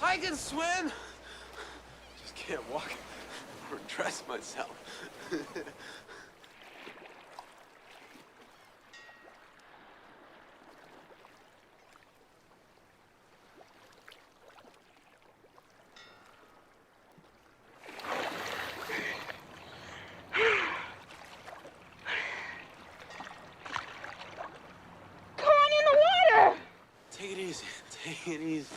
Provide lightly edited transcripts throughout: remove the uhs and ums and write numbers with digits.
I can swim. Just can't walk or dress myself. Take it easy. Take it easy.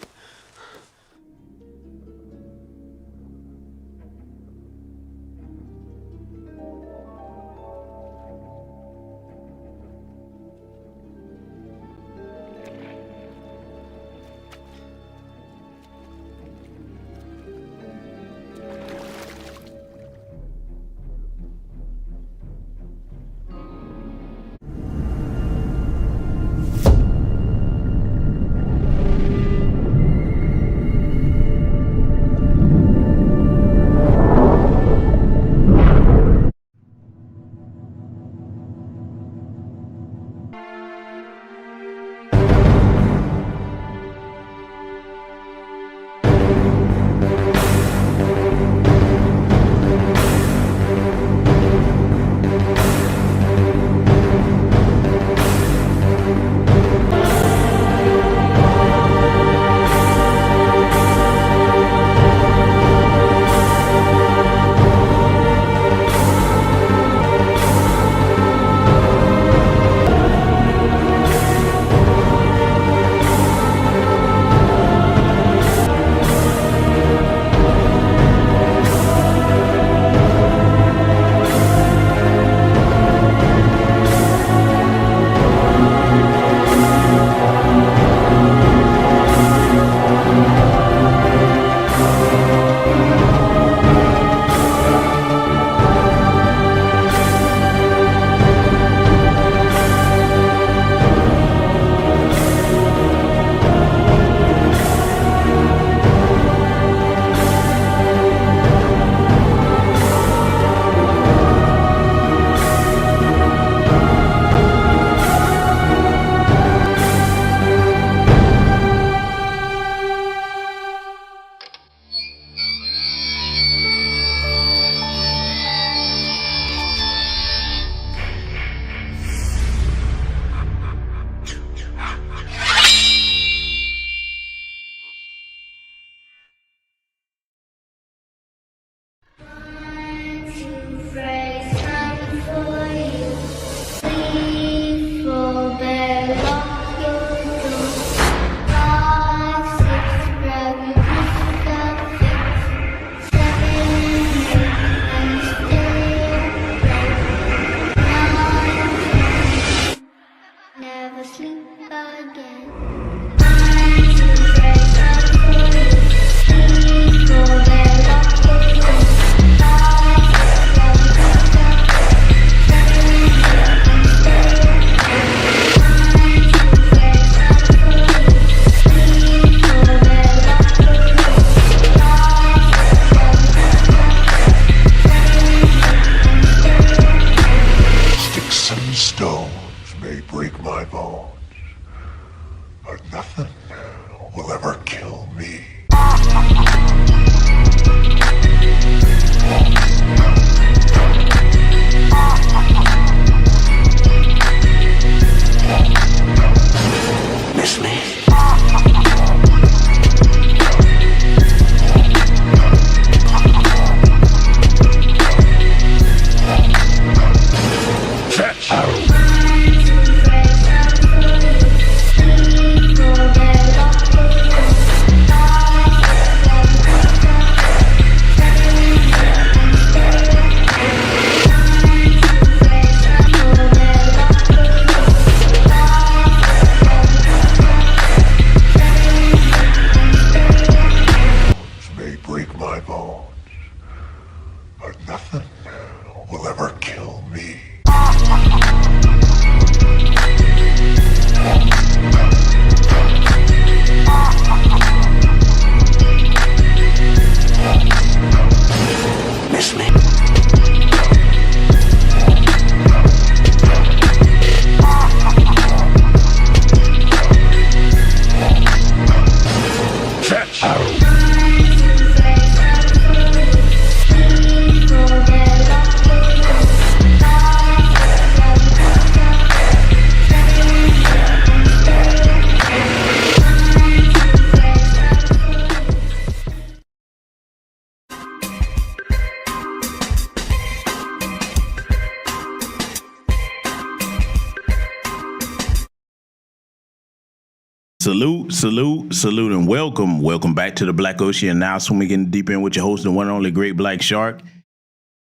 Salute, and welcome. Welcome back to the Black Ocean. Now, swimming in deep in with your host, the one and only Great Black Shark.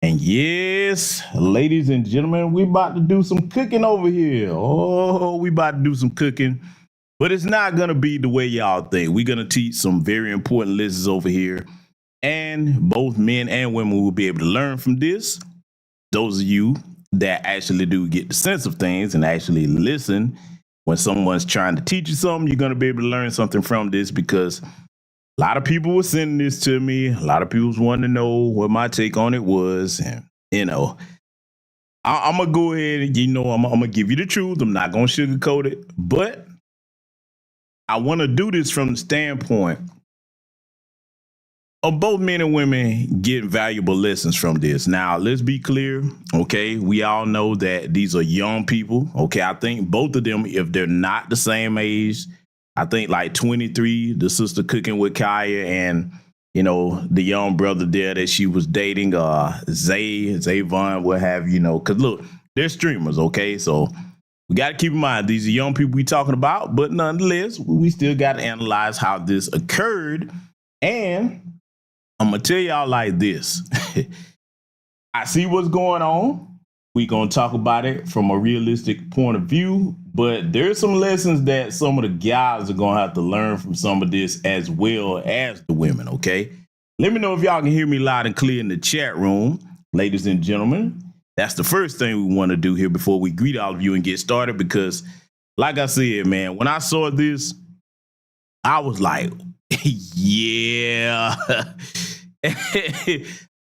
And yes, ladies and gentlemen, we about to do some cooking over here. Oh, we about to do some cooking. But it's not going to be the way y'all think. We're going to teach some very important lessons over here. And both men and women will be able to learn from this. Those of you that actually do get the sense of things and actually listen when someone's trying to teach you something, you're going to be able to learn something from this, because a lot of people were sending this to me. A lot of people was wanting to know what my take on it was. And, I'm going to go ahead and, I'm going to give you the truth. I'm not going to sugarcoat it. But I want to do this from the standpoint of both men and women getting valuable lessons from this. Now, let's be clear, okay? We all know that these are young people, okay? I think both of them, if they're not the same age, I think like 23, the sister cooking with Kaya, and, the young brother there that she was dating, Zayvon, what have you, because look, they're streamers, okay? So we got to keep in mind, these are young people we talking about, but nonetheless, we still got to analyze how this occurred. And I'm going to tell y'all like this. I see what's going on. We're going to talk about it from a realistic point of view, but there's some lessons that some of the guys are going to have to learn from some of this, as well as the women, okay? Let me know if y'all can hear me loud and clear in the chat room, ladies and gentlemen. That's the first thing we want to do here before we greet all of you and get started, because like I said, man, when I saw this, I was like, yeah.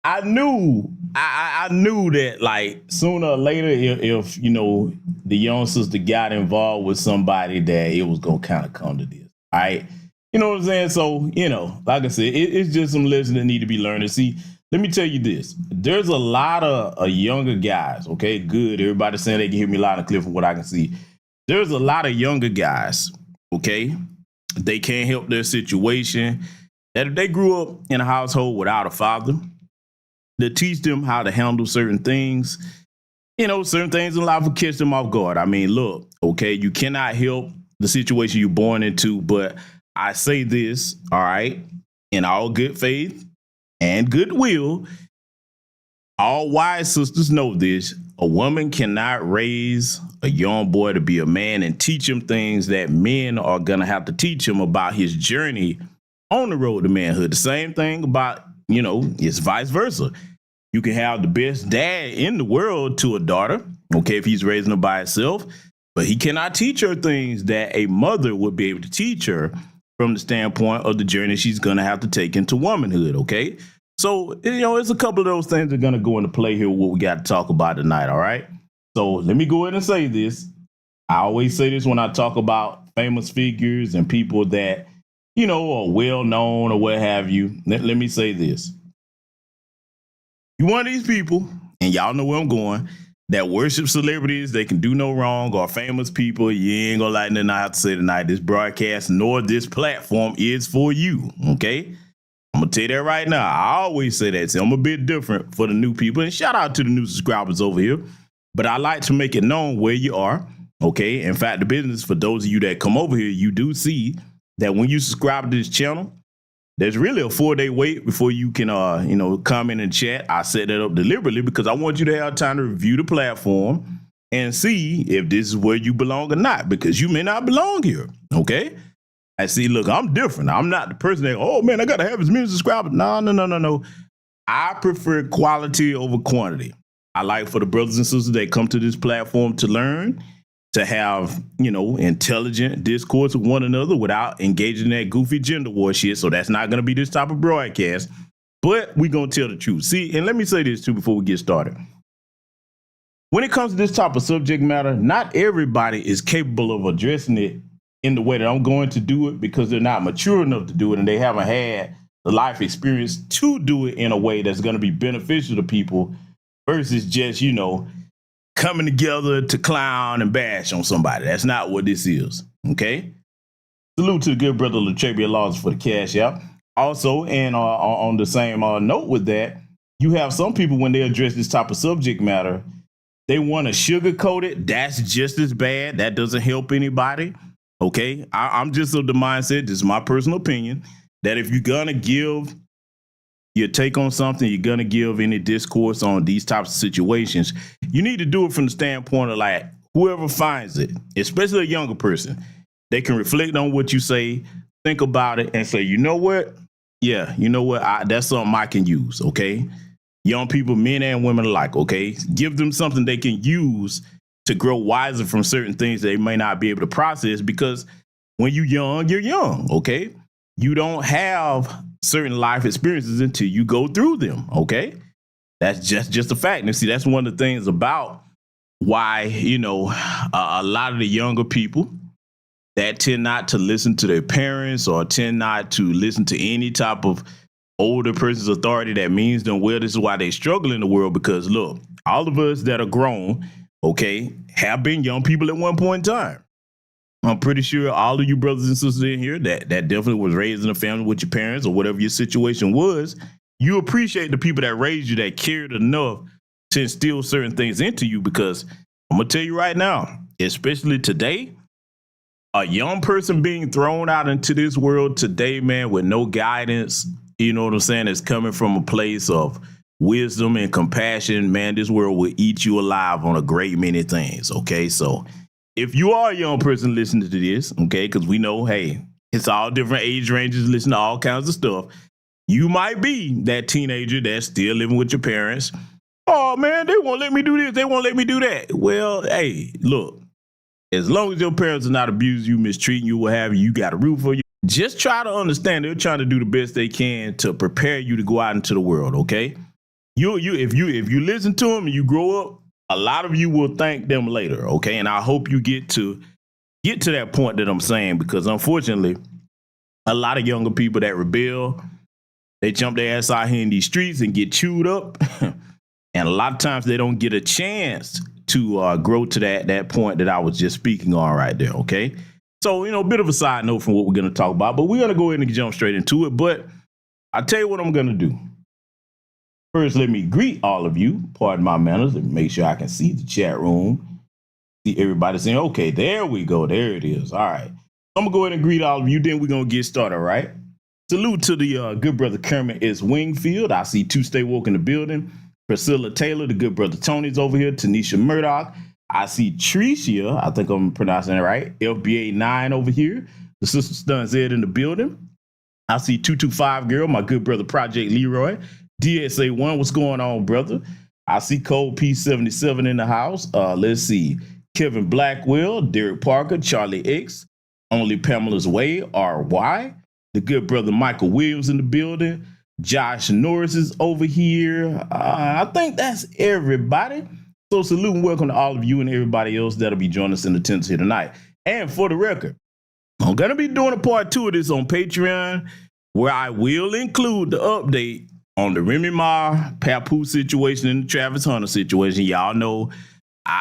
I knew that, like, sooner or later, if the young sister got involved with somebody, that it was gonna kind of come to this. All right, you know what I'm saying? So, like I said, it's just some lessons that need to be learned. See, let me tell you this: there's a lot of younger guys. Okay, good. Everybody's saying they can hear me loud and clear from what I can see. There's a lot of younger guys. Okay, they can't help their situation. That if they grew up in a household without a father to teach them how to handle certain things, certain things in life will catch them off guard. I mean, look, okay, you cannot help the situation you're born into, but I say this, all right, in all good faith and goodwill, all wise sisters know this: a woman cannot raise a young boy to be a man and teach him things that men are going to have to teach him about his journey on the road to manhood. The same thing about, it's vice versa. You can have the best dad in the world to a daughter, okay, if he's raising her by himself, but he cannot teach her things that a mother would be able to teach her from the standpoint of the journey she's going to have to take into womanhood, okay? So, it's a couple of those things that are going to go into play here, what we got to talk about tonight, all right? So let me go ahead and say this. I always say this when I talk about famous figures and people that, are well known or what have you. Let me say this. You one of these people, and y'all know where I'm going, that worship celebrities, they can do no wrong, or famous people, you ain't gonna like nothing I have to say tonight. This broadcast nor this platform is for you, okay? I'm gonna tell you that right now. I always say that. So I'm a bit different for the new people, and shout out to the new subscribers over here. But I like to make it known where you are, okay? In fact, the business, for those of you that come over here, you do see that when you subscribe to this channel, there's really a 4-day wait before you can, comment and chat. I set that up deliberately because I want you to have time to review the platform and see if this is where you belong or not, because you may not belong here, okay? I see, look, I'm different. I'm not the person that, oh, man, I got to have as many subscribers. No. I prefer quality over quantity. I like for the brothers and sisters that come to this platform to learn, to have, intelligent discourse with one another without engaging in that goofy gender war shit. So that's not going to be this type of broadcast, but we're going to tell the truth. See, and let me say this too before we get started. When it comes to this type of subject matter, not everybody is capable of addressing it in the way that I'm going to do it, because they're not mature enough to do it and they haven't had the life experience to do it in a way that's going to be beneficial to people versus just, coming together to clown and bash on somebody. That's not what this is, okay? Salute to the good brother Latravia Laws for the cash out. Also, and on the same note with that, you have some people, when they address this type of subject matter, they want to sugarcoat it. That's just as bad. That doesn't help anybody. Okay, I'm just of the mindset, this is my personal opinion, that if you're gonna give your take on something, you're gonna give any discourse on these types of situations, you need to do it from the standpoint of like whoever finds it, especially a younger person, they can reflect on what you say, think about it, and say, you know what? Yeah, you know what? That's something I can use. Okay, young people, men and women alike. Okay, give them something they can use to grow wiser from certain things they may not be able to process, because when you're young, you're young. Okay, you don't have certain life experiences until you go through them. Okay, that's just a fact. And see, that's one of the things about why, a lot of the younger people that tend not to listen to their parents or tend not to listen to any type of older person's authority that means them well. This is why they struggle in the world, because look, all of us that are grown, okay, have been young people at one point in time. I'm pretty sure all of you brothers and sisters in here that definitely was raised in a family with your parents or whatever your situation was, you appreciate the people that raised you, that cared enough to instill certain things into you. Because I'm gonna tell you right now, especially today, a young person being thrown out into this world today, man, with no guidance, you know what I'm saying, is coming from a place of wisdom and compassion, man, this world will eat you alive on a great many things. Okay, so if you are a young person listening to this, okay, because we know, hey, it's all different age ranges, listen to all kinds of stuff. You might be that teenager that's still living with your parents. Oh man, they won't let me do this, they won't let me do that. Well, hey, look, as long as your parents are not abusing you, mistreating you, what have you, you got a roof for you. Just try to understand they're trying to do the best they can to prepare you to go out into the world. Okay, if you listen to them and you grow up, a lot of you will thank them later. Okay, and I hope you get to that point that I'm saying, because unfortunately, a lot of younger people that rebel, they jump their ass out here in these streets and get chewed up, and a lot of times they don't get a chance to grow to that point that I was just speaking on right there. Okay, so a bit of a side note from what we're going to talk about, but we're going to go ahead and jump straight into it. But I'll tell you what I'm going to do. First, let me greet all of you. Pardon my manners, and make sure I can see the chat room. See everybody saying, okay, there we go. There it is. All right. I'm going to go ahead and greet all of you. Then we're going to get started, all right? Salute to the good brother Kermit S. Wingfield. I see two Stay Woke in the building. Priscilla Taylor, the good brother Tony's over here. Tanisha Murdoch. I see Tricia, I think I'm pronouncing it right. FBA 9 over here. The sister Stun Zed in the building. I see 225 girl, my good brother Project Leroy. DSA 1, what's going on, brother? I see Cole P77 in the house. Let's see. Kevin Blackwell, Derek Parker, Charlie X, Only Pamela's Way, RY. The good brother Michael Williams in the building. Josh Norris is over here. I think that's everybody. So salute and welcome to all of you and everybody else that'll be joining us in attendance here tonight. And for the record, I'm going to be doing a part 2 of this on Patreon, where I will include the update on the Remy Ma, Papoose situation and the Travis Hunter situation. Y'all know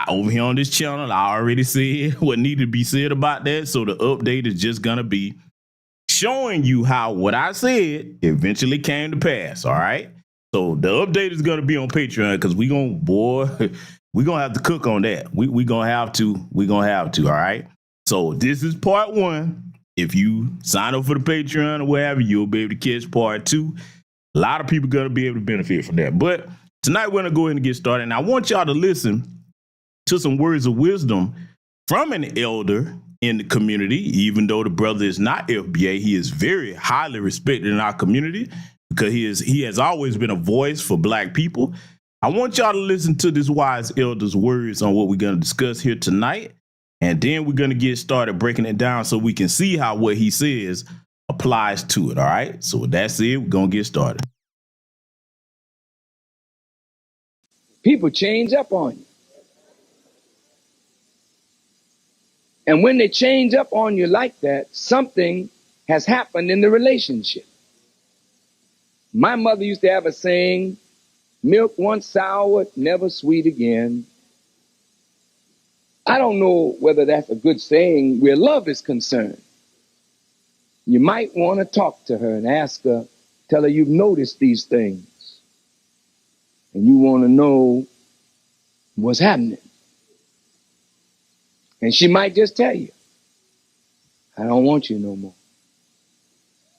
over here on this channel, I already said what needed to be said about that. So the update is just going to be showing you how what I said eventually came to pass. All right. So the update is going to be on Patreon, because we're going to have to cook on that. We're going to have to. All right. So this is part 1. If you sign up for the Patreon or whatever, you'll be able to catch part 2. A lot of people going to be able to benefit from that. But tonight we're going to go ahead and get started. And I want y'all to listen to some words of wisdom from an elder in the community. Even though the brother is not FBA, he is very highly respected in our community, because he has always been a voice for Black people. I want y'all to listen to this wise elder's words on what we're going to discuss here tonight. And then we're going to get started breaking it down so we can see how what he says applies to it. All right. So with that said, we're going to get started. People change up on you. And when they change up on you like that, something has happened in the relationship. My mother used to have a saying, milk once sour, never sweet again. I don't know whether that's a good saying where love is concerned. You might want to talk to her and ask her, tell her you've noticed these things and you want to know what's happening. And she might just tell you. I don't want you no more.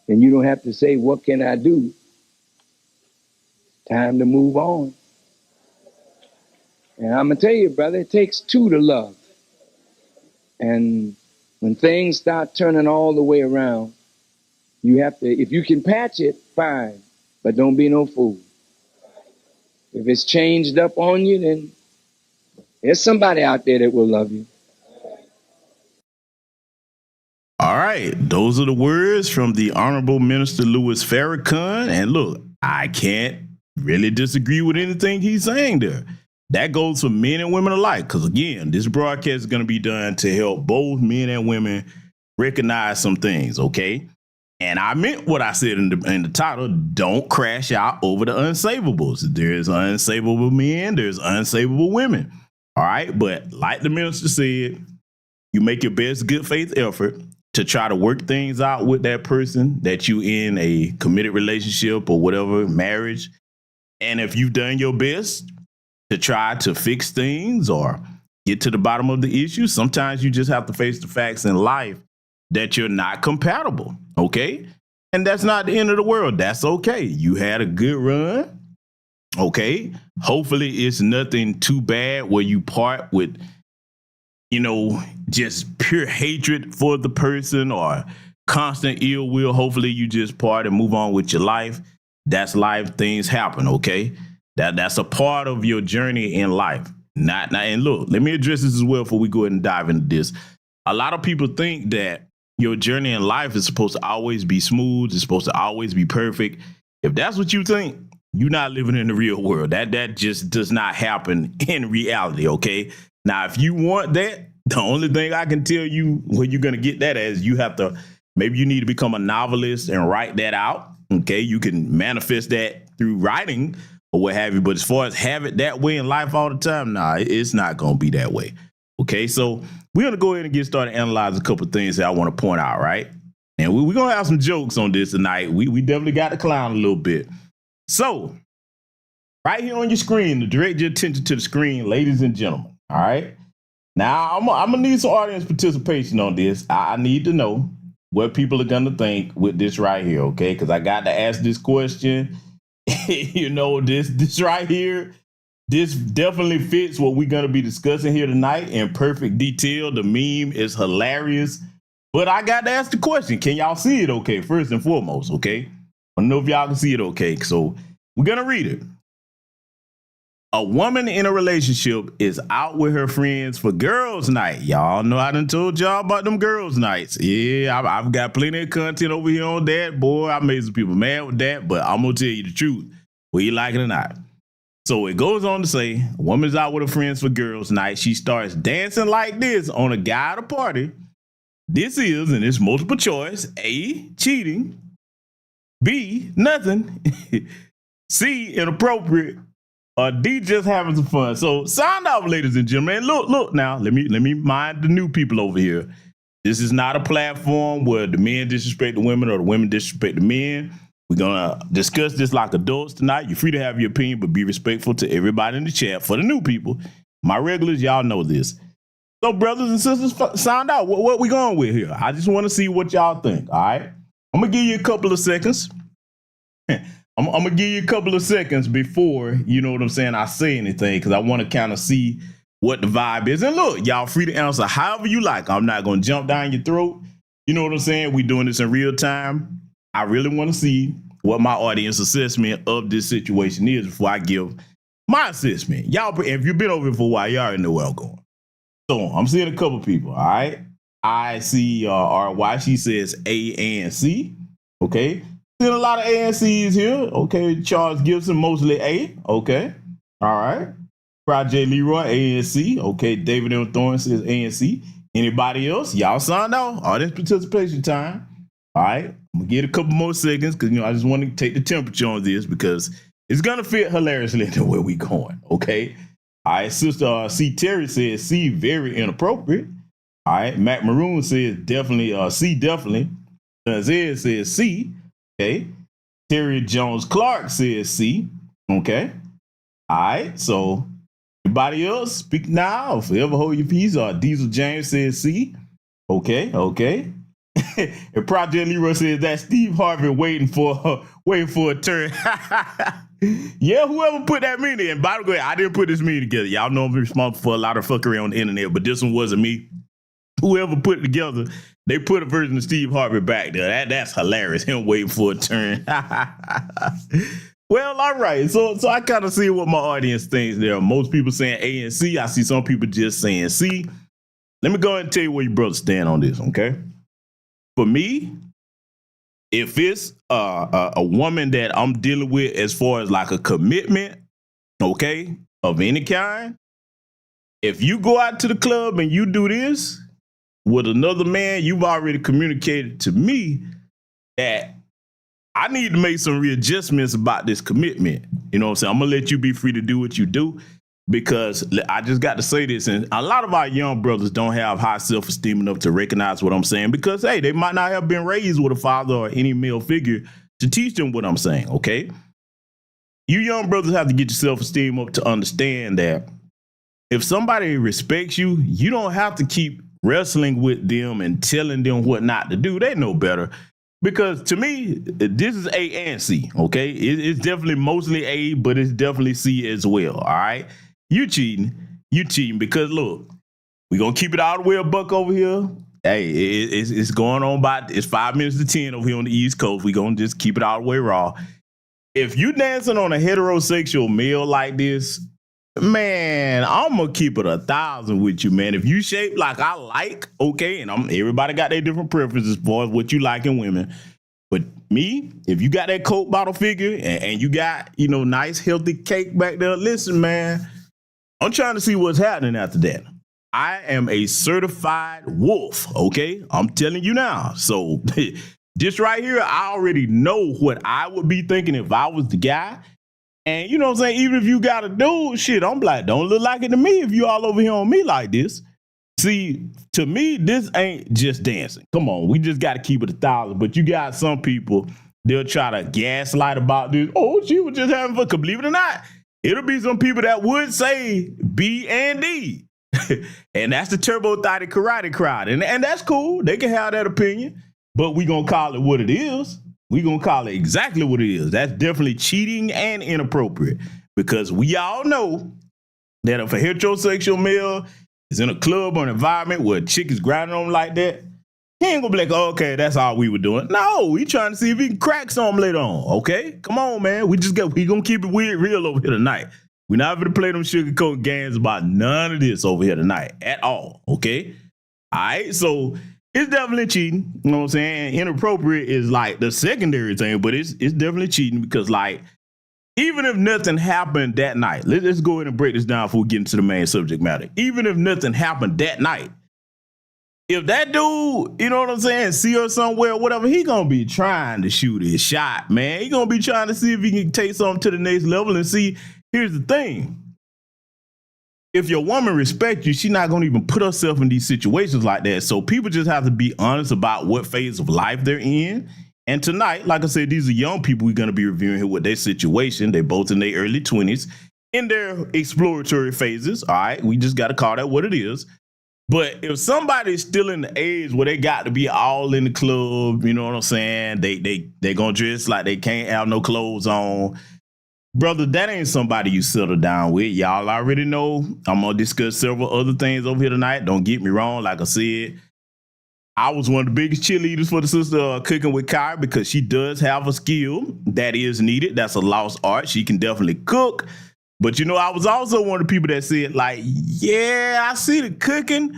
And you don't have to say, what can I do? Time to move on. And I'm going to tell you, brother, it takes two to love. And when things start turning all the way around, you have to, if you can patch it, fine, but don't be no fool. If it's changed up on you, then there's somebody out there that will love you. All right, those are the words from the Honorable Minister Louis Farrakhan. And look, I can't really disagree with anything he's saying there. That goes for men and women alike. Because again, this broadcast is going to be done to help both men and women recognize some things, okay? And I meant what I said in the title, don't crash out over the unsavables. There's unsavable men, there's unsavable women. All right, but like the minister said, you make your best good faith effort to try to work things out with that person that you in a committed relationship or whatever, marriage. And if you've done your best to try to fix things or get to the bottom of the issue, sometimes you just have to face the facts in life that you're not compatible, okay? And that's not the end of the world. That's okay. You had a good run, okay? Hopefully it's nothing too bad where you part with, you know, just pure hatred for the person or constant ill will. Hopefully you just part and move on with your life. That's life. Things happen, okay? That's a part of your journey in life. And look, let me address this as well before we go ahead and dive into this. A lot of people think that your journey in life is supposed to always be smooth. It's supposed to always be perfect. If that's what you think, you're not living in the real world. That just does not happen in reality, okay? Now, if you want that, the only thing I can tell you where you're going to get that is you have to, maybe you need to become a novelist and write that out, okay? You can manifest that through writing or what have you. But as far as have it that way in life all the time, nah, it's not going to be that way. Okay, so we're going to go ahead and get started analyzing a couple of things that I want to point out, right? And we're going to have some jokes on this tonight. We definitely got to clown a little bit. So right here on your screen, to direct your attention to the screen, ladies and gentlemen, all right? Now, I'm going to need some audience participation on this. I need to know what people are going to think with this right here, okay? Because I got to ask this question. You know, this right here, this definitely fits what we're going to be discussing here tonight in perfect detail. The meme is hilarious, but I got to ask the question. Can y'all see it okay? First and foremost, okay? I don't know if y'all can see it okay. So we're going to read it. A woman in a relationship is out with her friends for girls' night. Y'all know I done told y'all about them girls' nights. Yeah, I've got plenty of content over here on that. Boy, I made some people mad with that, but I'm going to tell you the truth, whether you like it or not. So it goes on to say, a woman's out with her friends for girls' night. She starts dancing like this on a guy at a party. This is, and it's multiple choice, A, cheating, B, nothing, C, inappropriate, or D, just having some fun. So sound off, ladies and gentlemen. Look now, let me mind the new people over here. This is not a platform where the men disrespect the women or the women disrespect the men. We're going to discuss this like adults tonight. You're free to have your opinion, but be respectful to everybody in the chat. For the new people, my regulars, y'all know this. So brothers and sisters, sound out. What we going with here? I just want to see what y'all think, all right? I'm going to give you a couple of seconds. I'm going to give you a couple of seconds before, you know what I'm saying, I say anything, because I want to kind of see what the vibe is. And look, y'all free to answer however you like. I'm not going to jump down your throat. You know what I'm saying? We're doing this in real time. I really want to see what my audience assessment of this situation is before I give my assessment. Y'all, if you've been over here for a while, you already know where I'm going. So I'm seeing a couple people, all right? I see RY, she says A and C, okay? Seeing a lot of A and C's here. Okay, Charles Gibson, mostly A. Okay, all right. Project Leroy, A and C. Okay, David M. Thorne says A and C. Anybody else? Y'all signed out. Audience participation time. All right, I'm gonna get a couple more seconds because I just want to take the temperature on this because it's gonna fit hilariously into where we going. Okay. All right, Sister C. Terry says C, very inappropriate. All right, Matt Maroon says definitely C, definitely. Zed says C. Okay. Terry Jones Clark says C. Okay. All right. So anybody else speak now or forever hold your peace. Diesel James says C. Okay. Okay. And Project Leroy says that Steve Harvey waiting for a turn. Yeah, whoever put that meme in. By the way, I didn't put this meme together. Y'all know I'm responsible for a lot of fuckery on the internet, but this one wasn't me. Whoever put it together, they put a version of Steve Harvey back there. That's hilarious. Him waiting for a turn. Well, all right. So I kind of see what my audience thinks there. Most people saying A and C. I see some people just saying C. Let me go ahead and tell you where your brothers stand on this, okay? For me, if it's a woman that I'm dealing with as far as like a commitment, okay, of any kind, if you go out to the club and you do this with another man, you've already communicated to me that I need to make some readjustments about this commitment. You know what I'm saying? I'm going to let you be free to do what you do, because I just got to say this, and a lot of our young brothers don't have high self-esteem enough to recognize what I'm saying, because, hey, they might not have been raised with a father or any male figure to teach them what I'm saying, okay? You young brothers have to get your self-esteem up to understand that if somebody respects you, you don't have to keep wrestling with them and telling them what not to do. They know better. Because to me, this is A and C, okay? It's definitely mostly A, but it's definitely C as well, all right? You cheating because, look, we're going to keep it all the way a buck over here. Hey, it's going on it's 5 minutes to 10 over here on the East Coast. We're going to just keep it all the way raw. If you dancing on a heterosexual male like this, man, I'm going to keep it 1,000 with you, man. If you shape like I like, okay, and everybody got their different preferences as far as what you like in women. But me, if you got that Coke bottle figure and you got, nice, healthy cake back there, listen, man, I'm trying to see what's happening after that. I am a certified wolf, okay? I'm telling you now. So just right here, I already know what I would be thinking if I was the guy. And you know what I'm saying? Even if you got a dude, shit, I'm like, don't look like it to me if you all over here on me like this. See, to me, this ain't just dancing. Come on, we just got to keep it 1,000. But you got some people, they'll try to gaslight about this. Oh, she was just having fun. Believe it or not, it'll be some people that would say B and D. And that's the turbo-thotted karate crowd. And that's cool. They can have that opinion. But we going to call it what it is. We're going to call it exactly what it is. That's definitely cheating and inappropriate, because we all know that if a heterosexual male is in a club or an environment where a chick is grinding on him like that, he ain't going to be like, oh, okay, that's all we were doing. No, we trying to see if he can crack something later on, okay? Come on, man. We going to keep it real over here tonight. We're not going to play them sugarcoat games about none of this over here tonight at all, okay? All right, so it's definitely cheating, you know what I'm saying? Inappropriate is like the secondary thing, but it's definitely cheating, because like, even if nothing happened that night, let's go ahead and break this down before we get into the main subject matter. Even if nothing happened that night, if that dude, you know what I'm saying, see her somewhere or whatever, he gonna be trying to shoot his shot, man. He gonna be trying to see if he can take something to the next level. And see, here's the thing. If your woman respects you, she's not going to even put herself in these situations like that. So people just have to be honest about what phase of life they're in. And tonight, like I said, these are young people we're going to be reviewing here with their situation. They're both in their early 20s, in their exploratory phases. All right, we just got to call that what it is. But if somebody's still in the age where they got to be all in the club, you know what I'm saying? They going to dress like they can't have no clothes on. Brother, that ain't somebody you settle down with. Y'all already know I'm going to discuss several other things over here tonight. Don't get me wrong. Like I said, I was one of the biggest cheerleaders for the sister Cooking with Kyra, because she does have a skill that is needed. That's a lost art. She can definitely cook. But, I was also one of the people that said, like, yeah, I see the cooking,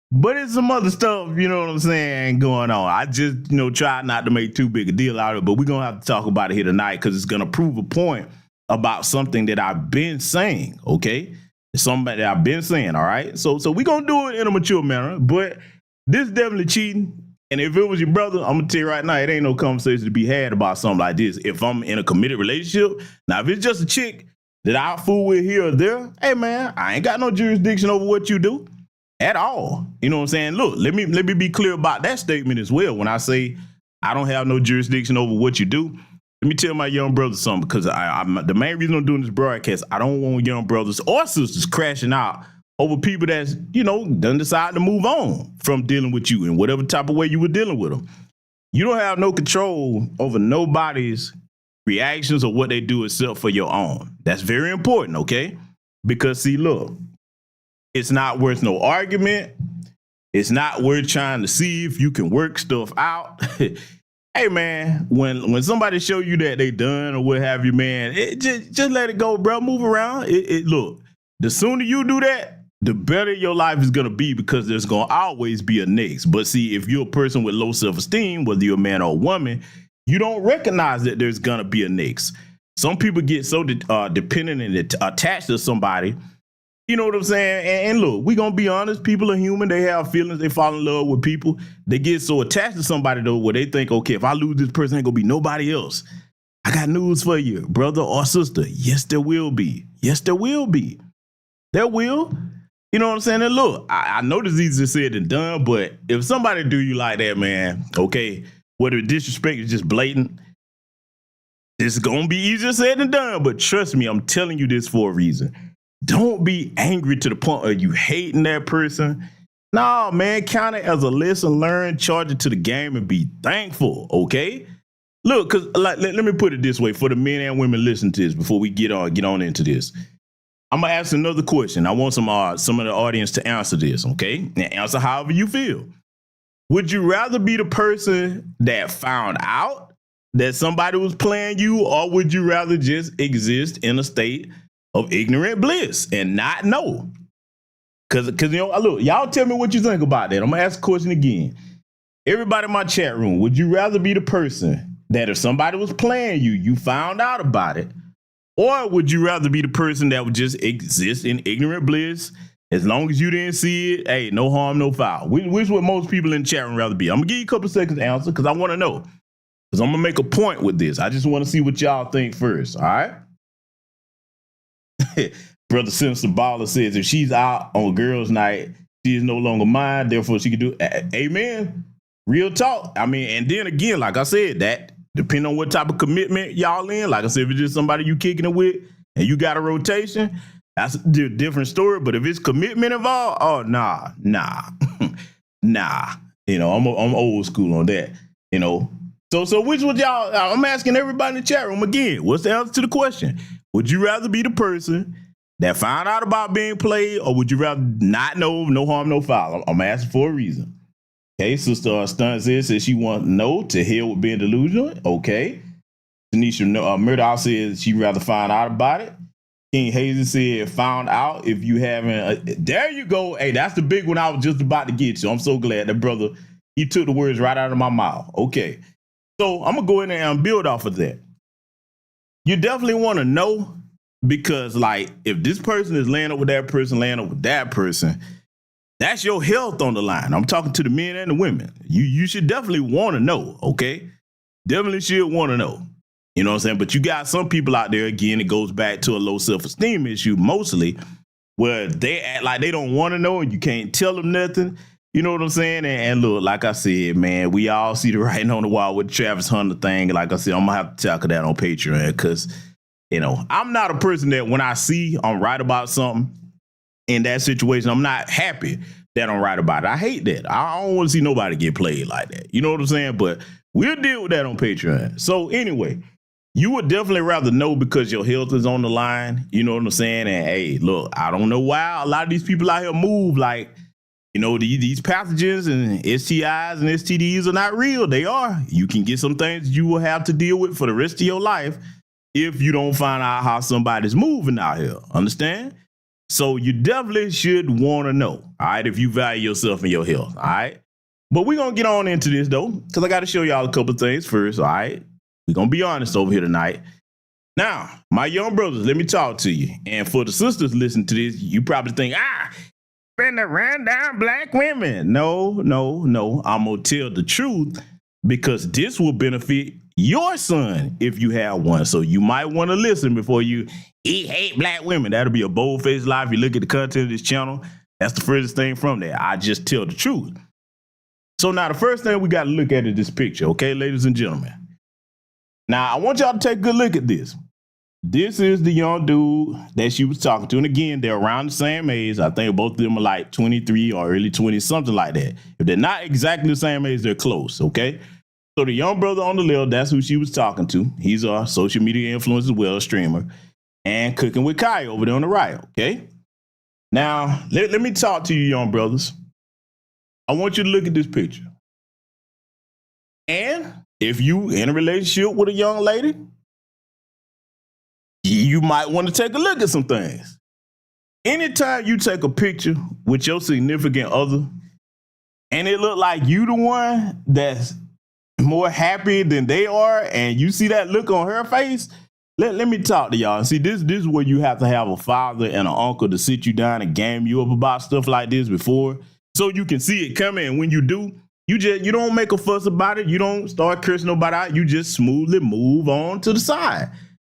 but it's some other stuff, you know what I'm saying, going on. I just, try not to make too big a deal out of it. But we're going to have to talk about it here tonight, because it's going to prove a point about something that I've been saying, okay? It's something that I've been saying, all right? So we're going to do it in a mature manner, but this is definitely cheating. And if it was your brother, I'm going to tell you right now, it ain't no conversation to be had about something like this. If I'm in a committed relationship, now if it's just a chick that I fool with here or there, hey, man, I ain't got no jurisdiction over what you do at all. You know what I'm saying? Look, let me be clear about that statement as well. When I say I don't have no jurisdiction over what you do, let me tell my young brothers something, because the main reason I'm doing this broadcast, I don't want young brothers or sisters crashing out over people that's, done decide to move on from dealing with you in whatever type of way you were dealing with them. You don't have no control over nobody's reactions or what they do except for your own. That's very important, okay? Because see, look, it's not worth no argument. It's not worth trying to see if you can work stuff out. Hey man, when somebody show you that they done or what have you, man, just let it go, bro. Move around. Look, the sooner you do that, the better your life is gonna be, because there's gonna always be a next. But see, if you're a person with low self-esteem, whether you're a man or a woman, you don't recognize that there's gonna be a next. Some people get so dependent and attached to somebody. You know what I'm saying? And look, we gonna be honest. People are human. They have feelings. They fall in love with people. They get so attached to somebody though, where they think, okay, if I lose this person, ain't gonna be nobody else. I got news for you, brother or sister. Yes, there will be. Yes, there will be. There will. You know what I'm saying? And look, I know this is easier said than done, but if somebody do you like that, man, okay, whether disrespect is just blatant, it's gonna be easier said than done. But trust me, I'm telling you this for a reason. Don't be angry to the point of you hating that person. No, man, count it as a lesson learned, charge it to the game, and be thankful, okay? Look, because let me put it this way for the men and women listening to this before we get on into this. I'm going to ask another question. I want some of the audience to answer this, okay? And answer however you feel. Would you rather be the person that found out that somebody was playing you, or would you rather just exist in a state of ignorant bliss and not know? Because look, y'all tell me what you think about that. I'm gonna ask the question again. Everybody in my chat room, would you rather be the person that if somebody was playing you, you found out about it, or would you rather be the person that would just exist in ignorant bliss as long as you didn't see it? Hey, no harm, no foul. Which would most people in the chat room rather be? I'm gonna give you a couple of seconds to answer because I want to know. Because I'm gonna make a point with this. I just want to see what y'all think first. All right. Brother Simpson Baller says if she's out on girls' night, she is no longer mine. Therefore, she can do. Amen. Real talk. I mean, and then again, like I said, that depending on what type of commitment y'all in. Like I said, if it's just somebody you kicking it with and you got a rotation, that's a different story. But if it's commitment involved, oh nah. Nah. I'm old school on that. So which would y'all? I'm asking everybody in the chat room again. What's the answer to the question? Would you rather be the person that found out about being played, or would you rather not know, no harm, no foul? I'm asking for a reason. Okay, Sister Stunt says she wants no to hell with being delusional. Okay. Tanisha Murdoch says she'd rather find out about it. King Hazen said found out if you haven't. There you go. Hey, that's the big one I was just about to get to. I'm so glad that brother, he took the words right out of my mouth. Okay. So I'm going to go in there and build off of that. You definitely want to know, because like if this person is laying up with that person, that's your health on the line. I'm talking to the men and the women. You should definitely want to know, okay? Definitely should want to know. You know what I'm saying? But you got some people out there, again, it goes back to a low self-esteem issue mostly, where they act like they don't want to know and you can't tell them nothing. You know what I'm saying? And look, like I said, man, we all see the writing on the wall with the Travis Hunter thing. Like I said, I'm going to have to tackle that on Patreon because, I'm not a person that when I see I'm right about something in that situation, I'm not happy that I'm right about it. I hate that. I don't want to see nobody get played like that. You know what I'm saying? But we'll deal with that on Patreon. So anyway, you would definitely rather know because your health is on the line. You know what I'm saying? And hey, look, I don't know why a lot of these people out here move like, these pathogens and STIs and STDs are not real. They are. You can get some things you will have to deal with for the rest of your life if you don't find out how somebody's moving out here. Understand? So you definitely should want to know, all right, if you value yourself and your health, all right? But we're going to get on into this, though, because I got to show y'all a couple things first, all right? We're going to be honest over here tonight. Now, my young brothers, let me talk to you. And for the sisters listening to this, you probably think, been to run down black women. No. I'm going to tell the truth because this will benefit your son if you have one. So you might want to listen before you hate black women. That'll be a bold-faced lie if you look at the content of this channel. That's the furthest thing from there. I just tell the truth. So now the first thing we got to look at is this picture, okay, ladies and gentlemen? Now, I want y'all to take a good look at this. this is the young dude that she was talking to. And again, they're around the same age. I think both of them are like 23 or early 20s, something like that. If they're not exactly the same age, they're close, okay? So the young brother on the left, that's who she was talking to. He's a social media influencer as well, a streamer. And Cooking with Kai over there on the right, okay? Now, let me talk to you, young brothers. I want you to look at this picture. And if you in a relationship with a young lady, you might want to take a look at some things. Anytime you take a picture with your significant other and it look like you the one that's more happy than they are, and you see that look on her face, let me talk to y'all. See, this is where you have to have a father and an uncle to sit you down and game you up about stuff like this before, so you can see it coming. And when you do, you don't make a fuss about it. You don't start cursing nobody out. You just smoothly move on to the side.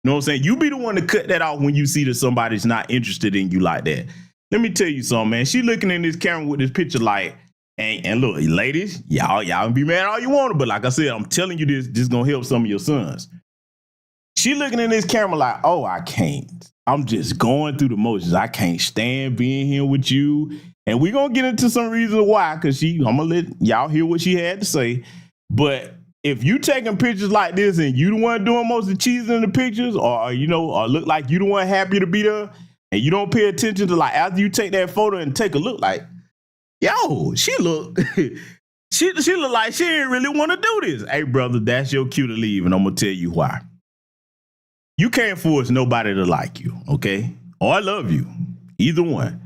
You know what I'm saying? You be the one to cut that off when you see that somebody's not interested in you like that. Let me tell you something, man. She looking in this camera with this picture like, and look, ladies, y'all be mad all you want to, but like I said, I'm telling you this gonna help some of your sons. She looking in this camera like, oh, I can't. I'm just going through the motions. I can't stand being here with you. And we're gonna get into some reasons why, because I'm gonna let y'all hear what she had to say. But if you taking pictures like this and you the one doing most of the cheesing in the pictures, or or look like you the one happy to be there, and you don't pay attention to, like, after you take that photo and take a look, like, yo, she look she look like she didn't really want to do this. Hey, brother, that's your cue to leave, and I'm gonna tell you why. You can't force nobody to like you, okay? Or love you, either one.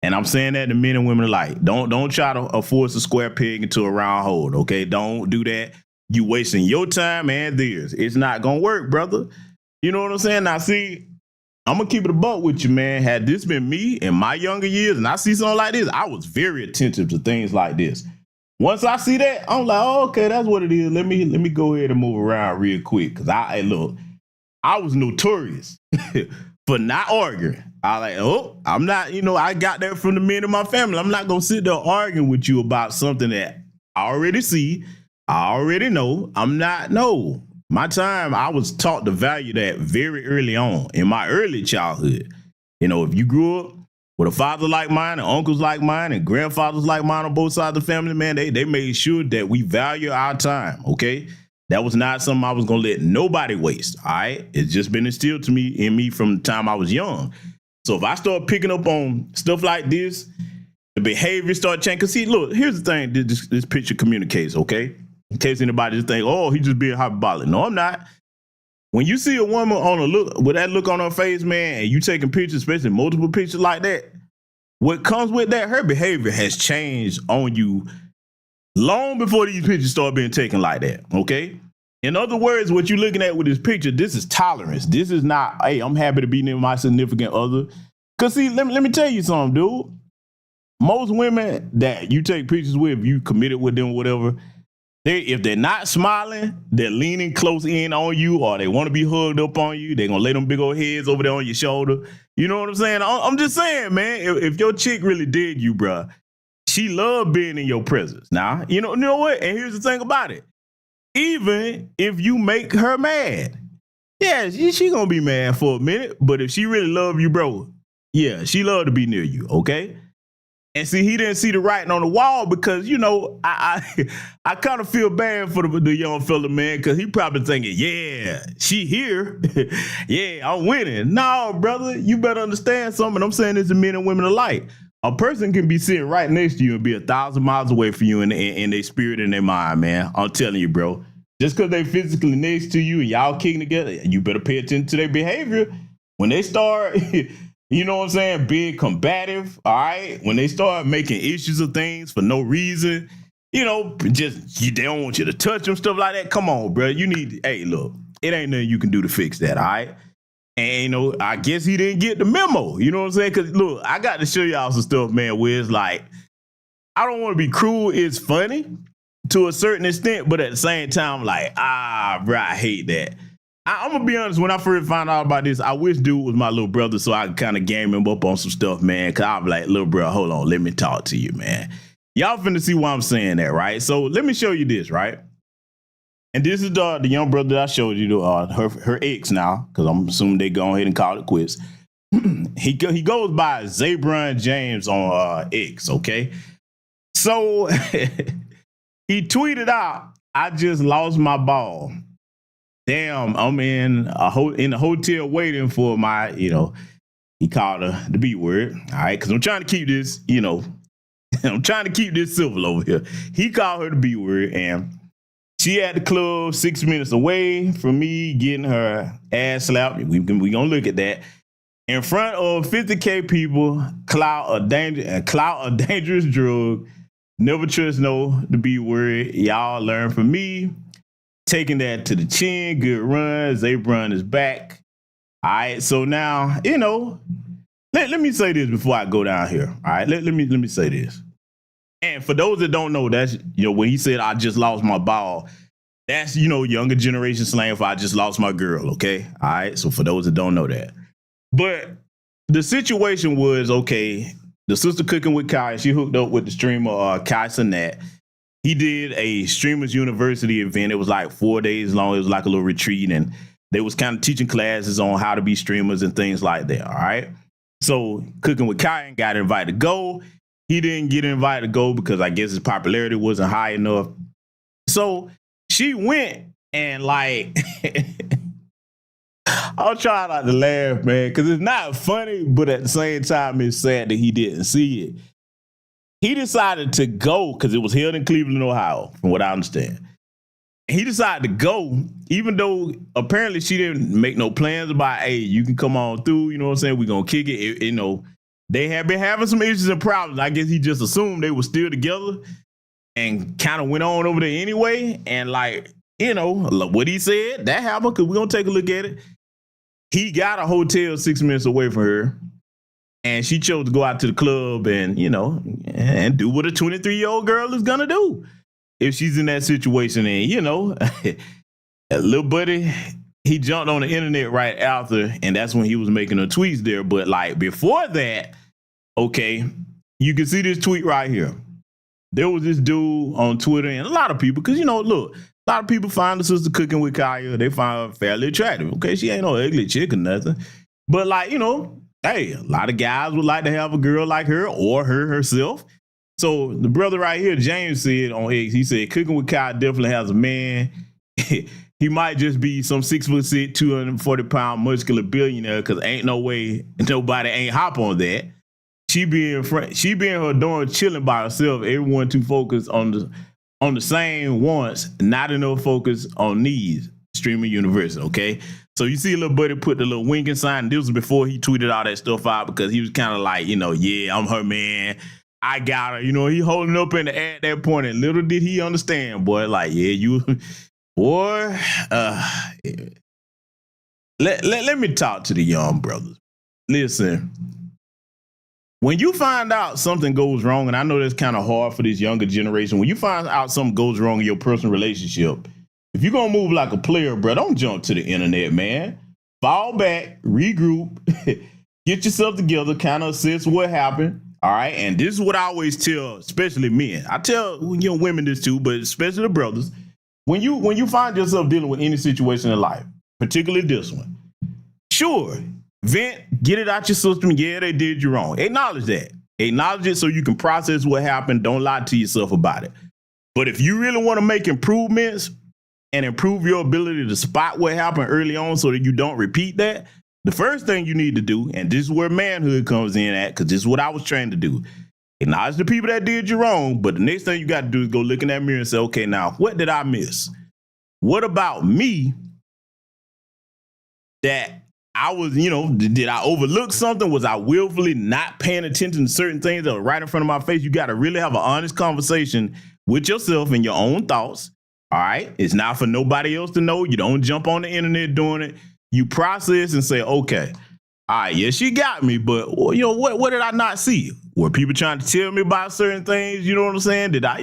And I'm saying that to men and women alike. Don't try to force a square peg into a round hole, okay? Don't do that. You wasting your time and theirs. It's not gonna work, brother. You know what I'm saying? Now, see, I'm gonna keep it a buck with you, man. Had this been me in my younger years and I see something like this, I was very attentive to things like this. Once I see that, I'm like, oh, okay, that's what it is. Let me go ahead and move around real quick. Cause I was notorious for not arguing. I like, oh, I'm not, I got that from the men in my family. I'm not gonna sit there arguing with you about something that I already see, I already know. My time, I was taught to value that very early on in my early childhood. If you grew up with a father like mine and uncles like mine and grandfathers like mine on both sides of the family, man, they made sure that we value our time, okay? That was not something I was going to let nobody waste, all right? It's just been instilled in me from the time I was young. So if I start picking up on stuff like this, the behavior start changing. Because see, look, here's the thing this picture communicates, okay? In case anybody just think, oh, he just being hyperbolic. No, I'm not. When you see a woman with that look on her face, man, and you taking pictures, especially multiple pictures like that, what comes with that, her behavior has changed on you long before these pictures start being taken like that, okay? In other words, what you're looking at with this picture, this is tolerance. This is not, hey, I'm happy to be near my significant other. Because see, let me tell you something, dude. Most women that you take pictures with, you committed with them, whatever, if they're not smiling, they're leaning close in on you, or they want to be hugged up on you. They're going to lay them big old heads over there on your shoulder. You know what I'm saying? I'm just saying, man, if your chick really dig you, bruh, she love being in your presence. Now, you know what? And here's the thing about it. Even if you make her mad, yeah, she going to be mad for a minute. But if she really love you, bro, yeah, she love to be near you, okay? And see, he didn't see the writing on the wall because, I kind of feel bad for the young fella, man, because he probably thinking, yeah, she here. Yeah, I'm winning. No, brother, you better understand something. I'm saying this to men and women alike. A person can be sitting right next to you and be 1,000 miles away from you in their spirit and their mind, man. I'm telling you, bro. Just because they physically next to you and y'all kicking together, you better pay attention to their behavior. When they start... You know what I'm saying? Being combative, all right? When they start making issues of things for no reason, they don't want you to touch them, stuff like that. Come on, bro. Hey, look, it ain't nothing you can do to fix that, all right? And, I guess he didn't get the memo. You know what I'm saying? Because, look, I got to show y'all some stuff, man, where it's like, I don't want to be cruel. It's funny to a certain extent, but at the same time, like, bro, I hate that. I'm going to be honest, when I first found out about this, I wish dude was my little brother so I could kind of game him up on some stuff, man. Because I'll be like, little bro, hold on, let me talk to you, man. Y'all finna see why I'm saying that, right? So let me show you this, right? And this is the young brother that I showed you, her ex now, because I'm assuming they go ahead and call it quits. He goes by Zabron James on X, okay? So he tweeted out, "I just lost my ball. Damn, I'm in the hotel waiting for my," he called her the B word, all right? Because I'm trying to keep this, I'm trying to keep this civil over here. He called her the B word, and she at the club 6 minutes away from me getting her ass slapped. We gonna look at that. In front of 50K people, clout a dangerous drug. Never trust the B word. Y'all learn from me. Taking that to the chin. Good run. Zabron is back. All right. So now, let me say this before I go down here. All right. Let me say this. And for those that don't know, that's, when he said, "I just lost my ball," that's, younger generation slang for "I just lost my girl." Okay. All right. So for those that don't know that. But the situation was, okay, the sister cooking with Kai, she hooked up with the streamer Kai Sinat. He did a Streamers University event. It was like 4 days long. It was like a little retreat, and they was kind of teaching classes on how to be streamers and things like that, all right? So Cooking with Kai got invited to go. He didn't get invited to go because I guess his popularity wasn't high enough. So she went and like... I'll try not to laugh, man, because it's not funny, but at the same time, it's sad that he didn't see it. He decided to go because it was held in Cleveland, Ohio, from what I understand. He decided to go, even though apparently she didn't make no plans about, "Hey, you can come on through, you know what I'm saying? We're going to kick it." They had been having some issues and problems. I guess he just assumed they were still together and kind of went on over there anyway. And what he said, that happened, because we're going to take a look at it. He got a hotel 6 minutes away from her, and she chose to go out to the club and, and do what a 23-year-old girl is going to do if she's in that situation. And, a little buddy, he jumped on the internet right after, and that's when he was making her tweets there. But like before that, okay, you can see this tweet right here. There was this dude on Twitter, and a lot of people, because, look, a lot of people find the sister Cooking with Kaya, they find her fairly attractive. Okay, she ain't no ugly chick or nothing. But hey, a lot of guys would like to have a girl like her or her herself. So the brother right here, James, said on X, he said, "Cooking with Kaya definitely has a man. He might just be some 6'6", 240-pound muscular billionaire, because ain't no way nobody ain't hop on that. She be in her dorm chilling by herself. Everyone too focused on the same wants, not enough focus on needs." Streamer University, okay? So you see a little buddy put the little winking sign. This was before he tweeted all that stuff out, because he was kind of like, "Yeah, I'm her man. I got her." He holding up in the air at that point, and little did he understand, boy, like, yeah, you, boy, let me talk to the young brothers. Listen, when you find out something goes wrong, and I know that's kind of hard for this younger generation, when you find out something goes wrong in your personal relationship, if you're going to move like a player, bro, don't jump to the internet, man. Fall back, regroup, get yourself together, kind of assess what happened, all right? And this is what I always tell, especially men. I tell women this too, but especially the brothers. When you find yourself dealing with any situation in life, particularly this one, sure, vent, get it out your system. Yeah, they did you wrong. Acknowledge that. Acknowledge it so you can process what happened. Don't lie to yourself about it. But if you really want to make improvements and improve your ability to spot what happened early on so that you don't repeat that, the first thing you need to do, and this is where manhood comes in at, because this is what I was trained to do, acknowledge the people that did you wrong, but the next thing you got to do is go look in that mirror and say, okay, now, what did I miss? What about me that I was, did I overlook something? Was I willfully not paying attention to certain things that were right in front of my face? You got to really have an honest conversation with yourself and your own thoughts. All right. It's not for nobody else to know. You don't jump on the internet doing it. You process and say, okay, all right, yeah, she got me, but what did I not see? Were people trying to tell me about certain things? You know what I'm saying? Did I,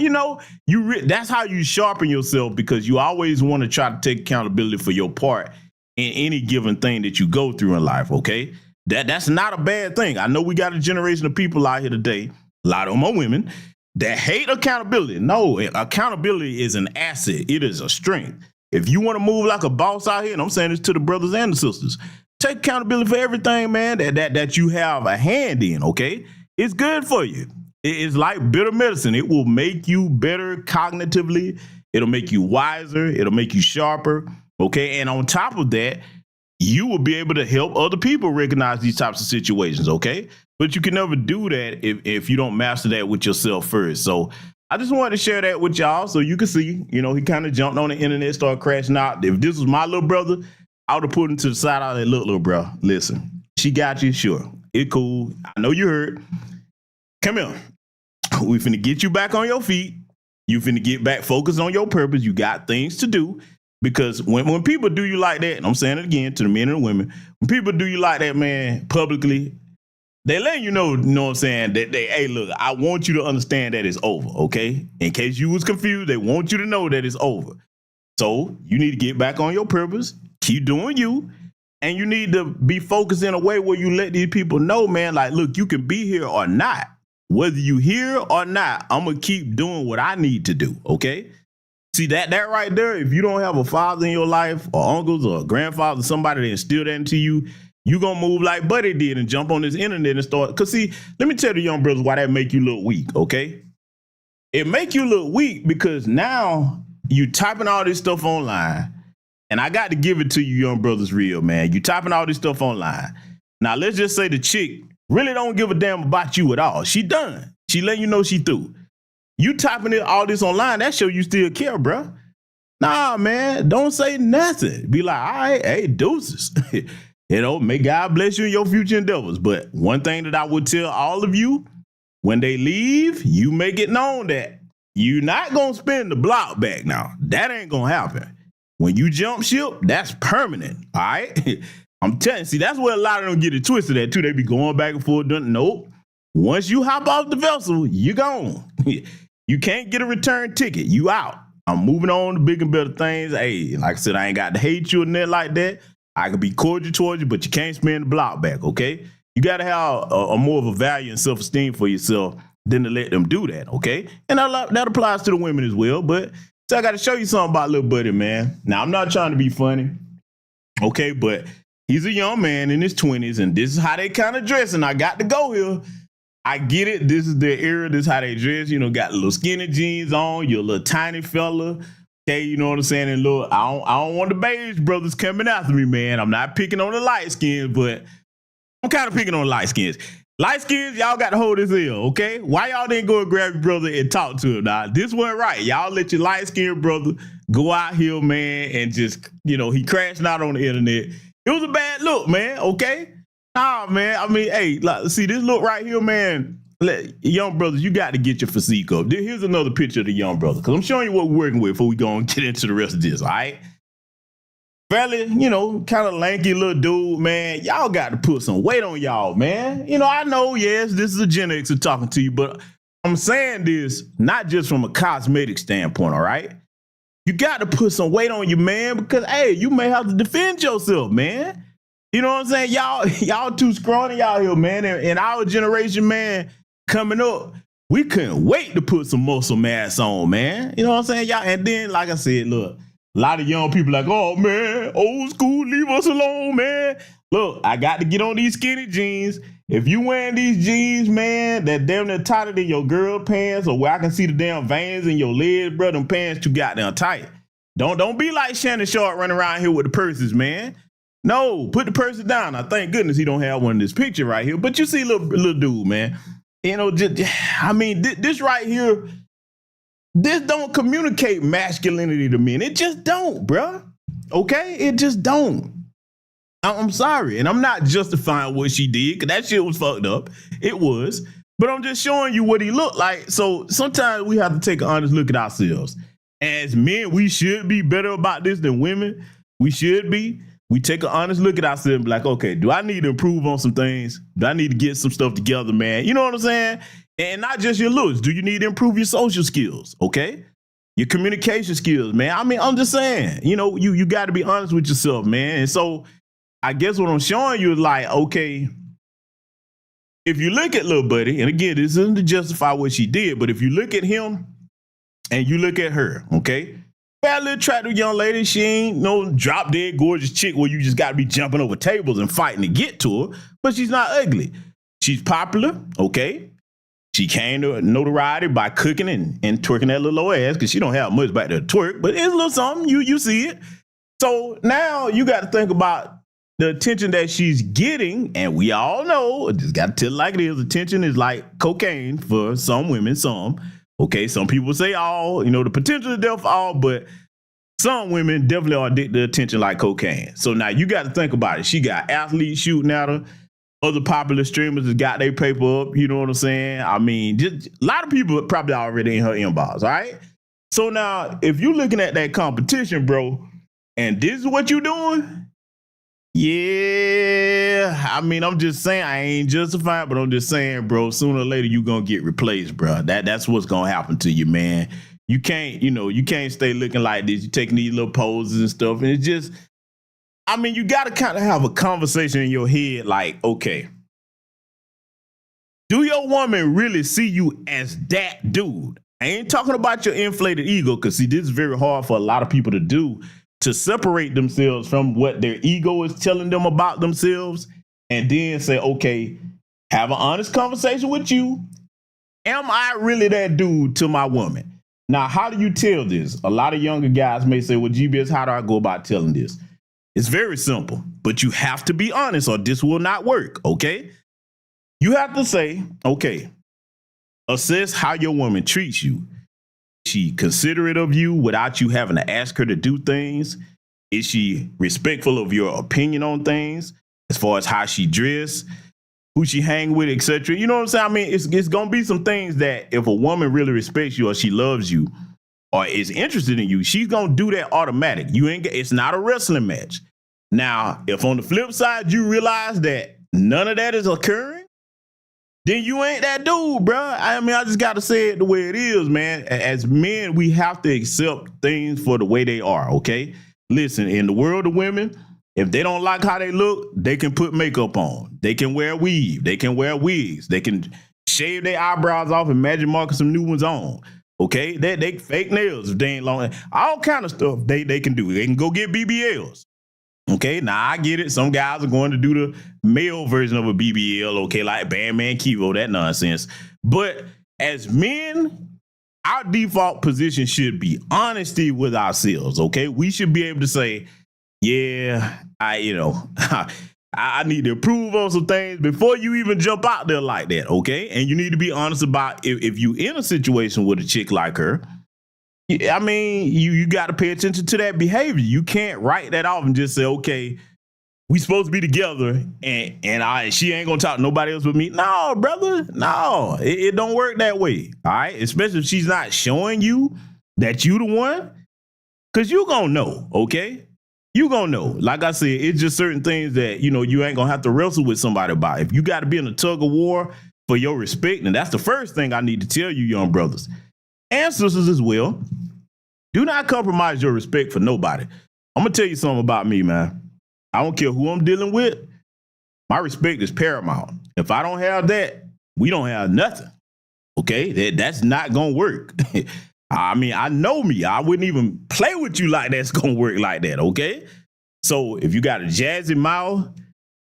that's how you sharpen yourself, because you always want to try to take accountability for your part in any given thing that you go through in life. Okay. That's not a bad thing. I know we got a generation of people out here today, a lot of them are women, that hate accountability. No, accountability is an asset. It is a strength. If you want to move like a boss out here, and I'm saying this to the brothers and the sisters, take accountability for everything, man, that you have a hand in, okay? It's good for you. It's like bitter medicine. It will make you better cognitively. It'll make you wiser. It'll make you sharper, okay? And on top of that, you will be able to help other people recognize these types of situations, okay? But you can never do that if you don't master that with yourself first. So I just wanted to share that with y'all so you can see, you know, he kind of jumped on the internet, started crashing out. If this was my little brother, I would have put him to the side. I would have look, little bro, listen, she got you, sure. It cool. I know you heard. Come here. We finna get you back on your feet. You finna get back focused on your purpose. You got things to do. Because when people do you like that, and I'm saying it again to the men and the women, when people do you like that, man, publicly, they let you know what I'm saying, that hey, look, I want you to understand that it's over, okay? In case you was confused, they want you to know that it's over. So you need to get back on your purpose, keep doing you, and you need to be focused in a way where you let these people know, man, like, look, you can be here or not. Whether you here or not, I'm going to keep doing what I need to do, okay? See, that right there, if you don't have a father in your life or uncles or grandfather, somebody that instilled that into you, you going to move like Buddy did and jump on this internet and start. Because, see, let me tell the young brothers why that make you look weak, okay? It make you look weak because now you typing all this stuff online. And I got to give it to you, young brothers, real, man. You typing all this stuff online. Now, let's just say the chick really don't give a damn about you at all. She done. She letting you know she through. You typing it all this online, that show you still care, bro. Nah, man, don't say nothing. Be like, all right, hey, deuces. You know, may God bless you in your future endeavors. But one thing that I would tell all of you, when they leave, you make it known that you're not going to spend the block back now. That ain't going to happen. When you jump ship, that's permanent, all right? I'm telling you, see, that's where a lot of them get it twisted at, too. They be going back and forth. Nope. Once you hop off the vessel, you gone. You can't get a return ticket. You out. I'm moving on to bigger and better things. Hey, like I said, I ain't got to hate you or nothing like that. I can be cordial towards you, but you can't spend the block back, okay? You got to have a more of a value and self-esteem for yourself than to let them do that, okay? And that applies to the women as well. But so I got to show you something about little buddy, man. Now, I'm not trying to be funny, okay? But he's a young man in his 20s, and this is how they kind of dress, and I got to go here. I get it. This is their era. This is how they dress. You know, got little skinny jeans on. You're a little tiny fella. Okay, you know what I'm saying? And look, I don't want the beige brothers coming after me, man. I'm not picking on the light skins, but I'm kind of picking on the light skins. Light skins, y'all got to hold this ill, okay? Why y'all didn't go and grab your brother and talk to him? Now, this wasn't right. Y'all let your light skinned brother go out here, man, and just, you know, he crashed out on the internet. It was a bad look, man, okay? Nah, man. I mean, hey, like, see this look right here, man. Young brothers, you got to get your physique up. Here's another picture of the young brother, because I'm showing you what we're working with before we go and get into the rest of this, all right? Fairly, you know, kind of lanky little dude, man. Y'all got to put some weight on y'all, man. You know, I know, yes, this is a Gen Xer talking to you, but I'm saying this not just from a cosmetic standpoint, all right? You got to put some weight on you, man, because, hey, you may have to defend yourself, man. You know what I'm saying? Y'all too scrawny out here, man. And our generation, man, coming up, we couldn't wait to put some muscle mass on, man. You know what I'm saying? Y'all, and then, like I said, look, a lot of young people like, oh, man, old school, leave us alone, man. Look, I got to get on these skinny jeans. If you wearing these jeans, man, that damn near tighter than your girl pants, or where I can see the damn veins in your legs, bro, them pants too goddamn tight. Don't be like Shannon Sharp running around here with the purses, man. No, put the person down. Now, thank goodness he don't have one in this picture right here. But you see, little dude, man. You know, I mean, this right here, this don't communicate masculinity to men. It just don't, bruh. Okay? It just don't. I'm sorry. And I'm not justifying what she did, because that shit was fucked up. It was. But I'm just showing you what he looked like. So sometimes we have to take an honest look at ourselves. As men, we should be better about this than women. We should be. We take an honest look at ourselves and be like, okay, do I need to improve on some things? Do I need to get some stuff together, man? You know what I'm saying? And not just your looks. Do you need to improve your social skills, okay? Your communication skills, man. I mean, I'm just saying, you know, you got to be honest with yourself, man. And so I guess what I'm showing you is like, okay, if you look at little buddy, and again, this isn't to justify what she did, but if you look at him and you look at her, okay, Bad little attractive young lady. She ain't no drop dead gorgeous chick where you just got to be jumping over tables and fighting to get to her. But she's not ugly. She's popular, okay? She came to notoriety by cooking and twerking that little old ass because she don't have much back there to twerk, but it's a little something. You see it. So now you got to think about the attention that she's getting, and we all know, just got to tell it like it is, attention is like cocaine for some women, some. Okay, some people say all, the potential is there for all, but some women definitely are addicted to attention like cocaine. So now you got to think about it. She got athletes shooting at her. Other popular streamers has got their paper up, you know what I'm saying? I mean, just a lot of people probably already in her inbox, all right? So now, if you're looking at that competition, bro, and this is what you're doing, yeah, I mean, I'm just saying, I ain't justified, but I'm just saying, bro, sooner or later you're gonna get replaced, bro. That's what's gonna happen to you, man. You can't, you can't stay looking like this. You're taking these little poses and stuff, and it's just, I mean, you got to kind of have a conversation in your head like, okay, do your woman really see you as that dude? I ain't talking about your inflated ego, because, see, this is very hard for a lot of people to do, to separate themselves from what their ego is telling them about themselves and then say, okay, have an honest conversation with you. Am I really that dude to my woman? Now, how do you tell this? A lot of younger guys may say, well, GBS, how do I go about telling this? It's very simple, but you have to be honest or this will not work, okay? You have to say, okay, assess how your woman treats you. Is she considerate of you without you having to ask her to do things? Is she respectful of your opinion on things as far as how she dress, who she hang with, etc.? You know what I'm saying? I mean, it's going to be some things that if a woman really respects you or she loves you, or is interested in you, she's gonna do that automatic. It's not a wrestling match. Now, if on the flip side you realize that none of that is occurring, then you ain't that dude, bro. I mean, I just gotta say it the way it is, man. As men, we have to accept things for the way they are, okay? Listen, in the world of women, if they don't like how they look, they can put makeup on. They can wear weave. They can wear wigs. They can shave their eyebrows off and magic mark some new ones on. Okay, they fake nails if they ain't long. All kind of stuff they can do. They can go get BBLs. Okay, now I get it. Some guys are going to do the male version of a BBL, okay, like Bandman Kivo, that nonsense. But as men, our default position should be honesty with ourselves, okay? We should be able to say, yeah, I need to improve on some things before you even jump out there like that, okay? And you need to be honest about if you in a situation with a chick like her, I mean, you got to pay attention to that behavior. You can't write that off and just say, okay, we supposed to be together and she ain't gonna talk to nobody else but me. No, brother, no, it don't work that way, all right? Especially if she's not showing you that you the one, because you gonna know, okay? You gonna know. Like I said, it's just certain things that, you ain't gonna have to wrestle with somebody about. If you got to be in a tug of war for your respect, and that's the first thing I need to tell you, young brothers and sisters as well, do not compromise your respect for nobody. I'm gonna tell you something about me, man. I don't care who I'm dealing with. My respect is paramount. If I don't have that, we don't have nothing. Okay, that's not gonna work. I mean, I know me. I wouldn't even play with you like that's going to work like that, okay? So if you got a jazzy mouth,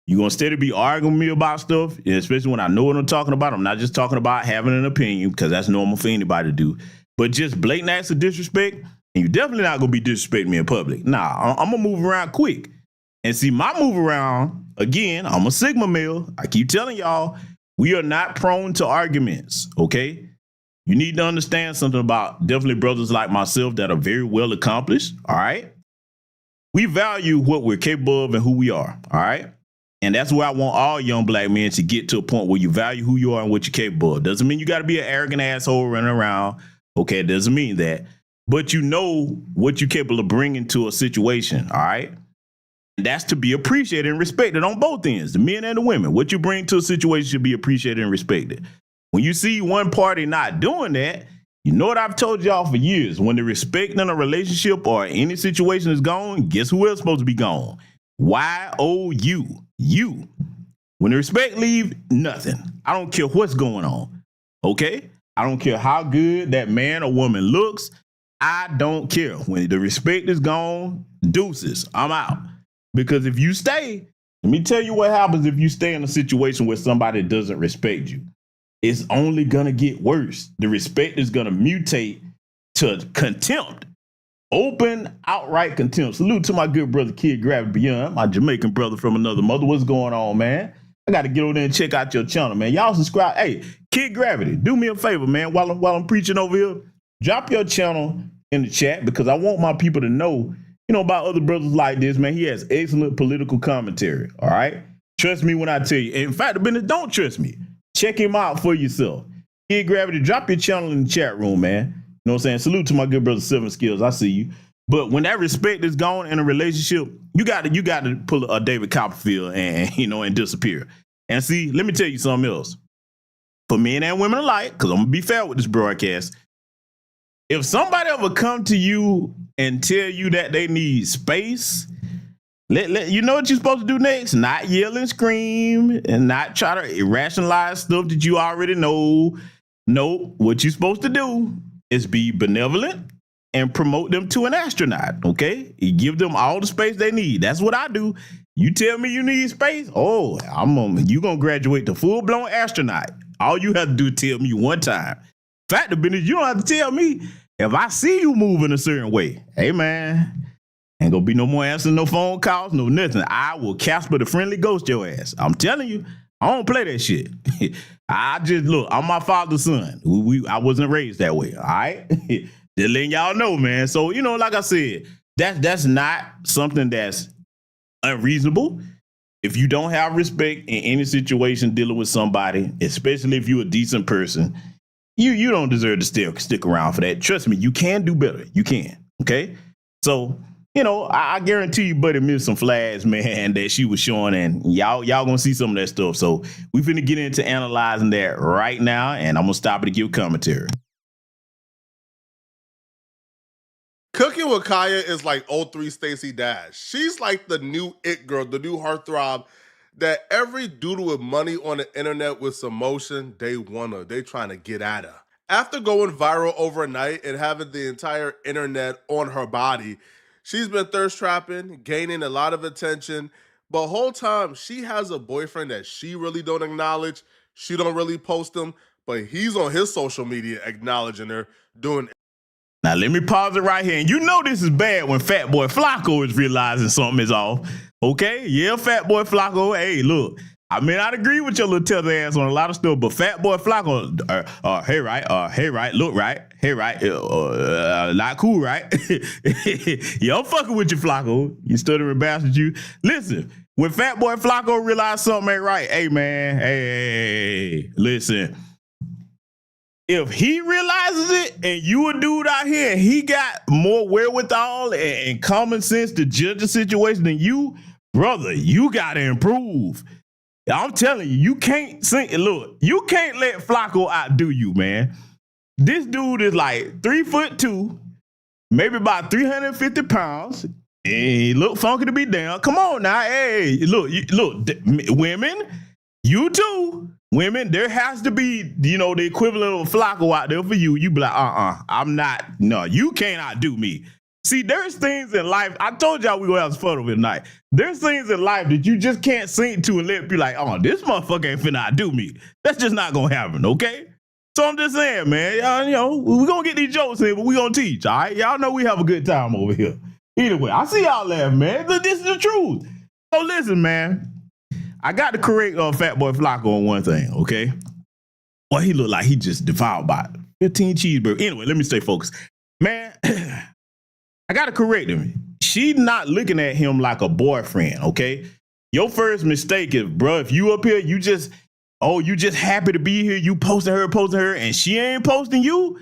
you're going to steady be arguing with me about stuff, especially when I know what I'm talking about. I'm not just talking about having an opinion, because that's normal for anybody to do. But just blatant acts of disrespect, and you're definitely not going to be disrespecting me in public. Nah, I'm going to move around quick. And see, my move around, again, I'm a Sigma male. I keep telling y'all, we are not prone to arguments, okay? You need to understand something about definitely brothers like myself that are very well accomplished, all right? We value what we're capable of and who we are, all right? And that's where I want all young black men to get to a point where you value who you are and what you're capable of. Doesn't mean you got to be an arrogant asshole running around, okay? It doesn't mean that. But you know what you're capable of bringing to a situation, all right? And that's to be appreciated and respected on both ends, the men and the women. What you bring to a situation should be appreciated and respected. When you see one party not doing that, you know what I've told y'all for years. When the respect in a relationship or any situation is gone, guess who else is supposed to be gone? Y-O-U. You. When the respect leave, nothing. I don't care what's going on. Okay? I don't care how good that man or woman looks. I don't care. When the respect is gone, deuces, I'm out. Because if you stay, let me tell you what happens if you stay in a situation where somebody doesn't respect you. It's only gonna get worse. The respect is gonna mutate to contempt. Open, outright contempt. Salute to my good brother, Kid Gravity Beyond, my Jamaican brother from another mother. What's going on, man? I got to get over there and check out your channel, man. Y'all subscribe. Hey, Kid Gravity, do me a favor, man. While I'm preaching over here, drop your channel in the chat because I want my people to know, about other brothers like this, man. He has excellent political commentary. All right, trust me when I tell you. In fact, the business, don't trust me. Check him out for yourself. Kid Gravity, drop your channel in the chat room, man. You know what I'm saying? Salute to my good brother, Seven Skills. I see you. But when that respect is gone in a relationship, you got to pull a David Copperfield and disappear. And see, let me tell you something else. For men and women alike, because I'm gonna be fair with this broadcast. If somebody ever come to you and tell you that they need space, you know what you're supposed to do next? Not yell and scream and not try to rationalize stuff that you already know. Nope. What you're supposed to do is be benevolent and promote them to an astronaut, okay? You give them all the space they need. That's what I do. You tell me you need space, you gonna graduate to full-blown astronaut. All you have to do is tell me one time. Fact of business, you don't have to tell me. If I see you moving a certain way, hey man, ain't gonna be no more answering no phone calls, no nothing. I will Casper the Friendly Ghost your ass. I'm telling you, I don't play that shit. I'm my father's son. I wasn't raised that way, all right? Just letting y'all know, man. So, like I said, that's not something that's unreasonable. If you don't have respect in any situation dealing with somebody, especially if you're a decent person, you don't deserve to stick around for that. Trust me, you can do better. You can, okay? So, I guarantee you buddy missed some flags, man, that she was showing, and y'all gonna see some of that stuff. So we finna get into analyzing that right now, and I'm gonna stop it to give commentary. Cooking with Kaya is like 03 Stacey Dash. She's like the new it girl, the new heartthrob that every dude with money on the internet with some motion, they trying to get at her. After going viral overnight and having the entire internet on her body, she's been thirst trapping, gaining a lot of attention, but whole time she has a boyfriend that she really don't acknowledge. She don't really post him, but he's on his social media acknowledging her, doing. Now, let me pause it right here. And this is bad when Fat Boy Flacco is realizing something is off. Okay? Yeah, Fat Boy Flacco. Hey, look, I mean, I'd agree with your little tether ass on a lot of stuff, but Fat Boy Flacco, hey, right, look, right, hey, right, not cool, right? Yo, I'm fucking with you, Flacco. You stuttering bastard, you. Listen, when Fat Boy Flacco realized something ain't right, hey, man, hey, listen. If he realizes it and you a dude out here and he got more wherewithal and common sense to judge the situation than you, brother, you got to improve. I'm telling you, you can't you can't let Flacco outdo you, man. This dude is like 3'2", maybe about 350 pounds. And he look funky to be down. Come on now. Hey, look, women, you too. Women, there has to be, the equivalent of a Flacco out there for you. You be like, I'm not. No, you can't outdo me. See, there's things in life. I told y'all we gonna have some fun over tonight. There's things in life that you just can't sink to and let be like, this motherfucker ain't finna outdo me. That's just not gonna happen, okay? So I'm just saying, man, y'all, we gonna get these jokes in, but we gonna teach, all right? Y'all know we have a good time over here. Anyway, I see y'all laughing, man. This is the truth. So listen, man. I got to correct Fat Boy Flacco on one thing, okay? Well, he looked like he just devoured by 15 cheeseburgers. Anyway, let me stay focused. Man, I got to correct him. She's not looking at him like a boyfriend, okay? Your first mistake is, bro, if you up here, you just happy to be here, you posting her, and she ain't posting you.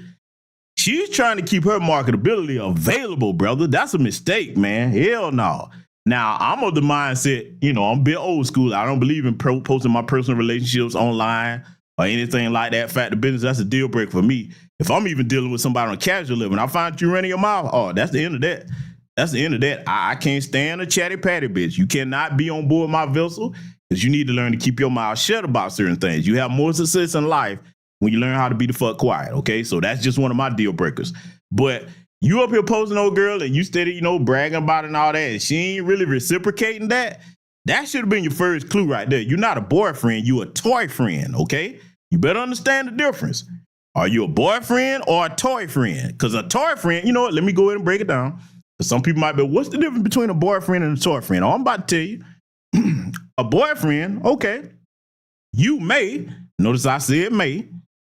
She's trying to keep her marketability available, brother. That's a mistake, man. Hell no. Now, I'm of the mindset, I'm a bit old school. I don't believe in posting my personal relationships online or anything like that. Fact of business, that's a deal breaker for me. If I'm even dealing with somebody on a casual level, I find you running your mouth, that's the end of that. That's the end of that. I can't stand a chatty patty bitch. You cannot be on board my vessel because you need to learn to keep your mouth shut about certain things. You have more success in life when you learn how to be the fuck quiet, okay? So that's just one of my deal breakers. But You up here posting old girl and you steady, you know, bragging about it and all that, and she ain't really reciprocating that. That should have been your first clue right there. You're not a boyfriend, you a toy friend, okay? You better understand the difference. Are you a boyfriend or a toy friend? Because a toy friend, you know what? Let me go ahead and break it down. Because some people might be, what's the difference between a boyfriend and a toy friend? Oh, I'm about to tell you. A boyfriend, okay, you may, notice I said may,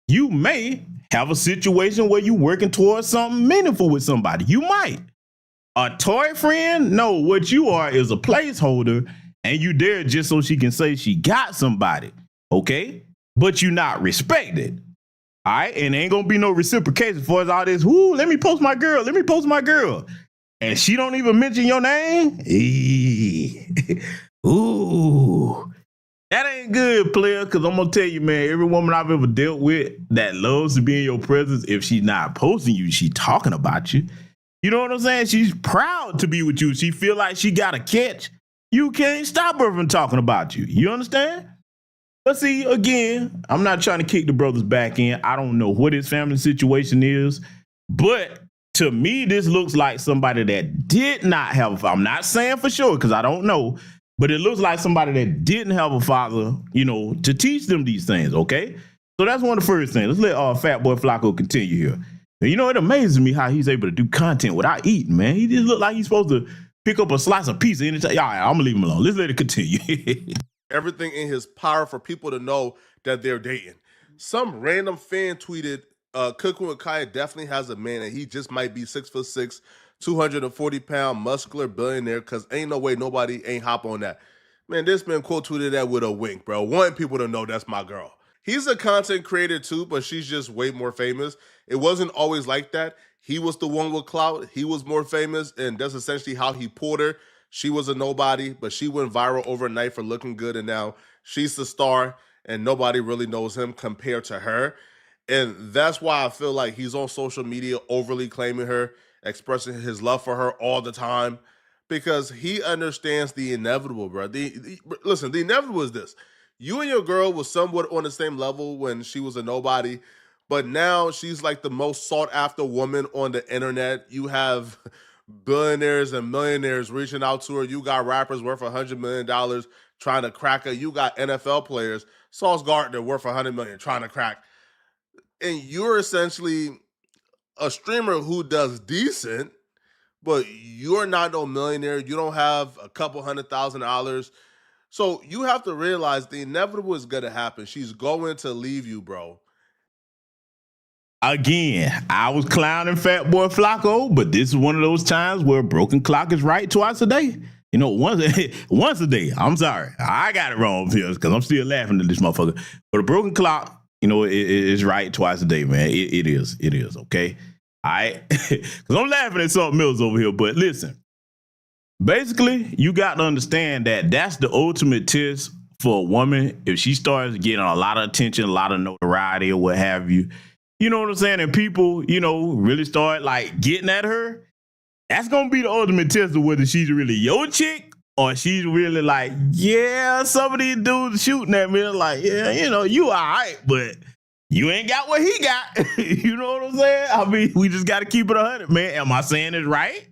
you may have a situation where you're working towards something meaningful with somebody. You might. A toy friend, no, what you are is a placeholder, and you there just so she can say she got somebody, okay? But you not respected, all right? And there ain't gonna be no reciprocation for all this, whoo, let me post my girl, let me post my girl. And she don't even mention your name? Ooh. That ain't good, player, because I'm going to tell you, man, every woman I've ever dealt with that loves to be in your presence, if she's not posting you, she talking about you. You know what I'm saying? She's proud to be with you. She feel like she got a catch. You can't stop her from talking about you. You understand? But see, again, I'm not trying to kick the brothers back in. I don't know what his family situation is, but to me, this looks like somebody that did not have, I'm not saying for sure because I don't know, but it looks like somebody that didn't have a father, you know, to teach them these things, okay? So that's one of the first things. Let's let Fat Boy Flacco continue here. And you know, it amazes me how he's able to do content without eating, man. He just look like he's supposed to pick up a slice of pizza anytime. All right, I'm gonna leave him alone. Let's let it continue. Everything in his power for people to know that they're dating. Some random fan tweeted, Cooking with Kaya definitely has a man and he just might be 6'6", 240-pound muscular billionaire because ain't no way nobody ain't hop on that. Man, this man quote tweeted that with a wink, bro. Wanting people to know that's my girl. He's a content creator too, but she's just way more famous. It wasn't always like that. He was the one with clout. He was more famous, and that's essentially how he pulled her. She was a nobody, but she went viral overnight for looking good, and now she's the star, and nobody really knows him compared to her. And that's why I feel like he's on social media overly claiming her, expressing his love for her all the time, because he understands the inevitable, bro. Listen, the inevitable is this. You and your girl was somewhat on the same level when she was a nobody, but now she's like the most sought after woman on the internet. You have billionaires and millionaires reaching out to her. You got rappers worth $100 million trying to crack her. You got NFL players, Sauce Gardner worth $100 million trying to crack. And you're essentially a streamer who does decent, but you're not no millionaire. You don't have a couple $100,000. So you have to realize the inevitable is going to happen. She's going to leave you, bro. Again, I was clowning Fat Boy Flacco, but this is one of those times where a broken clock is right twice a day. You know, once a day. I'm sorry. I got it wrong here because I'm still laughing at this motherfucker. But a broken clock, you know, it is right twice a day, man. It is, okay? All right? Because I'm laughing at something else over here. But listen, basically, you got to understand that that's the ultimate test for a woman. If she starts getting a lot of attention, a lot of notoriety or what have you, you know what I'm saying? And people, you know, really start like getting at her. That's going to be the ultimate test of whether she's really your chick or she's really like, yeah, some of these dudes shooting at me. Like, yeah, you know, you all right, but you ain't got what he got. You know what I'm saying? I mean, we just got to keep it 100, man. Am I saying it right?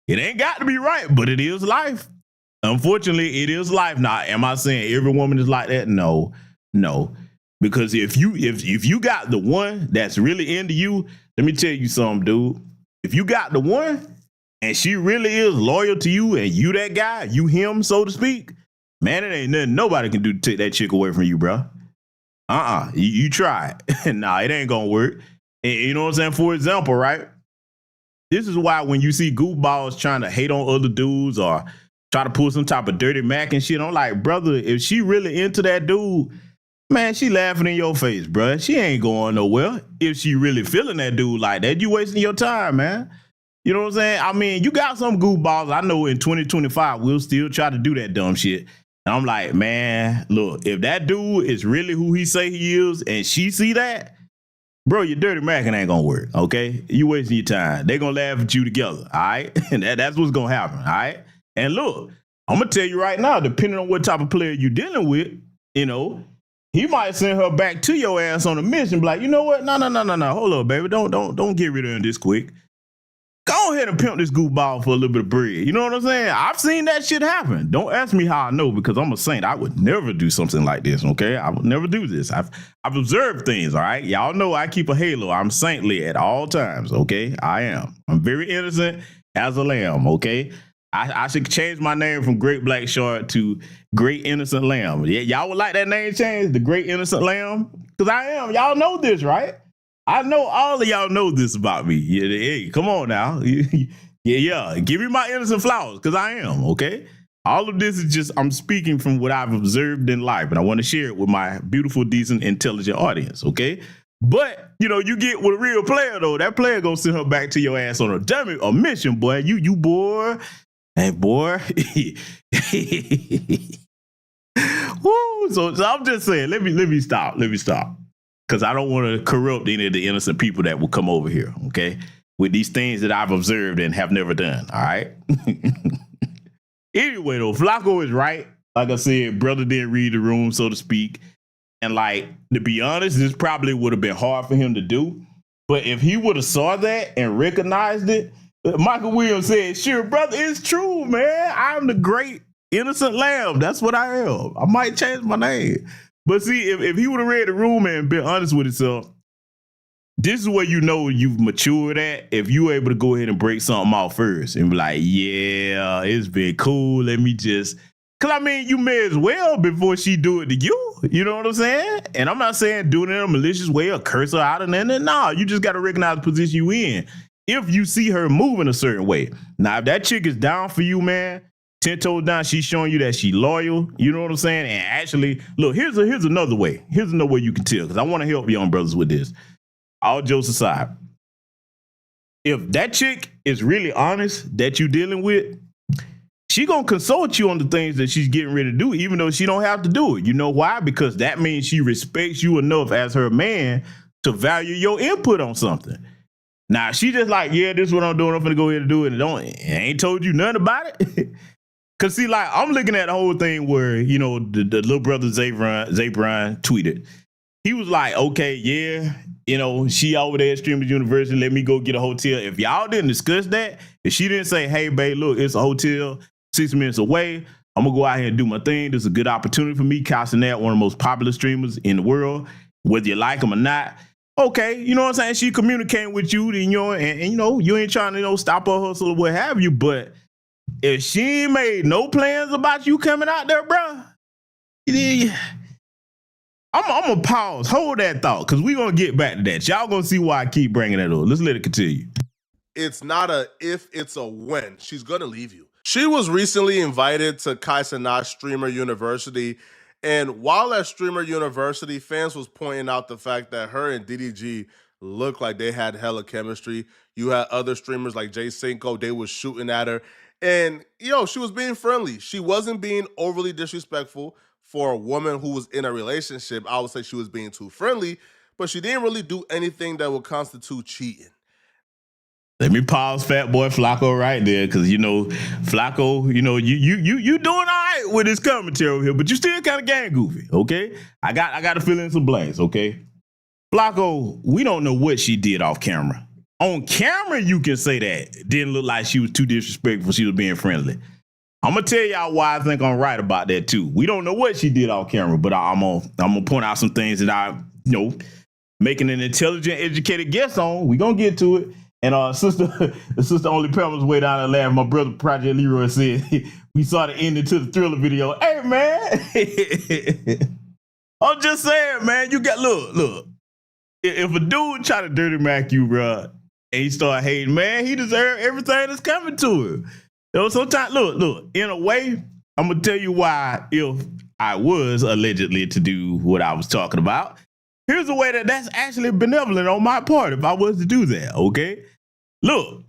It ain't got to be right, but it is life. Unfortunately, it is life. Now, am I saying every woman is like that? No. Because if you got the one that's really into you, let me tell you something, dude. If you got the one and she really is loyal to you and you that guy, you him, so to speak, man, it ain't nothing nobody can do to take that chick away from you, bro. You try it. Nah, it ain't gonna work. And you know what I'm saying? For example, right? This is why when you see goofballs trying to hate on other dudes or try to pull some type of dirty Mac and shit, I'm like, brother, if she really into that dude, man, she laughing in your face, bro. She ain't going nowhere. If she really feeling that dude like that, you wasting your time, man. You know what I'm saying? I mean, you got some goofballs. I know in 2025, we'll still try to do that dumb shit. And I'm like, man, look, if that dude is really who he say he is and she see that, bro, your dirty macking ain't gonna work, okay? You wasting your time. They gonna laugh at you together, all right? And that's what's gonna happen, all right? And look, I'm gonna tell you right now, depending on what type of player you're dealing with, you know, he might send her back to your ass on a mission, be like, you know what? No. Hold up, baby. Don't get rid of him this quick. Go ahead and pimp this goofball for a little bit of bread. You know what I'm saying? I've seen that shit happen. Don't ask me how I know, because I'm a saint. I would never do something like this, okay? I would never do this. I've observed things, all right? Y'all know I keep a halo. I'm saintly at all times, okay? I am. I'm very innocent as a lamb, okay? I should change my name from Great Black Shark to Great Innocent Lamb. Yeah, y'all would like that name changed, the Great Innocent Lamb? Because I am. Y'all know this, right? I know all of y'all know this about me. Yeah, hey, come on now. Yeah. Give me my innocent flowers, because I am, okay? All of this is just, I'm speaking from what I've observed in life, and I want to share it with my beautiful, decent, intelligent audience, okay? But, you know, you get with a real player, though. That player gonna send her back to your ass on a mission, boy. You boy. Hey, boy. Woo, so I'm just saying, let me stop. Because I don't want to corrupt any of the innocent people that will come over here, okay? With these things that I've observed and have never done, all right? Anyway, though, Flacco is right. Like I said, brother didn't read the room, so to speak. And, like, to be honest, this probably would have been hard for him to do. But if he would have saw that and recognized it, Michael Williams said, sure, brother, it's true, man. I'm the great innocent lamb. That's what I am. I might change my name. But see, if he would have read the room and been honest with himself, this is where you know you've matured at. If you were able to go ahead and break something off first and be like, yeah, it's been cool. Let me just, because I mean, you may as well before she do it to you. You know what I'm saying? And I'm not saying do it in a malicious way or curse her out and then. No, you just got to recognize the position you in. If you see her moving a certain way. Now, if that chick is down for you, man, 10 toes down, she's showing you that she loyal. You know what I'm saying? And actually, look, here's another way. Here's another way you can tell, because I want to help young brothers with this. All jokes aside, if that chick is really honest that you dealing with, she gonna consult you on the things that she's getting ready to do, even though she don't have to do it. You know why? Because that means she respects you enough as her man to value your input on something. Now, she just like, yeah, this is what I'm doing. I'm gonna go ahead and do it. And I ain't told you nothing about it. Cause see, like, I'm looking at the whole thing where, you know, the little brother Zabron tweeted. He was like, okay, yeah, you know, she over there at Streamers University. Let me go get a hotel. If y'all didn't discuss that, if she didn't say, hey, babe, look, it's a hotel 6 minutes away. I'm gonna go out here and do my thing. This is a good opportunity for me. Castanet, one of the most popular streamers in the world, whether you like him or not. Okay, you know what I'm saying? She communicating with you, then, you know, and you know, you ain't trying to, you know, stop her hustle or what have you, but if she ain't made no plans about you coming out there, bro, I'm gonna pause. Hold that thought, because we're gonna get back to that. Y'all gonna see why I keep bringing that up. Let's let it continue. It's not a if, it's a when. She's gonna leave you. She was recently invited to Kai Cenat Streamer University, and while at Streamer University, fans was pointing out the fact that her and DDG looked like they had hella chemistry. You had other streamers like Jay Cinco, they was shooting at her. And, she was being friendly. She wasn't being overly disrespectful for a woman who was in a relationship. I would say she was being too friendly, but she didn't really do anything that would constitute cheating. Let me pause Fat Boy Flacco right there, because, Flacco, you doing all right with this commentary here, but you still kind of gang goofy, okay? I got to fill in some blanks, okay? Flacco, we don't know what she did off camera. On camera, you can say that. Didn't look like she was too disrespectful. She was being friendly. I'm going to tell y'all why I think I'm right about that, too. We don't know what she did off camera, but I'm gonna point out some things that I, making an intelligent, educated guess on. We going to get to it. And the sister only Pamela's way down the laugh. My brother Project Leroy said, we saw the ending to the Thriller video. Hey, man. I'm just saying, man, you got, look. If a dude try to dirty mac you, bro, and he start hating, man, he deserves everything that's coming to him. Sometimes, look, in a way, I'm going to tell you why, if I was allegedly to do what I was talking about, here's a way that's actually benevolent on my part if I was to do that, okay? Look,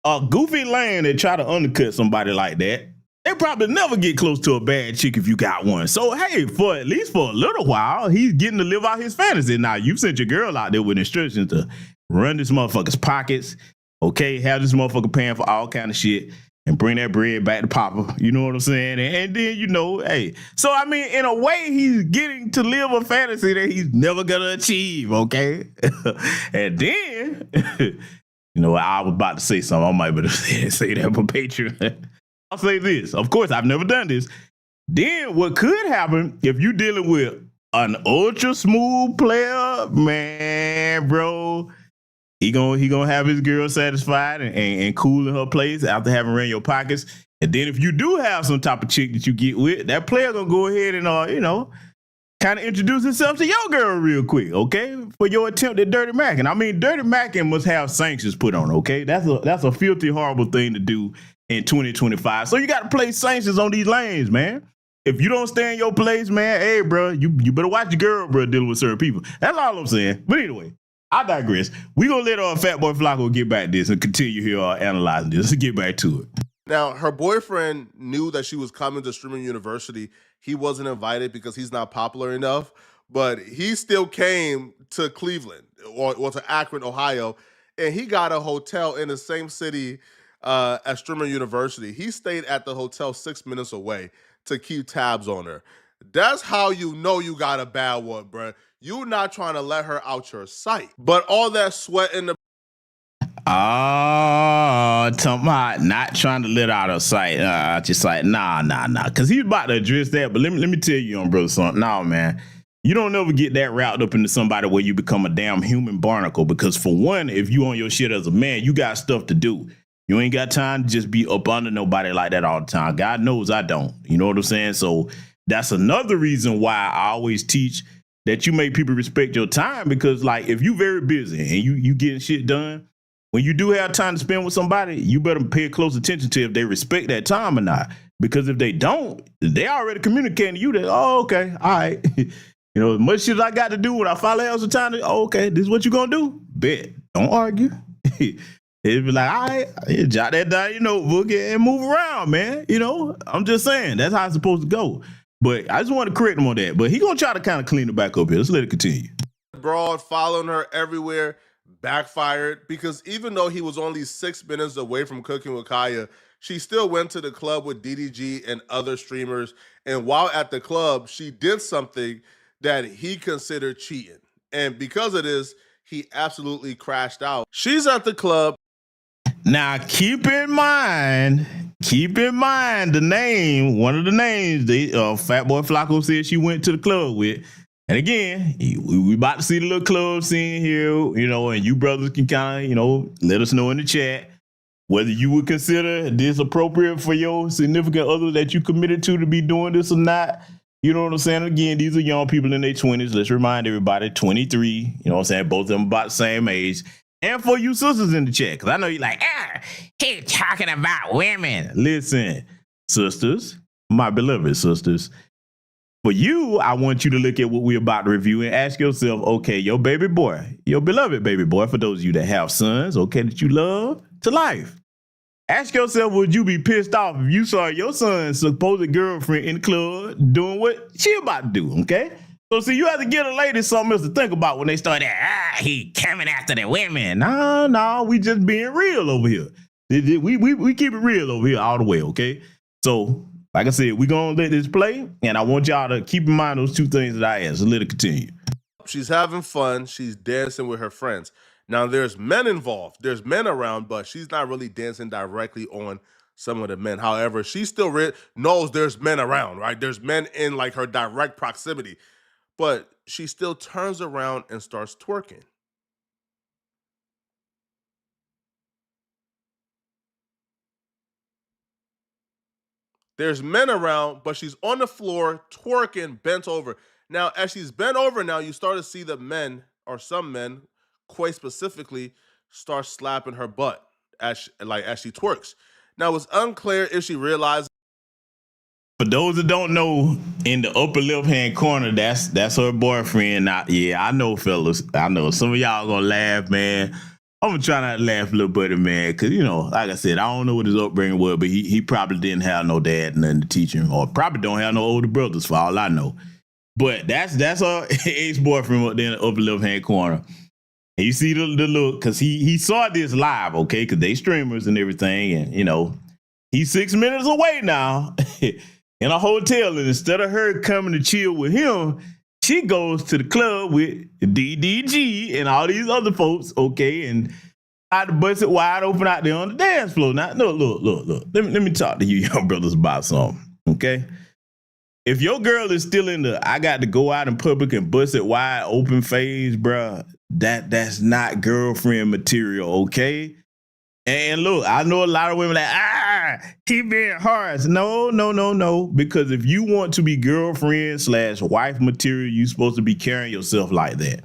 a goofy lane that try to undercut somebody like that, they probably never get close to a bad chick if you got one. So, hey, at least for a little while, he's getting to live out his fantasy. Now, you've sent your girl out there with instructions to run this motherfucker's pockets, okay, have this motherfucker paying for all kind of shit, and bring that bread back to Papa. You know what I'm saying? And then, hey. So, I mean, in a way, he's getting to live a fantasy that he's never going to achieve, okay? And then, You know, I was about to say something. I might better say that for Patreon. I'll say this. Of course, I've never done this. Then what could happen if you dealing with an ultra smooth player, man, bro, he gonna have his girl satisfied and cool in her place after having ran your pockets. And then if you do have some type of chick that you get with, that player gonna go ahead and kind of introduce himself to your girl real quick, okay? For your attempt at dirty macking. I mean, dirty macking must have sanctions put on, okay? That's a filthy, horrible thing to do in 2025. So you got to place sanctions on these lanes, man. If you don't stay in your place, man, hey, bro, you better watch your girl, bro, dealing with certain people. That's all I'm saying. But anyway, I digress. We gonna let Fat Boy Flacco get back to this and continue here analyzing this. Let's get back to it. Now, her boyfriend knew that she was coming to Streaming University. He wasn't invited because he's not popular enough, but he still came to Cleveland or to Akron, Ohio, and he got a hotel in the same city as Streaming University. He stayed at the hotel 6 minutes away to keep tabs on her. That's how you know you got a bad one, bro. You're not trying to let her out your sight. But all that sweat in the talking about not trying to let out her sight. Just like, nah. Because he's about to address that. But let me tell you, brother, something. Nah, man. You don't never get that wrapped up into somebody where you become a damn human barnacle. Because for one, if you on your shit as a man, you got stuff to do. You ain't got time to just be up under nobody like that all the time. God knows I don't. You know what I'm saying? So that's another reason why I always teach that you make people respect your time. Because, like, if you very busy and you getting shit done, when you do have time to spend with somebody, you better pay close attention to if they respect that time or not. Because if they don't, they already communicating to you that, oh, okay, all right. You know, as much shit as I got to do when I finally have some time to, oh, okay, this is what you gonna do? Bet. Don't argue. It'd be like, all right, jot that down, your notebook and move around, man. You know, I'm just saying, that's how it's supposed to go. But I just want to correct him on that. But he gonna try to kind of clean it back up here. Let's let it continue. Broad following her everywhere backfired because even though he was only 6 minutes away from cooking with Kaya, she still went to the club with DDG and other streamers. And while at the club, she did something that he considered cheating. And because of this, he absolutely crashed out. She's at the club. Now, keep in mind the name, one of the names Fat Boy Flacco said she went to the club with. And again, we about to see the little club scene here, and you brothers can kind of, let us know in the chat whether you would consider this appropriate for your significant other that you committed to be doing this or not. You know what I'm saying? Again, these are young people in their 20s. Let's remind everybody, 23, you know what I'm saying? Both of them about the same age. And for you sisters in the chat, because I know you're like, he's talking about women. Listen, sisters, my beloved sisters, for you, I want you to look at what we're about to review and ask yourself, okay, your baby boy, your beloved baby boy, for those of you that have sons, okay, that you love to life. Ask yourself, would you be pissed off if you saw your son's supposed girlfriend in the club doing what she about to do, okay? So, see, you have to get a lady something else to think about when they start that, he coming after the women. No, we just being real over here. We keep it real over here all the way, okay? So, like I said, we're going to let this play, and I want y'all to keep in mind those two things that I asked. So let it continue. She's having fun. She's dancing with her friends. Now, there's men involved. There's men around, but she's not really dancing directly on some of the men. However, she still knows there's men around, right? There's men in, like, her direct proximity. But she still turns around and starts twerking. There's men around, but she's on the floor, twerking, bent over. Now, as she's bent over now, you start to see the men, or some men, quite specifically, start slapping her butt as she twerks. Now, it's unclear if she realized. For those that don't know, in the upper left-hand corner, that's her boyfriend. Now, yeah, I know, fellas. I know some of y'all gonna laugh, man. I'm gonna try not to laugh, little buddy, man, because, like I said, I don't know what his upbringing was, but he probably didn't have no dad and nothing to teach him, or probably don't have no older brothers, for all I know. But that's her ex-boyfriend up there in the upper left-hand corner. And you see the look, because he saw this live, okay, because they streamers and everything, and, he's 6 minutes away now in a hotel, and instead of her coming to chill with him, she goes to the club with DDG and all these other folks, okay? And to bust it wide open out there on the dance floor. Now, look. Let me talk to you young brothers about something, okay? If your girl is still in the I got to go out in public and bust it wide open phase, bruh, that's not girlfriend material, okay? And look, I know a lot of women like, he being harsh. No. Because if you want to be girlfriend/wife material, you're supposed to be carrying yourself like that.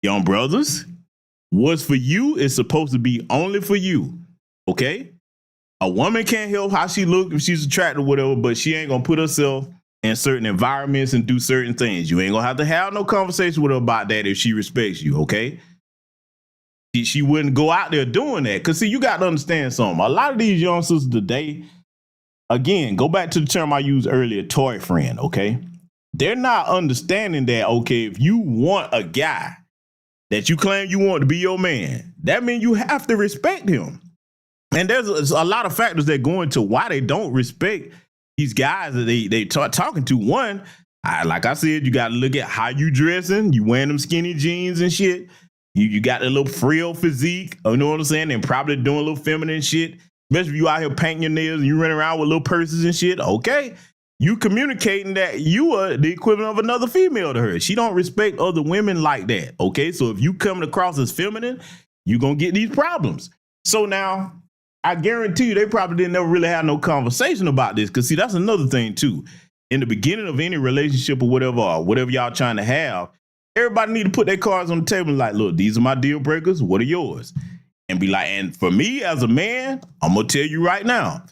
Young brothers, what's for you is supposed to be only for you, okay? A woman can't help how she look if she's attractive or whatever, but she ain't gonna put herself in certain environments and do certain things. You ain't gonna have no conversation with her about that if she respects you, okay? She wouldn't go out there doing that. Because, see, you got to understand something. A lot of these young sisters today, again, go back to the term I used earlier, toy friend, okay? They're not understanding that, okay, if you want a guy that you claim you want to be your man, that means you have to respect him. And there's a lot of factors that go into why they don't respect these guys that they talking to. One, like I said, you got to look at how you dressing. You wearing them skinny jeans and shit. You got a little frail physique, you know what I'm saying? And probably doing a little feminine shit. Especially if you out here painting your nails and you running around with little purses and shit. Okay. You communicating that you are the equivalent of another female to her. She don't respect other women like that. Okay. So if you coming across as feminine, you're going to get these problems. So now I guarantee you they probably didn't never really have no conversation about this. Cause see, that's another thing too. In the beginning of any relationship or whatever y'all trying to have, everybody need to put their cards on the table and like, look, these are my deal breakers. What are yours? And be like, and for me as a man, I'm going to tell you right now,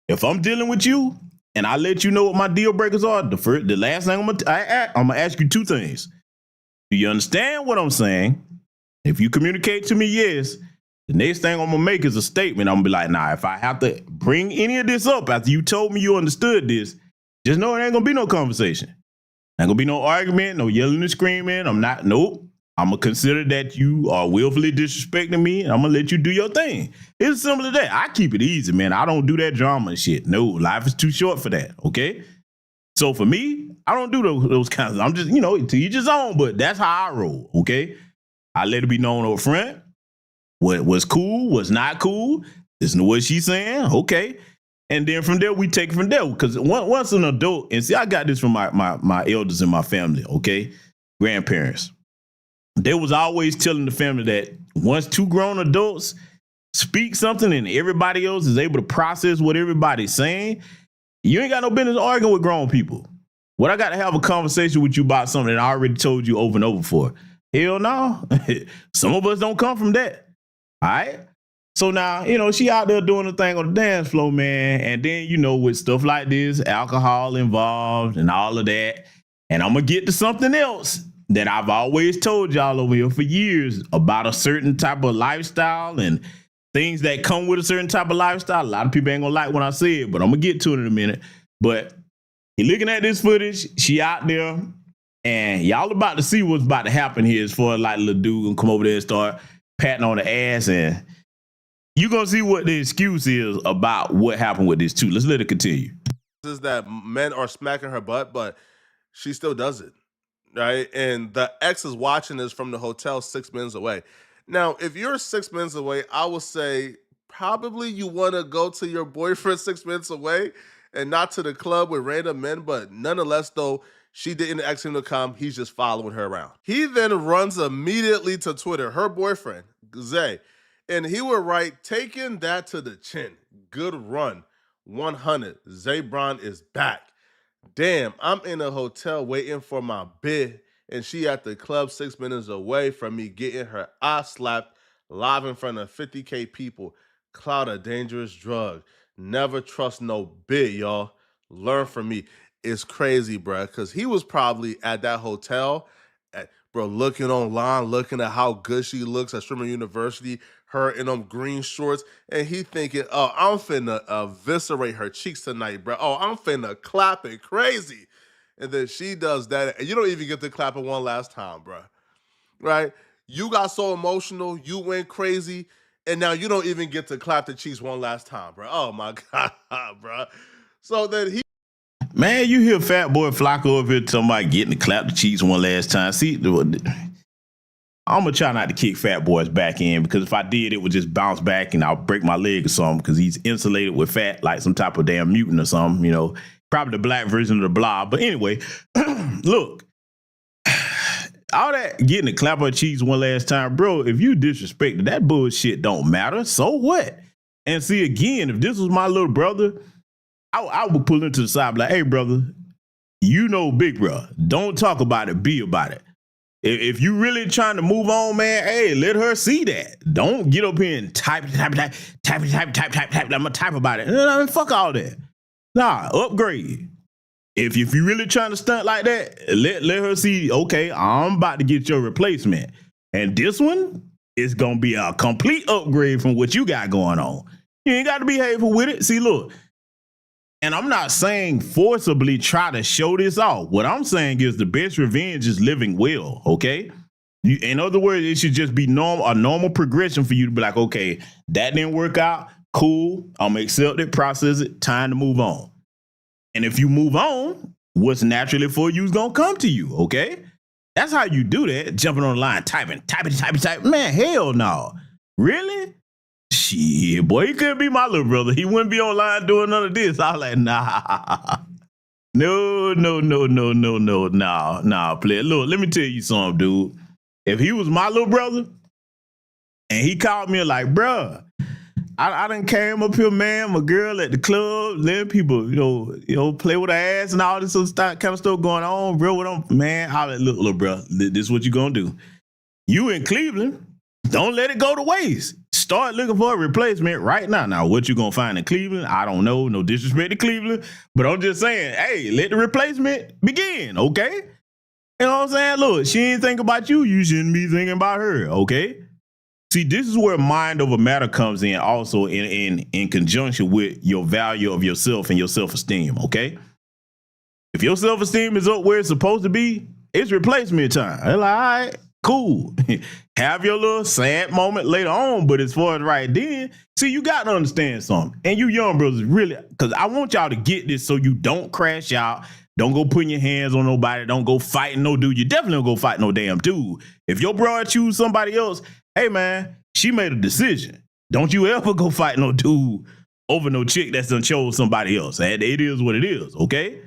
if I'm dealing with you and I let you know what my deal breakers are, the last thing I'm going to ask you two things. Do you understand what I'm saying? If you communicate to me, yes, the next thing I'm going to make is a statement. I'm going to be like, nah, if I have to bring any of this up after you told me you understood this, just know it ain't going to be no conversation. Ain't gonna be no argument, no yelling and screaming. I'm gonna consider that you are willfully disrespecting me, and I'm gonna let you do your thing. It's as simple as that. I keep it easy, man. I don't do that drama and shit. No, life is too short for that, okay? So for me, I don't do those kinds of, I'm just, to each his own, but that's how I roll, okay? I let it be known up front what was cool, what's not cool. Listen to what she's saying, okay? And then from there, we take it from there. Because once an adult, and see, I got this from my elders in my family, okay? Grandparents. They was always telling the family that once two grown adults speak something and everybody else is able to process what everybody's saying, you ain't got no business arguing with grown people. What I got to have a conversation with you about something that I already told you over and over for? Hell no. Some of us don't come from that. All right? So now, she out there doing the thing on the dance floor, man. And then, with stuff like this, alcohol involved and all of that. And I'm going to get to something else that I've always told y'all over here for years about a certain type of lifestyle and things that come with a certain type of lifestyle. A lot of people ain't going to like when I say it, but I'm going to get to it in a minute. But you're looking at this footage. She out there and y'all about to see what's about to happen here as far as like little dude gonna come over there and start patting on the ass, and you're going to see what the excuse is about what happened with this too. Let's let it continue. Is that men are smacking her butt, but she still does it, right? And the ex is watching this from the hotel 6 minutes away. Now, if you're 6 minutes away, I would say probably you want to go to your boyfriend 6 minutes away and not to the club with random men. But nonetheless, though, she didn't ask him to come. He's just following her around. He then runs immediately to Twitter, her boyfriend, Zay. And he would write, taking that to the chin. Good run. 100. Zay Brown is back. Damn, I'm in a hotel waiting for my bid, and she at the club 6 minutes away from me getting her ass slapped live in front of 50K people. Clout a dangerous drug. Never trust no bid, y'all. Learn from me. It's crazy, bro, because he was probably at that hotel, looking online, looking at how good she looks at Streamer University, her in them green shorts, and he thinking, oh, I'm finna eviscerate her cheeks tonight, bro. Oh, I'm finna clap it crazy. And then she does that, and you don't even get to clap it one last time, bro. Right? You got so emotional, you went crazy, and now you don't even get to clap the cheeks one last time, bro. Oh, my God, bro. So then he... Man, you hear Fat Boy Flocko over here talking about getting to clap the cheeks one last time. See, I'm gonna try not to kick Fat Boy's back in, because if I did, it would just bounce back and I'll break my leg or something, because he's insulated with fat like some type of damn mutant or something, you know. Probably the black version of the Blob. But anyway, look, all that getting the clap on cheeks one last time, bro, if you disrespected, that bullshit don't matter. So what? And see, again, if this was my little brother, I would pull him to the side, like, hey, brother, you know, big bro, don't talk about it, be about it. If you really trying to move on, man, hey, let her see that. Don't get up here and type. I'm gonna type about it. No, fuck all that. Nah, upgrade. If you really trying to stunt like that, let her see, okay, I'm about to get your replacement. And this one is gonna be a complete upgrade from what you got going on. You ain't got to be hateful with it. See, look, and I'm not saying forcibly try to show this off. What I'm saying is the best revenge is living well, okay? In other words, it should just be a normal progression for you to be like, okay, that didn't work out, cool, I'm gonna accept it, process it, time to move on. And if you move on, what's naturally for you is gonna come to you, okay? That's how you do that, jumping on the line, typing. Man, hell no. Really? Shit, boy, he couldn't be my little brother. He wouldn't be online doing none of this. I was like, nah. No, play. Look, let me tell you something, dude. If he was my little brother and he called me like, bruh, I done came up here, man, my girl at the club, letting people, you know, play with her ass and all this kind of stuff going on, bro. Man, I like, look, little bro, this is what you gonna do. You in Cleveland, don't let it go to waste. Start looking for a replacement right now. Now, what you gonna find in Cleveland, I don't know. No disrespect to Cleveland, but I'm just saying, hey, let the replacement begin, okay? You know what I'm saying? Look, she ain't thinking about you. You shouldn't be thinking about her, okay? See, this is where mind over matter comes in also in conjunction with your value of yourself and your self-esteem, okay? If your self-esteem is up where it's supposed to be, it's replacement time. They're like, all right, cool. Have your little sad moment later on, but as far as right then, see, you got to understand something. And you young brothers, really, because I want y'all to get this so you don't crash out. Don't go putting your hands on nobody. Don't go fighting no dude. You definitely don't go fight no damn dude. If your brother choose somebody else, hey, man, she made a decision. Don't you ever go fight no dude over no chick that's done chose somebody else. It is what it is, okay?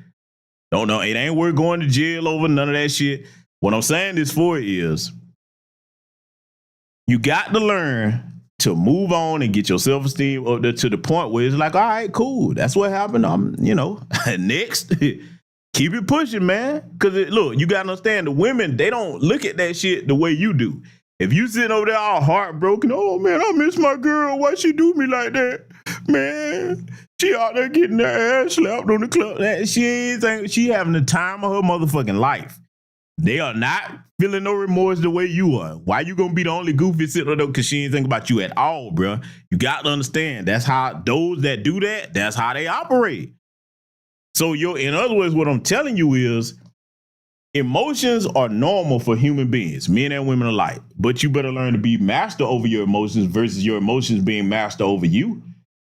Don't know. It ain't worth going to jail over none of that shit. What I'm saying this for is you got to learn to move on and get your self-esteem up there to the point where it's like, all right, cool. That's what happened. Next. Keep it pushing, man. Because, look, you got to understand the women, they don't look at that shit the way you do. If you sitting over there all heartbroken, oh, man, I miss my girl. Why she do me like that? Man, she out there getting her ass slapped on the club. She having the time of her motherfucking life. They are not feeling no remorse the way you are. Why you gonna be the only goofy sitting there? Because she ain't thinking about you at all, bro. You got to understand, that's how those that do that, that's how they operate. So, in other words, what I'm telling you is, emotions are normal for human beings, men and women alike, but you better learn to be master over your emotions versus your emotions being master over you.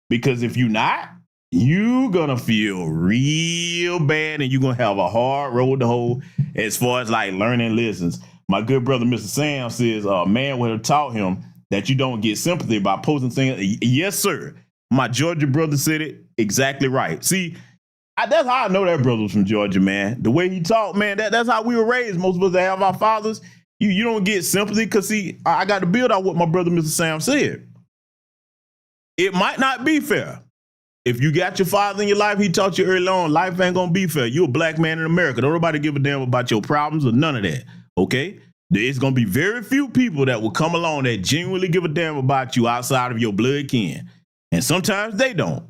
Because if you're not, you're going to feel real bad and you're going to have a hard road to hoe as far as like learning lessons. My good brother, Mr. Sam, says a man would have taught him that you don't get sympathy by posting things. Yes, sir. My Georgia brother said it exactly right. See, that's how I know that brother was from Georgia, man. The way he talked, man, that's how we were raised. Most of us that have our fathers, you don't get sympathy because, see, I got to build out what my brother, Mr. Sam, said. It might not be fair. If you got your father in your life, he taught you early on, life ain't going to be fair. You're a black man in America. Don't nobody give a damn about your problems or none of that, okay? There's going to be very few people that will come along that genuinely give a damn about you outside of your blood kin. And sometimes they don't.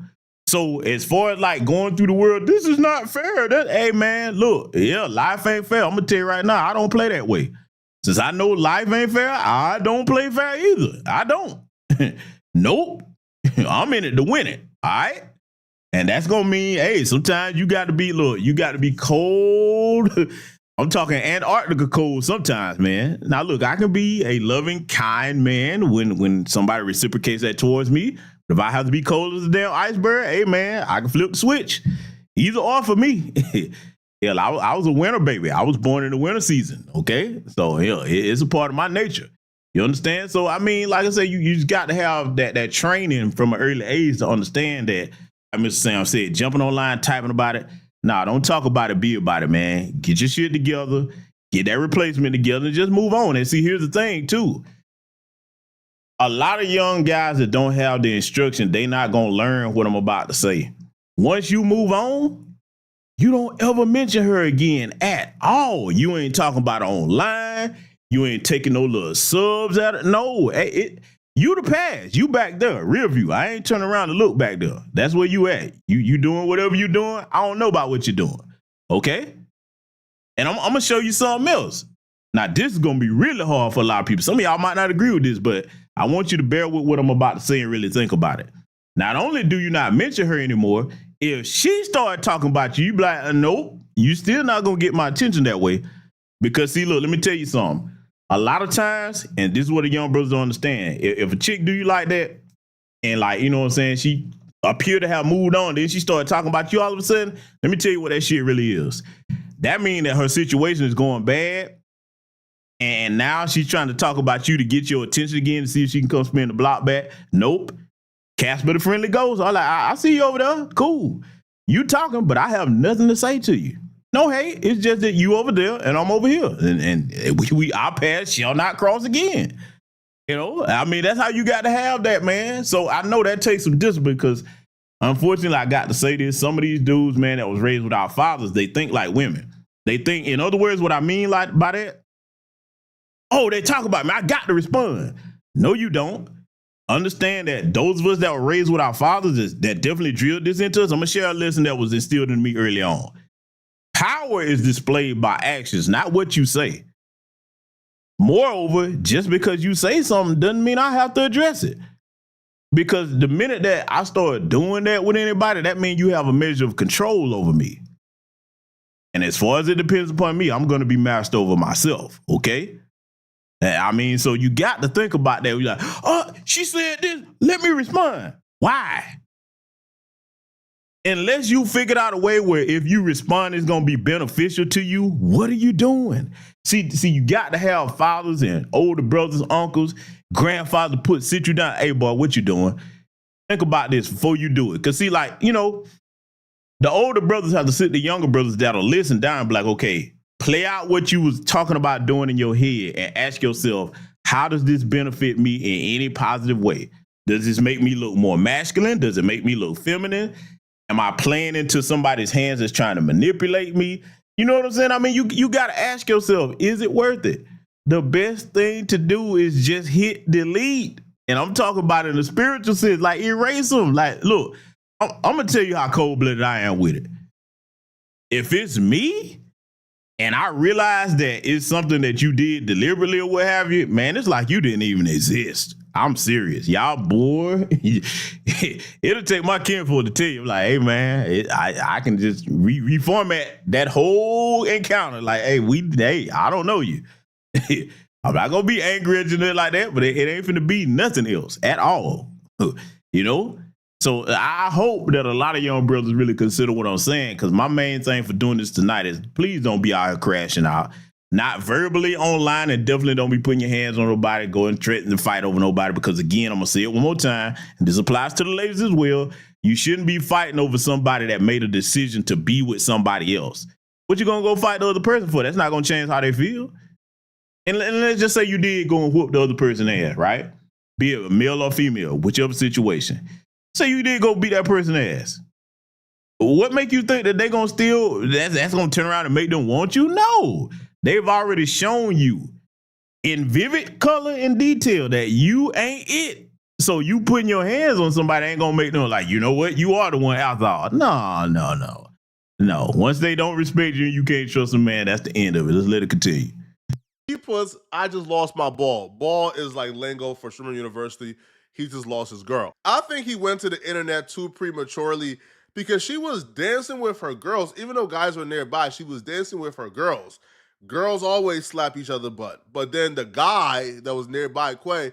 So as far as like going through the world, this is not fair. Hey, man, look, yeah, life ain't fair. I'm going to tell you right now, I don't play that way. Since I know life ain't fair, I don't play fair either. I don't. Nope. I'm in it to win it. All right. And that's going to mean, hey, sometimes you got to be cold. I'm talking Antarctica cold sometimes, man. Now, look, I can be a loving, kind man when somebody reciprocates that towards me. But if I have to be cold as a damn iceberg, hey, man, I can flip the switch. Either or for me. Hell, I was a winter baby. I was born in the winter season. Okay, so hell, it's a part of my nature. You understand? So I mean, like I said, you just got to have that training from an early age to understand that. Like Mr. Sam said, jumping online, typing about it. Nah, don't talk about it, be about it, man. Get your shit together, get that replacement together, and just move on. And see, here's the thing, too. A lot of young guys that don't have the instruction, they not gonna learn what I'm about to say. Once you move on, you don't ever mention her again at all. You ain't talking about her online. You ain't taking no little subs at it. No, you the past. You back there, rear view. I ain't turning around to look back there. That's where you at. You doing whatever you doing. I don't know about what you're doing. Okay? And I'm gonna show you something else. Now, this is gonna be really hard for a lot of people. Some of y'all might not agree with this, but I want you to bear with what I'm about to say and really think about it. Not only do you not mention her anymore, if she started talking about you, you be like, nope, you still not gonna get my attention that way. Because see, look, let me tell you something. A lot of times, and this is what the young brothers don't understand, if a chick do you like that, and like, you know what I'm saying, she appear to have moved on, then she started talking about you all of a sudden, let me tell you what that shit really is. That means that her situation is going bad, and now she's trying to talk about you to get your attention again to see if she can come spin the block back. Nope. Casper the Friendly Ghost. I'm like, I see you over there. Cool. You talking, but I have nothing to say to you. No hate. It's just that you over there and I'm over here. And our paths shall not cross again. You know, I mean, that's how you got to have that, man. So I know that takes some discipline because unfortunately, I got to say this. Some of these dudes, man, that was raised without fathers, they think like women. They think, in other words, what I mean like by that, oh, they talk about me, I got to respond. No, you don't. Understand that those of us that were raised with our fathers that definitely drilled this into us. I'm going to share a lesson that was instilled in me early on. Power is displayed by actions, not what you say. Moreover, just because you say something doesn't mean I have to address it. Because the minute that I start doing that with anybody, that means you have a measure of control over me. And as far as it depends upon me, I'm going to be master over myself, okay? I mean, so you got to think about that. You're like, oh, she said this. Let me respond. Why? Unless you figured out a way where if you respond, it's going to be beneficial to you, what are you doing? See, you got to have fathers and older brothers, uncles, grandfathers sit you down. Hey, boy, what you doing? Think about this before you do it. Because see, like, you know, the older brothers have to sit the younger brothers that'll listen down and be like, okay, play out what you was talking about doing in your head and ask yourself, how does this benefit me in any positive way? Does this make me look more masculine? Does it make me look feminine? Am I playing into somebody's hands that's trying to manipulate me? You know what I'm saying? I mean, you got to ask yourself, is it worth it? The best thing to do is just hit delete. And I'm talking about in the spiritual sense, like erase them. Like, look, I'm going to tell you how cold-blooded I am with it. If it's me, and I realize that it's something that you did deliberately or what have you, man, it's like you didn't even exist. I'm serious. Y'all bored. It'll take my kinfolk to tell you, like, hey, man, I can just reformat that whole encounter. Like, hey, I don't know you. I'm not going to be angry at you like that, but it ain't finna be nothing else at all. You know? So I hope that a lot of young brothers really consider what I'm saying, because my main thing for doing this tonight is please don't be out here crashing out. Not verbally online, and definitely don't be putting your hands on nobody, going threatening to fight over nobody, because again, I'm going to say it one more time, and this applies to the ladies as well. You shouldn't be fighting over somebody that made a decision to be with somebody else. What you going to go fight the other person for? That's not going to change how they feel. And let's just say you did go and whoop the other person ass, right? Be it male or female, whichever situation. Say you did go beat that person's ass. What make you think that they gonna still, that's gonna turn around and make them want you? No. They've already shown you in vivid color and detail that you ain't it. So you putting your hands on somebody ain't gonna make them like, you know what? You are the one outside. No. Once they don't respect you, you can't trust them, man. That's the end of it. Let's let it continue. He puts, I just lost my ball. Ball is like lingo for Sherman University. He just lost his girl. I think he went to the internet too prematurely because she was dancing with her girls. Even though guys were nearby, she was dancing with her girls. Girls always slap each other butt. But then the guy that was nearby, Quan,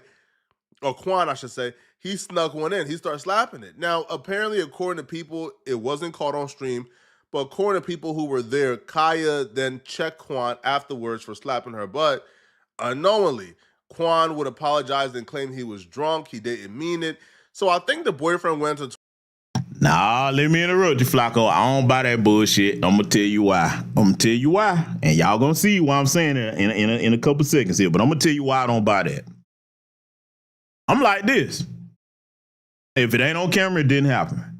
I should say, he snuck one in. He started slapping it. Now, apparently, according to people, it wasn't caught on stream. but according to people who were there, Kaya then checked Quan afterwards for slapping her butt unknowingly. Quan would apologize and claim he was drunk. He didn't mean it. So I think the boyfriend went to... Nah, let me interrupt you, Flacco. I don't buy that bullshit. I'm gonna tell you why. And y'all gonna see why I'm saying it in a couple seconds here. But I'm gonna tell you why I don't buy that. I'm like this. If it ain't on camera, it didn't happen.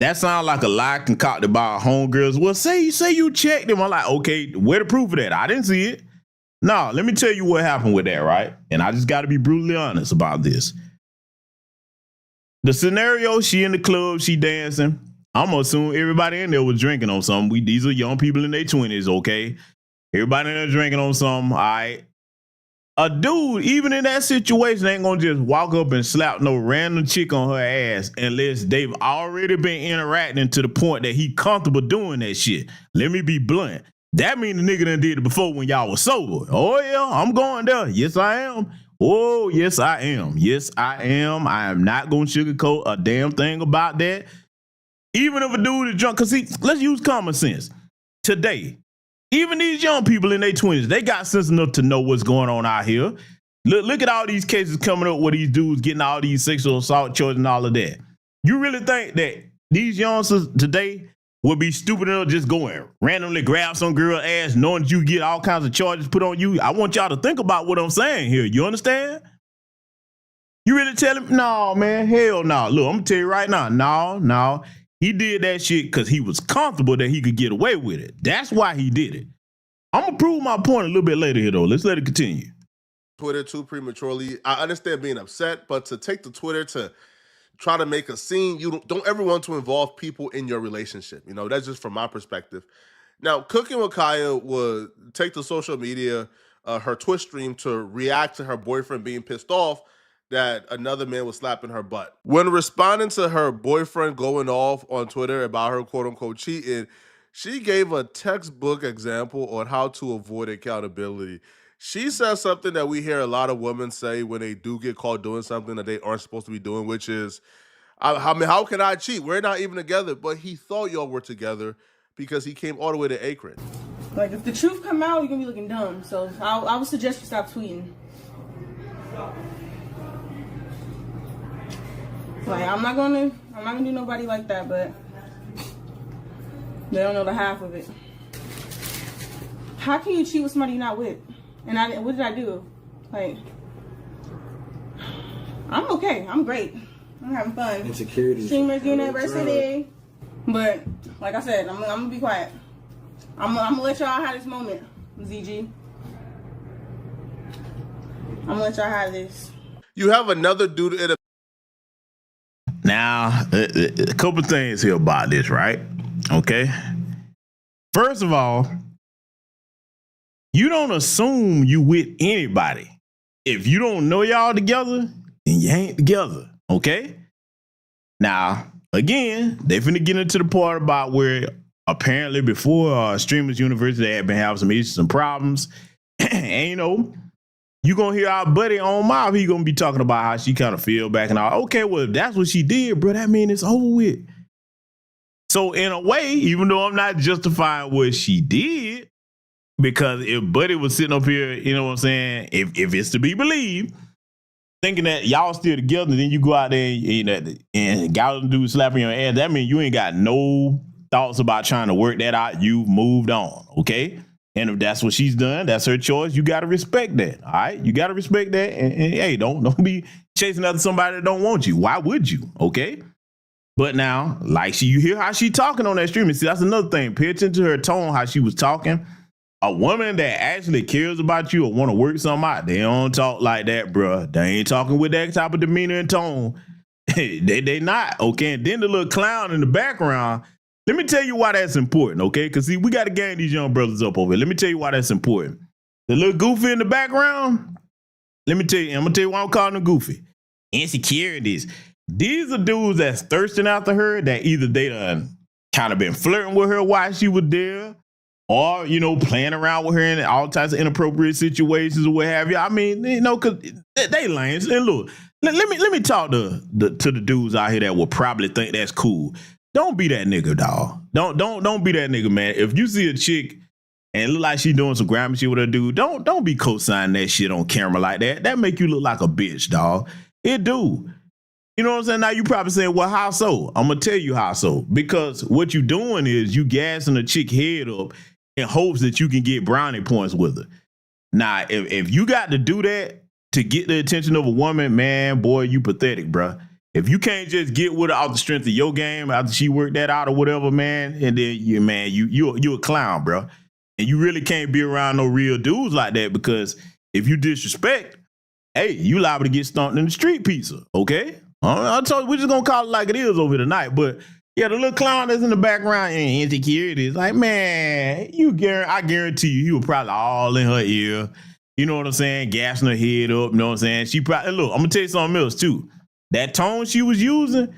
That sounds like a lie concocted by homegirls. Well, say you checked them. I'm like, okay, where the proof of that? I didn't see it. No, let me tell you what happened with that, right? And I just got to be brutally honest about this. The scenario, she in the club, she dancing. I'm gonna assume everybody in there was drinking on something. These are young people in their 20s, okay? Everybody in there drinking on something, all right? A dude, even in that situation, ain't gonna just walk up and slap no random chick on her ass unless they've already been interacting to the point that he comfortable doing that shit. Let me be blunt. That mean the nigga done did it before when y'all was sober. Oh yeah, I'm going there. Yes, I am. Oh, yes, I am. Yes, I am. I am not gonna sugarcoat a damn thing about that. Even if a dude is drunk, cause let's use common sense. Today, even these young people in their 20s, they got sense enough to know what's going on out here. Look at all these cases coming up where these dudes getting all these sexual assault charges and all of that. You really think that these youngsters today would be stupid enough just going randomly grab some girl ass knowing that you get all kinds of charges put on you? I want y'all to think about what I'm saying here. You understand? You really tell him? No, man, hell no. Look, I'm gonna tell you right now. No. He did that shit because he was comfortable that he could get away with it. That's why he did it. I'm going to prove my point a little bit later here, though. Let's let it continue. Twitter too prematurely. I understand being upset, but to take to Twitter to try to make a scene, you don't ever want to involve people in your relationship. You know, that's just from my perspective. Now, Cooking with Kaya would take to social media, her Twitch stream, to react to her boyfriend being pissed off that another man was slapping her butt. When responding to her boyfriend going off on Twitter about her quote-unquote cheating, she gave a textbook example on how to avoid accountability. She says something that we hear a lot of women say when they do get caught doing something that they aren't supposed to be doing, which is, I mean, how can I cheat? We're not even together. But he thought y'all were together because he came all the way to Akron. Like, if the truth come out, you're going to be looking dumb. So I would suggest you stop tweeting. Like, I'm not gonna do nobody like that, but they don't know the half of it. How can you cheat with somebody you're not with? And what did I do? Like, I'm okay. I'm great. I'm having fun. Insecurity. Streamers University. But like I said, I'm gonna be quiet. I'm gonna let y'all have this moment, ZG. I'm gonna let y'all have this. You have another dude in a... Now, a couple things here about this, right? Okay. First of all, you don't assume you with anybody. If you don't know y'all together, then you ain't together. Okay. Now, again, they finna get into the part about where apparently before Streamers University, they had been having some issues and problems. And you know, you gonna hear our buddy on mouth, he gonna be talking about how she kind of feel back and all. Okay, well, if that's what she did, bro, that mean it's over with. So in a way, even though I'm not justifying what she did, because if Buddy was sitting up here, you know what I'm saying, if it's to be believed, thinking that y'all still together, then you go out there and got a dude slapping your ass, that means you ain't got no thoughts about trying to work that out. You've moved on, okay? And if that's what she's done, that's her choice. You got to respect that, all right? You got to respect that. And hey, don't be chasing after somebody that don't want you. Why would you, okay? But now, like you hear how she talking on that stream. And see, that's another thing. Pay attention to her tone, how she was talking. A woman that actually cares about you or want to work something out, they don't talk like that, bruh. They ain't talking with that type of demeanor and tone. they not, okay? And then the little clown in the background, let me tell you why that's important, okay? Because, see, we got to gang these young brothers up over here. Let me tell you why that's important. The little goofy in the background, I'm going to tell you why I'm calling them goofy. Insecurities. These are dudes that's thirsting after her, that either they done kind of been flirting with her while she was there, or, you know, playing around with her in all types of inappropriate situations or what have you. I mean, you know, because they lanes. And look, let me talk to the dudes out here that will probably think that's cool. don't be that nigga, dog. Don't be that nigga, man. If you see a chick and it look like she doing some grimy shit with her dude, don't be co-signing that shit on camera like that. That make you look like a bitch, dog. It do. You know what I'm saying? Now you probably saying, well, how so? I'm gonna tell you how so. Because what you doing is you gassing a chick head up in hopes that you can get brownie points with her. Now, if you got to do that to get the attention of a woman, man, boy, you pathetic, bruh. If you can't just get with her off the strength of your game after she worked that out or whatever, man, and then you a clown, bruh. And you really can't be around no real dudes like that, because if you disrespect, hey, you liable to get stomped in the street pizza, okay? I told you, we're just gonna call it like it is over tonight. But yeah, the little clown that's in the background and insecurities, like, man, I guarantee you, he was probably all in her ear. You know what I'm saying? Gassing her head up, you know what I'm saying? She probably, look, I'm gonna tell you something else too. That tone she was using,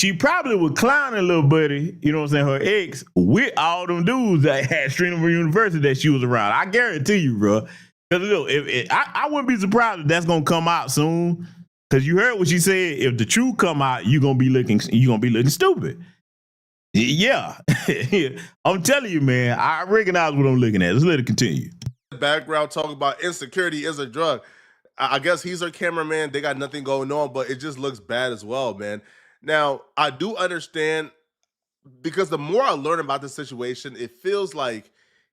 she probably was clowning little buddy, you know what I'm saying, her ex, with all them dudes that had Streamer University that she was around. I guarantee you, bro. Because look, I wouldn't be surprised if that's gonna come out soon. Because you heard what she said. If the truth come out, you're gonna be looking stupid. Yeah. I'm telling you, man, I recognize what I'm looking at. Let's let it continue. Background talking about insecurity is a drug. I guess he's her cameraman. They got nothing going on, but it just looks bad as well, man. Now, I do understand, because the more I learn about this situation, it feels like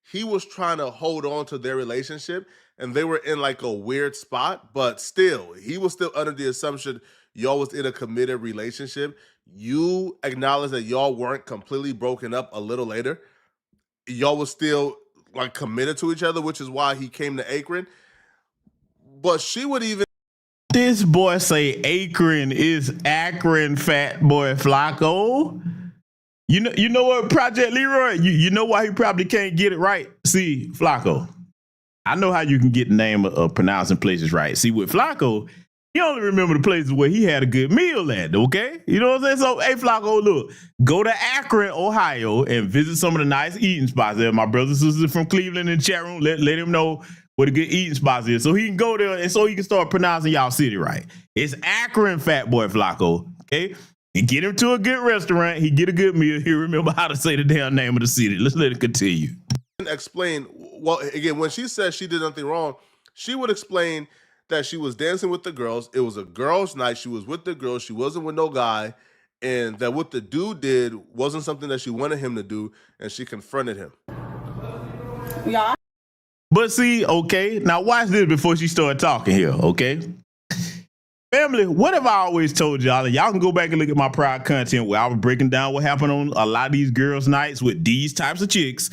he was trying to hold on to their relationship and they were in like a weird spot, but still, he was still under the assumption y'all was in a committed relationship. You acknowledge that y'all weren't completely broken up a little later. Y'all was still like committed to each other, which is why he came to Akron. But she would even... This boy say Akron is Akron, fat boy Flacco. You know what, Project Leroy? You know why he probably can't get it right? See, Flacco, I know how you can get the name of pronouncing places right. See, with Flacco, he only remember the places where he had a good meal at, okay? You know what I'm saying? So, hey, Flacco, look, go to Akron, Ohio, and visit some of the nice eating spots there. My brothers and sisters from Cleveland in the chat room, let him know what a good eating spots is, so he can go there and so he can start pronouncing y'all city right. It's Akron, fat boy Flacco, okay? And get him to a good restaurant, he get a good meal, he remember how to say the damn name of the city. Let's let it continue. Explain, well, again, when she says she did nothing wrong, she would explain that she was dancing with the girls. It was a girls' night. She was with the girls. She wasn't with no guy. And that what the dude did wasn't something that she wanted him to do. And she confronted him. Yeah. But see, okay, now watch this before she started talking here, okay? Family, what have I always told y'all? And y'all can go back and look at my prior content where I was breaking down what happened on a lot of these girls' nights with these types of chicks.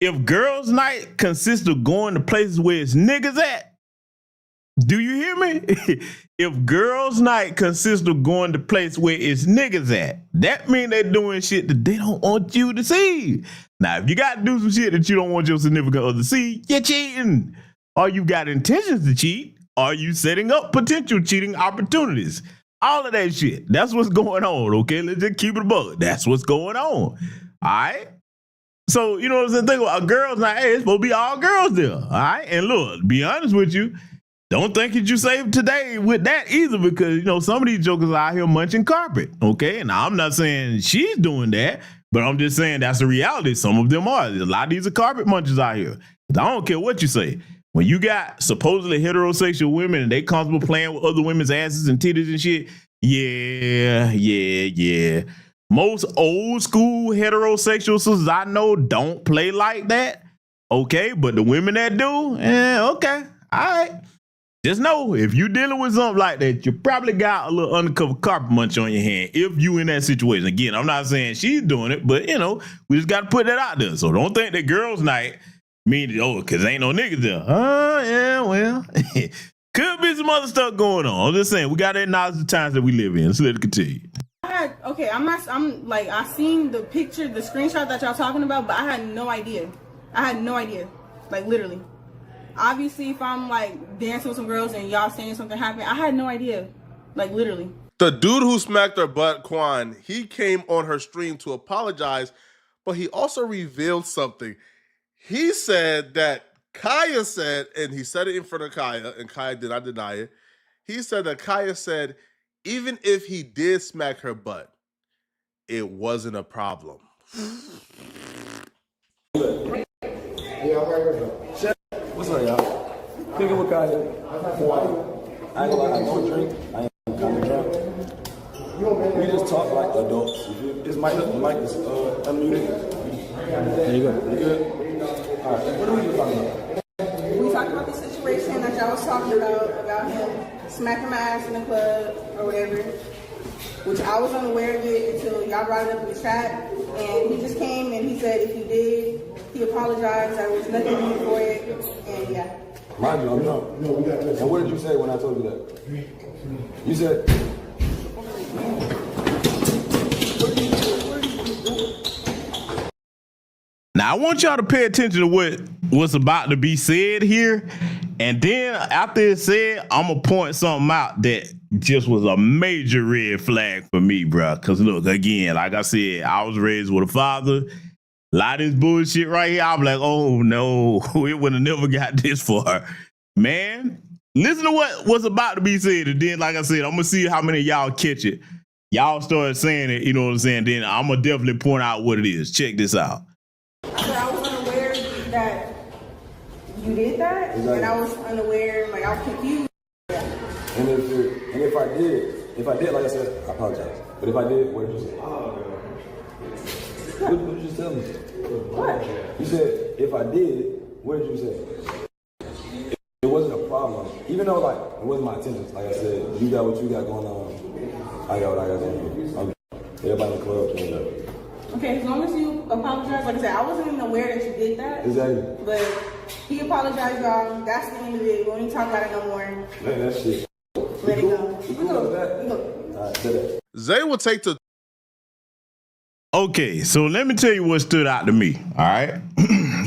If girls' night consists of going to places where it's niggas at, do you hear me? If girls' night consists of going to places where it's niggas at, that means they're doing shit that they don't want you to see. Now, if you got to do some shit that you don't want your significant other to see, you're cheating. Or you got intentions to cheat, or you setting up potential cheating opportunities. All of that shit. That's what's going on, okay? Let's just keep it a buck. That's what's going on. All right? So, you know what I'm saying? Think about a girl's night. Hey, it's supposed to be all girls there. All right? And look, be honest with you, don't think that you saved today with that either, because, you know, some of these jokers are out here munching carpet, okay? Now, I'm not saying she's doing that, but I'm just saying that's the reality. Some of them are. A lot of these are carpet munchers out here. I don't care what you say. When you got supposedly heterosexual women and they comfortable playing with other women's asses and titties and shit, yeah. Most old school heterosexual sisters I know don't play like that, okay? But the women that do, okay, all right. Just know, if you're dealing with something like that, you probably got a little undercover carpet munch on your hand if you in that situation. Again, I'm not saying she's doing it, but, you know, we just got to put that out there. So don't think that girls' night means, because ain't no niggas there. Yeah, well, could be some other stuff going on. I'm just saying, we got to acknowledge the times that we live in. So let's continue. I seen the picture, the screenshot that y'all talking about, but I had no idea. Like, literally. Obviously, if I'm like dancing with some girls and y'all saying something happened, I had no idea. Like, literally. The dude who smacked her butt, Quan, he came on her stream to apologize, but he also revealed something. He said that Kaya said, and he said it in front of Kaya, and Kaya did not deny it. He said that Kaya said, even if he did smack her butt, it wasn't a problem. What's up, y'all? Cooking with Kyle. I ain't gonna lie, I don't drink. I ain't kind of drunk. We just talk like adults. This mic is unmuted. There you go. You good? All right. What are we just talking about? We talked about the situation that y'all was talking about him smacking my ass in the club or whatever, which I was unaware of it until y'all brought it up in the chat. And he just came and he said if he did, he apologized. There was nothing to do for it. And yeah. Mind you, I'm not. And what did you say when I told you that? You said. Now I want y'all to pay attention to what's about to be said here, and then after it's said, I'm gonna point something out that just was a major red flag for me, bro. Cause look, again, like I said, I was raised with a father. A lot of this bullshit right here, I'm like, oh no, we would have never got this far, man. Listen to what's about to be said, and then, like I said, I'm gonna see how many of y'all catch it. Y'all start saying it, you know what I'm saying? Then I'm gonna definitely point out what it is. Check this out. I was unaware that you did that, exactly. And I was unaware, like I was confused. And if I did, like I said, I apologize. But if I did, what did you say? What did you just tell me? What? You said if I did, what did you say? It wasn't a problem, even though like it wasn't my intentions. Like I said, you got what you got going on. I got what I got going on. Everybody in the club, you know. Okay, as long as you apologize, like I said, I wasn't even aware that you did that. Exactly. But he apologized, y'all. That's the end of it. We won't even talk about it no more. Man, that shit. Let it go. You cool with that? All right, say that. Zay will take the. Okay, so let me tell you what stood out to me. All right,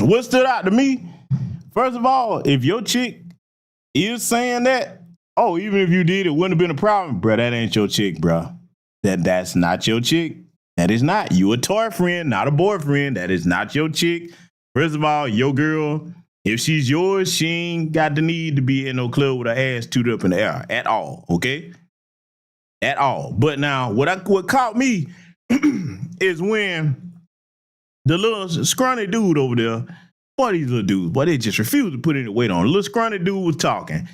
what stood out to me? First of all, if your chick is saying that, oh, even if you did, it wouldn't have been a problem, bro. That ain't your chick, bro. That's not your chick. That is not. You a toy friend, not a boyfriend. That is not your chick. First of all, your girl, if she's yours, she ain't got the need to be in no club with her ass tooted up in the air at all, okay? At all. But now, what caught me is when the little scrawny dude over there, boy, these little dudes, boy, they just refused to put any weight on. The little scrawny dude was talking.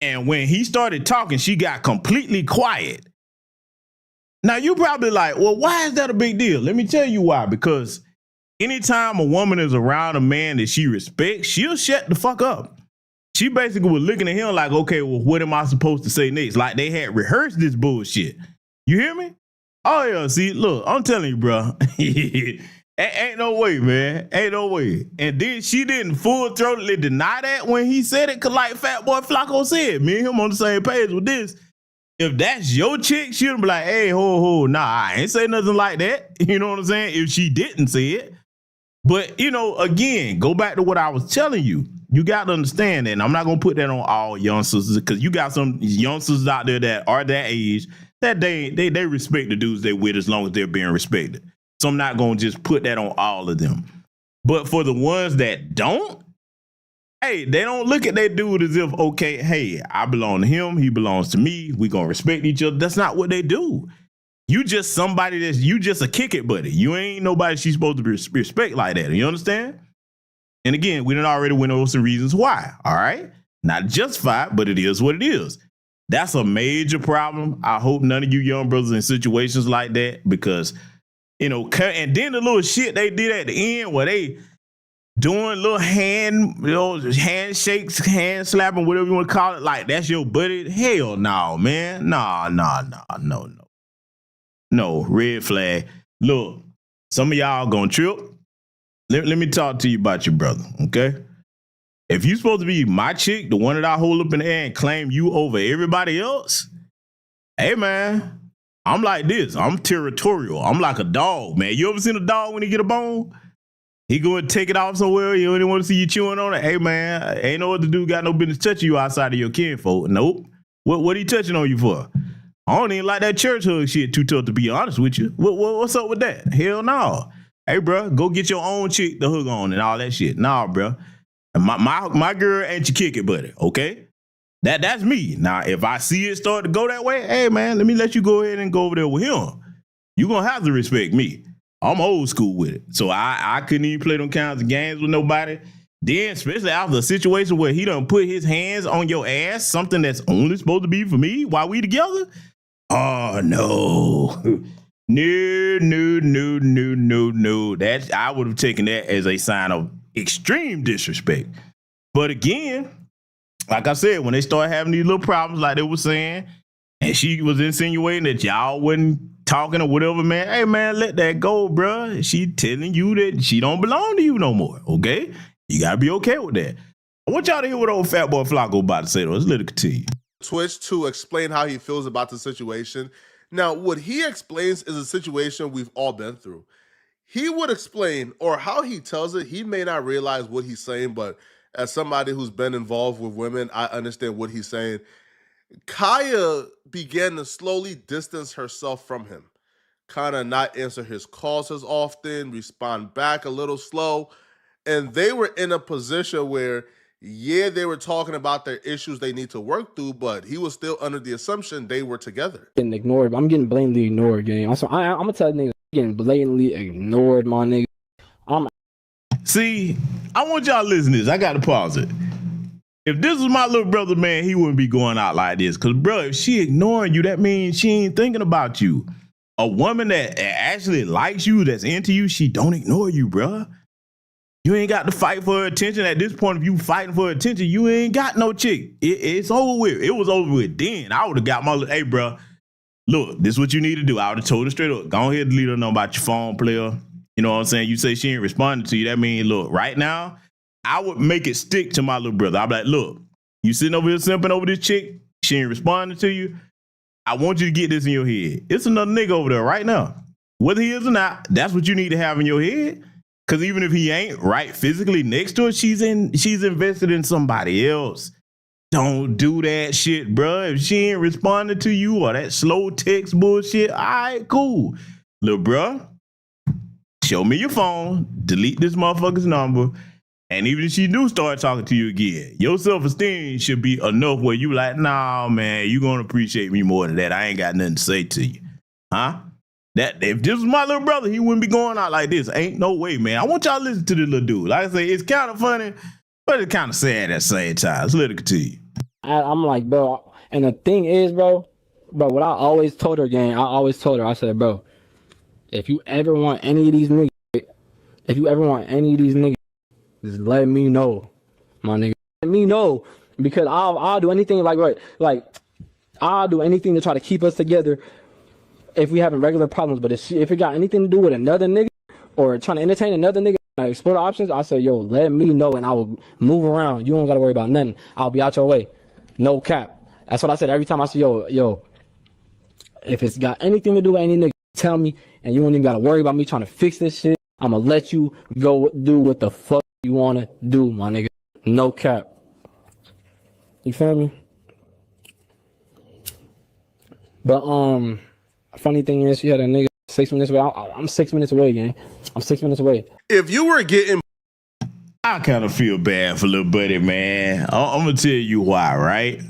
And when he started talking, she got completely quiet. Now, you probably like, well, why is that a big deal? Let me tell you why. Because anytime a woman is around a man that she respects, she'll shut the fuck up. She basically was looking at him like, okay, well, what am I supposed to say next? Like they had rehearsed this bullshit. You hear me? Oh, yeah. See, look, I'm telling you, bro. Ain't no way, man. Ain't no way. And then she didn't full-throatedly deny that when he said it, because like Fat Boy Flacco said, me and him on the same page with this. If that's your chick, she'll be like, hey, ho, nah, I ain't say nothing like that. You know what I'm saying? If she didn't say it. But, you know, again, go back to what I was telling you. You got to understand that. And I'm not going to put that on all young sisters, because you got some young sisters out there that are that age that they respect the dudes they with as long as they're being respected. So I'm not going to just put that on all of them. But for the ones that don't, hey, they don't look at that dude as if, okay, hey, I belong to him, he belongs to me, we gonna respect each other. That's not what they do. You just somebody you just a kick it buddy. You ain't nobody she's supposed to respect like that. You understand? And again, we done already went over some reasons why, all right? Not justified, but it is what it is. That's a major problem. I hope none of you young brothers in situations like that, because, you know, and then the little shit they did at the end where they doing little handshakes, hand slapping, whatever you want to call it, like that's your buddy. Hell no, man. No, red flag. Look, some of y'all gonna trip. Let me talk to you about your brother, okay? If you supposed to be my chick, the one that I hold up in the air and claim you over everybody else, hey, man, I'm like this. I'm territorial. I'm like a dog, man. You ever seen a dog when he get a bone? He go and take it off somewhere. You don't want to see you chewing on it. Hey, man, ain't no other dude got no business touching you outside of your kinfolk. Nope. What he touching on you for? I don't even like that church hug shit too tough, to be honest with you. What's up with that? Hell no. Hey, bro, go get your own chick to hug on and all that shit. Nah, bro. My girl ain't your kick it buddy, okay? That's me. Now, if I see it start to go that way, hey, man, let me let you go ahead and go over there with him. you gonna have to respect me. I'm old school with it. So I couldn't even play them kinds of games with nobody. Then, especially after a situation where he done put his hands on your ass, something that's only supposed to be for me while we together. Oh no. No. That I would have taken that as a sign of extreme disrespect. But again, like I said, when they start having these little problems like they were saying, and she was insinuating that y'all wasn't talking or whatever, man, hey man, let that go, bruh. She telling you that she don't belong to you no more, okay? You gotta be okay with that. I want y'all to hear what old fat boy Flacco about to say though. Let's let it continue. Twitch to explain how he feels about the situation. Now, what he explains is a situation we've all been through. He would explain, or how he tells it, he may not realize what he's saying, but as somebody who's been involved with women, I understand what he's saying. Kaya began to slowly distance herself from him, kind of not answer his calls as often, respond back a little slow. And they were in a position where, yeah, they were talking about their issues they need to work through, but he was still under the assumption they were together. Getting ignored. I'm getting blatantly ignored, gang. I'm gonna tell niggas, getting blatantly ignored, my nigga. See, I want y'all to listen to this. I got to pause it. If this was my little brother, man, he wouldn't be going out like this. Because, bro, if she ignoring you, that means she ain't thinking about you. A woman that actually likes you, that's into you, she don't ignore you, bro. You ain't got to fight for her attention. At this point, if you fighting for her attention, you ain't got no chick. It's over with. It was over with then. I would have got my, hey, bro, look, this is what you need to do. I would have told her straight up, go ahead and delete her know about your phone, player. You know what I'm saying? You say she ain't responding to you. That means, look, right now, I would make it stick to my little brother. I'd be like, look, you sitting over here simping over this chick. She ain't responding to you. I want you to get this in your head. It's another nigga over there right now. Whether he is or not, that's what you need to have in your head. Because even if he ain't right physically next to her, she's invested in somebody else. Don't do that shit, bro. If she ain't responding to you or that slow text bullshit, all right, cool. Little bro, show me your phone, delete this motherfucker's number, and even if she do start talking to you again, your self-esteem should be enough where you like, nah, man, you gonna appreciate me more than that. I ain't got nothing to say to you. Huh? That if this was my little brother, he wouldn't be going out like this. Ain't no way, man. I want y'all to listen to this little dude. Like I say, it's kind of funny, but it's kind of sad at the same time. Let's let it continue. I'm like, bro, and the thing is, bro, what I always told her, gang, I said, bro, if you ever want any of these niggas, just let me know, my nigga. Let me know, because I'll do anything, I'll do anything to try to keep us together if we having regular problems. But if it got anything to do with another nigga or trying to entertain another nigga, explore the options, I say, yo, let me know and I will move around. You don't got to worry about nothing. I'll be out your way. No cap. That's what I said every time I say, yo, if it's got anything to do with any nigga, tell me, and you don't even got to worry about me trying to fix this shit. I'm going to let you go do what the fuck you want to do, my nigga. No cap. You feel me? But, funny thing is, she had a nigga 6 minutes away. I'm 6 minutes away, gang. I'm 6 minutes away. If you were getting... I kind of feel bad for little buddy, man. I'm going to tell you why, right?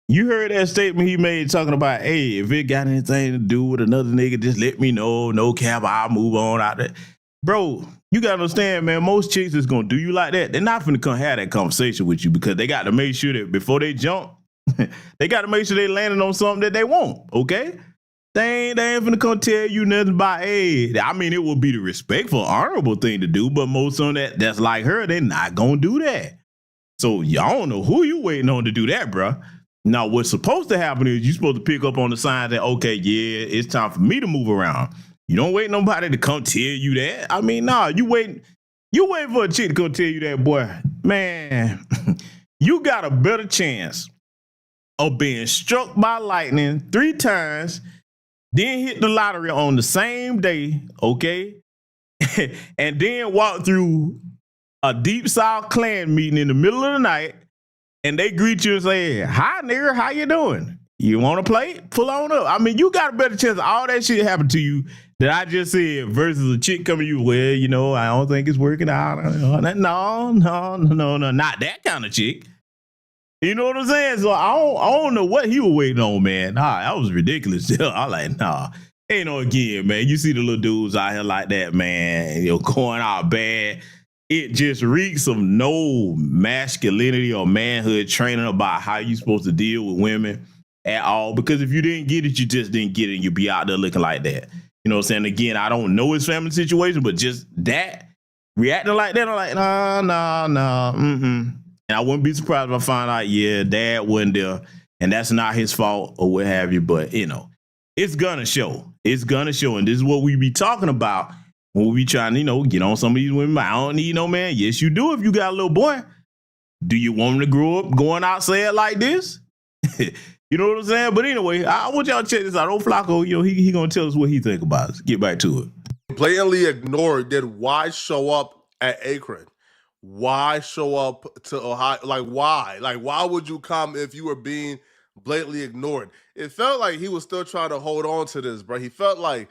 You heard that statement he made talking about, hey, if it got anything to do with another nigga, just let me know. No cap, I'll move on out there. Bro, you got to understand, man, most chicks that's going to do you like that, they're not going to come have that conversation with you because they got to make sure that before they jump, they got to make sure they landing on something that they want, okay? They ain't finna come tell you nothing about, hey, I mean, it would be the respectful, honorable thing to do, but most on that's like her, they not gonna do that. So y'all don't know who you waiting on to do that, bro. Now, what's supposed to happen is you're supposed to pick up on the sign that, okay, yeah, it's time for me to move around. You don't wait nobody to come tell you that. I mean, nah, you waiting for a chick to come tell you that, boy. Man, you got a better chance of being struck by lightning 3 times, then hit the lottery on the same day, okay? And then walk through a Deep South Clan meeting in the middle of the night, and they greet you and say, hi, nigga, how you doing? You want to play? Pull on up. I mean, you got a better chance of all that shit happen to you that I just said versus a chick coming to you, well, you know, I don't think it's working out. No, not that kind of chick. You know what I'm saying? So I don't know what he was waiting on, man. Nah, that was ridiculous. I like, nah. You know, again, man, you see the little dudes out here like that, man, you know, going out bad. It just reeks of no masculinity or manhood training about how you supposed to deal with women at all. Because if you didn't get it, you just didn't get it. And you'd be out there looking like that. You know what I'm saying? Again, I don't know his family situation, but just that, reacting like that, I'm like, nah. And I wouldn't be surprised if I find out, yeah, dad wasn't there. And that's not his fault or what have you. But, you know, it's gonna show. It's gonna show. And this is what we be talking about when we be trying to, you know, get on some of these women. I don't need no man. Yes, you do if you got a little boy. Do you want him to grow up going out saying like this? You know what I'm saying? But anyway, I want y'all to check this out. Old Flacco, you know, he gonna tell us what he think about it. Get back to it. Blatantly ignored. Did why show up at Akron? Why show up to Ohio? Like, why? Like, why would you come if you were being blatantly ignored? It felt like he was still trying to hold on to this, bro. He felt like,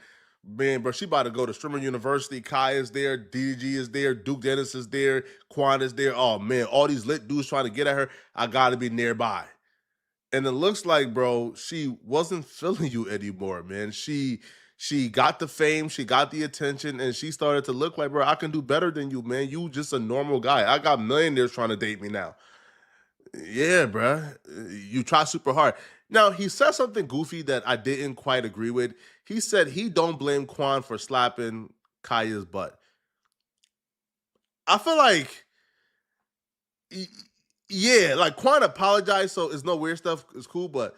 man, bro, she about to go to Streamer University. Kai is there. DG is there. Duke Dennis is there. Quan is there. Oh, man, all these lit dudes trying to get at her. I got to be nearby. And it looks like, bro, she wasn't feeling you anymore, man. She got the fame, she got the attention, and she started to look like, bro, I can do better than you, man. You just a normal guy. I got millionaires trying to date me now. Yeah, bro. You try super hard. Now, he said something goofy that I didn't quite agree with. He said he don't blame Quan for slapping Kaya's butt. I feel like, yeah, like Quan apologized, so it's no weird stuff. It's cool, but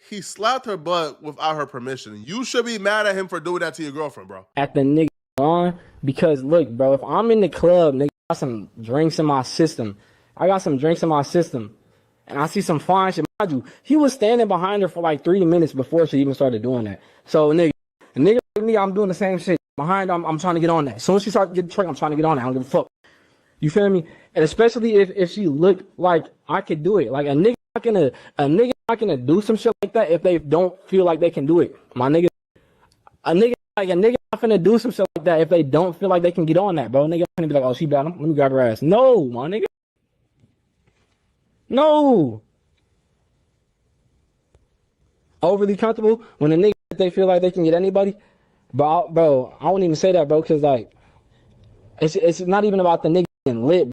he slapped her butt without her permission. You should be mad at him for doing that to your girlfriend, bro. At the nigga on, because look, bro, if I'm in the club, nigga, I got some drinks in my system. And I see some fine shit. Mind you, he was standing behind her for like 3 minutes before she even started doing that. So, nigga like me, I'm doing the same shit. Behind her, I'm trying to get on that. As soon as she starts getting tricked, I'm trying to get on that. I don't give a fuck. You feel me? And especially if she looked like I could do it. Like a nigga not gonna do some shit like that if they don't feel like they can do it. My nigga, a nigga not finna do some shit like that if they don't feel like they can get on that, bro. Nigga finna be like, oh, she bad, let me grab her ass. No, my nigga. No. Overly comfortable when a nigga they feel like they can get anybody. Bro, I won't even say that, bro, because like it's not even about the nigga getting lit.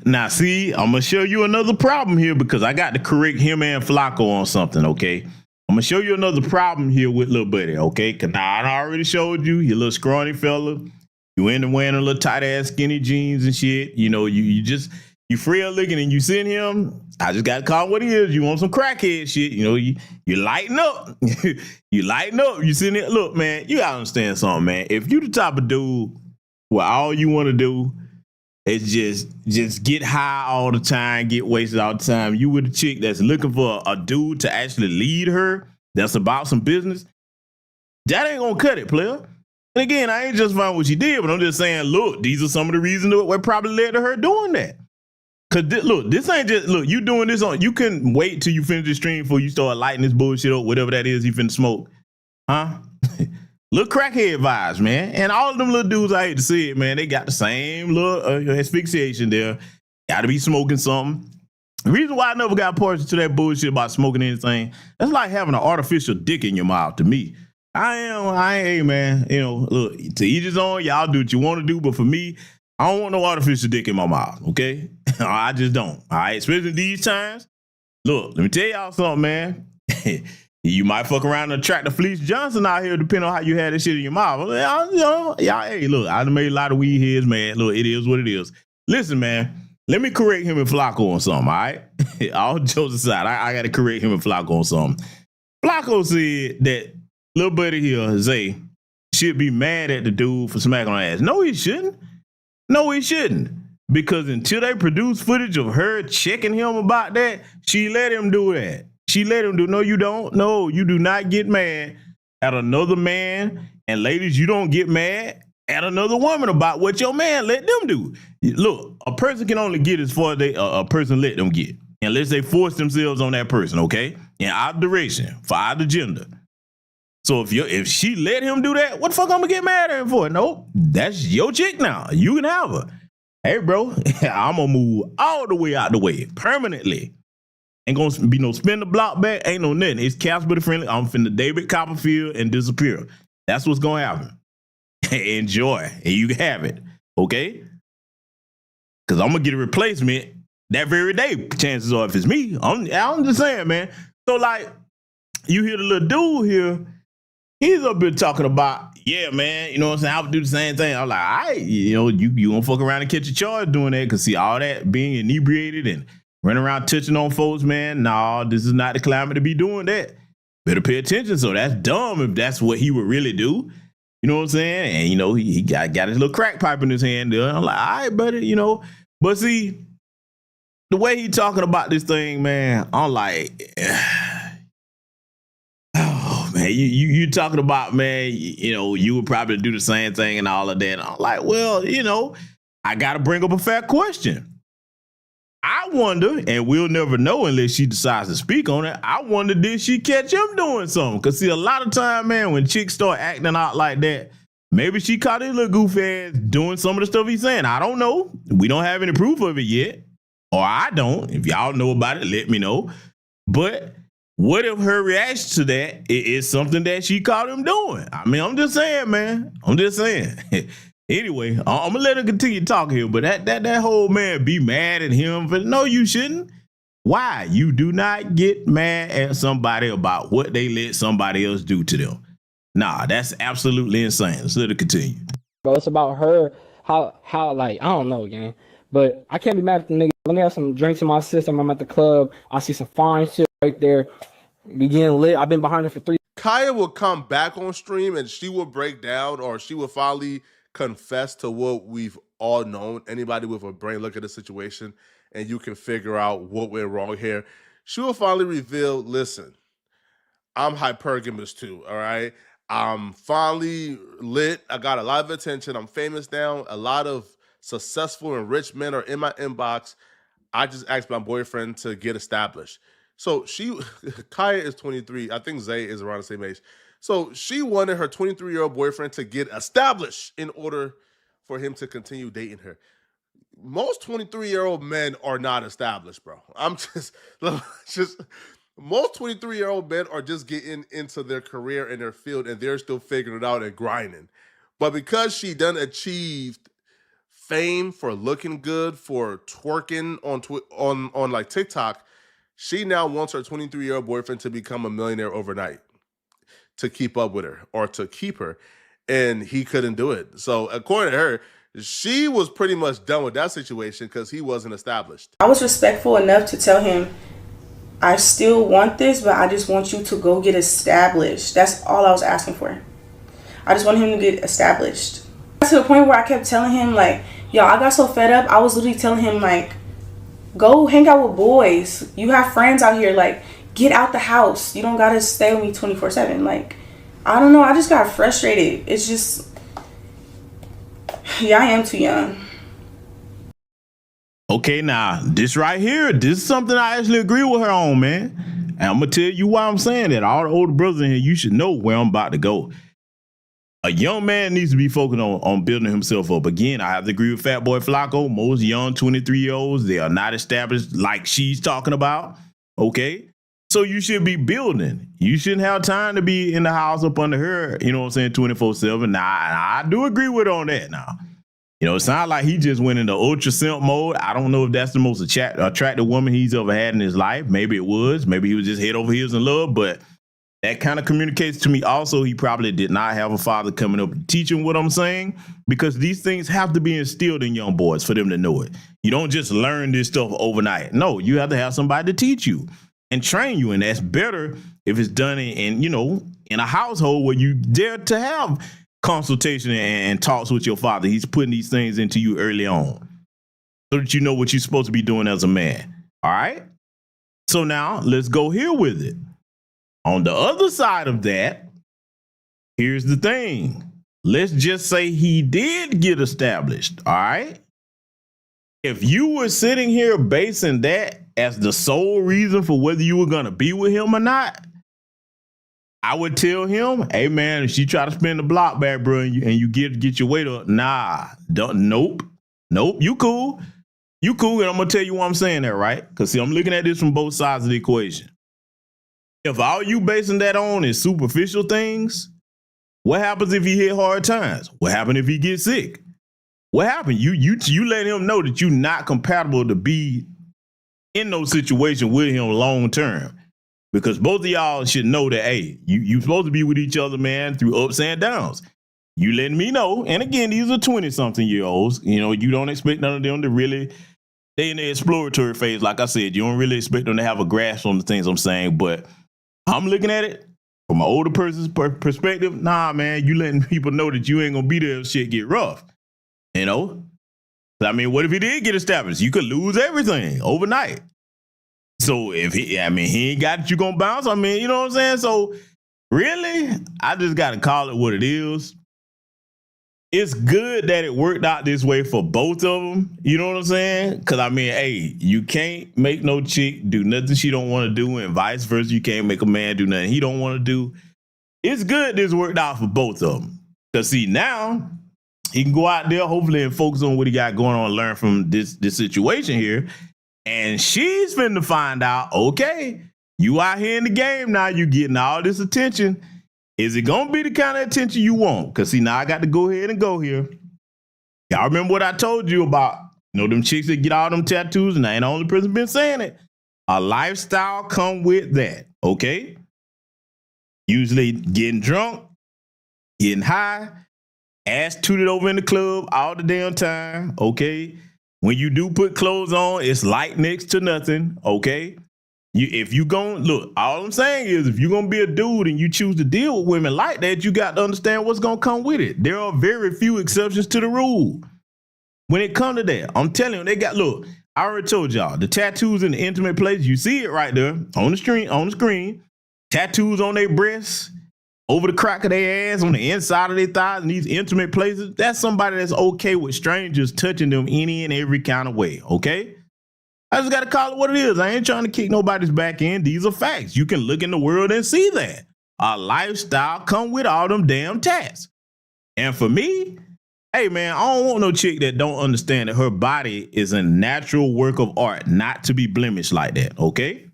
Now, see, I'm going to show you another problem here because I got to correct him and Flacco on something, okay? I'm going to show you another problem here with Lil Buddy, okay? Because now I already showed you, you little scrawny fella. You end up wearing a little tight-ass skinny jeans and shit. You know, you frail looking and you send him, I just got to call him what he is. You want some crackhead shit. You know, you lighten up. You lighten up. You sitting there. Look, man, you got to understand something, man. If you the type of dude where all you want to do is just get high all the time, get wasted all the time. You with a chick that's looking for a dude to actually lead her, that's about some business, that ain't gonna cut it, player. And again, I ain't just fine what she did, but I'm just saying, look, these are some of the reasons that what probably led to her doing that. Cause this ain't just, look, you doing this on, you couldn't wait till you finish the stream before you start lighting this bullshit up, whatever that is you finna smoke. Huh? Little crackhead vibes, man. And all of them little dudes, I hate to see it, man, they got the same little asphyxiation there. Gotta be smoking something. The reason why I never got parts to that bullshit about smoking anything, that's like having an artificial dick in your mouth to me. Hey, man, you know, look, to each his own, y'all do what you want to do, but for me, I don't want no artificial dick in my mouth, okay? I just don't, all right? Especially these times. Look, let me tell y'all something, man. You might fuck around and attract the Fleece Johnson out here, depending on how you had this shit in your mouth. Y'all, hey, look, I done made a lot of weed heads, man. Look, it is what it is. Listen, man, let me correct him and Flacco on something, all right? All jokes aside, I got to correct him and Flacco on something. Flacco said that little buddy here, Zay, should be mad at the dude for smacking on her ass. No, he shouldn't. No, he shouldn't. Because until they produce footage of her checking him about that, she let him do that. She let him do. No, you don't. No, you do not get mad at another man. And ladies, you don't get mad at another woman about what your man let them do. Look, a person can only get as far as a person let them get, unless they force themselves on that person, okay? In either direction, for either gender. So if she let him do that, what the fuck I'm gonna get mad at him for? Nope, that's your chick now. You can have her. Hey, bro, I'm gonna move all the way out the way permanently. Ain't gonna be no spin the block back. Ain't no nothing. It's Casper the Friendly. I'm finna David Copperfield and disappear. That's what's gonna happen. Enjoy, and you can have it, okay? Because I'm gonna get a replacement that very day. Chances are, if it's me, I'm just saying, man. So like, you hear the little dude here, he's up here talking about, yeah, man, you know what I'm saying? I would do the same thing. I'm like, all right, you know, you gonna fuck around and catch a charge doing that? Cause see, all that being inebriated and running around touching on folks, man. No, this is not the climate to be doing that. Better pay attention. So that's dumb if that's what he would really do. You know what I'm saying? And, you know, he got his little crack pipe in his hand there. I'm like, all right, buddy, you know. But see, the way he talking about this thing, man, I'm like, oh, man, you talking about, man, you know, you would probably do the same thing and all of that. And I'm like, well, you know, I got to bring up a fair question. I wonder, and we'll never know unless she decides to speak on it, I wonder, did she catch him doing something? Because, see, a lot of time, man, when chicks start acting out like that, maybe she caught his little goof ass doing some of the stuff he's saying. I don't know. We don't have any proof of it yet. Or I don't. If y'all know about it, let me know. But what if her reaction to that is something that she caught him doing? I mean, I'm just saying, man. I'm just saying. Anyway, I'm gonna let her continue talking here, but that whole man be mad at him for no, you shouldn't. Why? You do not get mad at somebody about what they let somebody else do to them. Nah, that's absolutely insane. Let's let her continue. Bro, it's about her, how like, I don't know, gang. But I can't be mad at the nigga. Let me have some drinks in my system. I'm at the club. I see some fine shit right there. We getting lit. I've been behind her for 3. Kaya will come back on stream and she will break down, or she will finally confess to what we've all known. Anybody with a brain look at the situation and you can figure out what went wrong here. She will finally reveal, listen, I'm hypergamous too, all right? I'm finally lit. I got a lot of attention. I'm famous now. A lot of successful and rich men are in my inbox. I just asked my boyfriend to get established. So Kaya is 23. I think Zay is around the same age. So she wanted her 23-year-old boyfriend to get established in order for him to continue dating her. Most 23-year-old men are not established, bro. Most 23-year-old men are just getting into their career and their field, and they're still figuring it out and grinding. But because she done achieved fame for looking good, for twerking on like TikTok, she now wants her 23-year-old boyfriend to become a millionaire overnight, to keep up with her or to keep her, and he couldn't do it. So according to her, she was pretty much done with that situation because he wasn't established. I was respectful enough to tell him, I still want this, but I just want you to go get established. That's all I was asking for. I just wanted him to get established. To the point where I kept telling him, like, yo, I got so fed up. I was literally telling him, like, go hang out with boys. You have friends out here. Like, get out the house. You don't got to stay with me 24/7. Like, I don't know. I just got frustrated. It's just, yeah, I am too young. Okay, now, this right here, this is something I actually agree with her on, man. And I'm going to tell you why I'm saying that. All the older brothers in here, you should know where I'm about to go. A young man needs to be focused on building himself up. Again, I have to agree with Fat Boy Flacco. Most young 23-year-olds, they are not established like she's talking about. Okay? So you should be building. You shouldn't have time to be in the house up under her, you know what I'm saying, 24/7. Now, I do agree with her on that now. You know, it sounds like he just went into ultra simp mode. I don't know if that's the most attractive woman he's ever had in his life. Maybe it was. Maybe he was just head over heels in love, but that kind of communicates to me also he probably did not have a father coming up and teaching what I'm saying, because these things have to be instilled in young boys for them to know it. You don't just learn this stuff overnight. No, you have to have somebody to teach you and train you, and that's better if it's done in a household where you dare to have consultation and talks with your father. He's putting these things into you early on so that you know what you're supposed to be doing as a man. All right? So now let's go here with it. On the other side of that, here's the thing. Let's just say he did get established, all right? If you were sitting here basing that as the sole reason for whether you were going to be with him or not, I would tell him, hey, man, if she try to spin the block back, bro, and you get your weight up, nah, nope, you cool. You cool, and I'm going to tell you why I'm saying that, right? Because, see, I'm looking at this from both sides of the equation. If all you basing that on is superficial things, What happens if he hit hard times? What happens if he gets sick? What happened? You let him know that you're not compatible to be in those situations with him long term. Because both of y'all should know that, hey, you supposed to be with each other, man, through ups and downs. You letting me know. And again, these are 20-something-year-olds. You know, you don't expect none of them to really, they in the exploratory phase. Like I said, you don't really expect them to have a grasp on the things I'm saying. But I'm looking at it from an older person's perspective. Nah, man, you letting people know that you ain't going to be there if shit get rough. You know? I mean, what if he did get established? You could lose everything overnight. So if he ain't got it, you gonna bounce. I mean, you know what I'm saying? So really, I just gotta call it what it is. It's good that it worked out this way for both of them. You know what I'm saying? Cause I mean, hey, you can't make no chick do nothing she don't want to do, and vice versa. You can't make a man do nothing he don't want to do. It's good this worked out for both of them. Cause see, now he can go out there, hopefully, and focus on what he got going on and learn from this situation here. And she's finna find out, okay, you out here in the game now, you getting all this attention. Is it gonna be the kind of attention you want? Because see, now I got to go ahead and go here. Y'all remember what I told you about, you know, them chicks that get all them tattoos, and I ain't the only person been saying it. A lifestyle come with that, okay? Usually getting drunk, getting high, ass tooted over in the club all the damn time, okay? When you do put clothes on, it's light next to nothing, okay? If you gon' look, all I'm saying is if you're gonna be a dude and you choose to deal with women like that, you got to understand what's gonna come with it. There are very few exceptions to the rule. When it comes to that, I'm telling you, they got, look, I already told y'all, the tattoos in the intimate place, you see it right there on the screen, tattoos on their breasts, over the crack of their ass, on the inside of their thighs, in these intimate places. That's somebody that's okay with strangers touching them any and every kind of way, okay? I just got to call it what it is. I ain't trying to kick nobody's back in. These are facts. You can look in the world and see that. A lifestyle come with all them damn tats. And for me, hey, man, I don't want no chick that don't understand that her body is a natural work of art, not to be blemished like that, okay?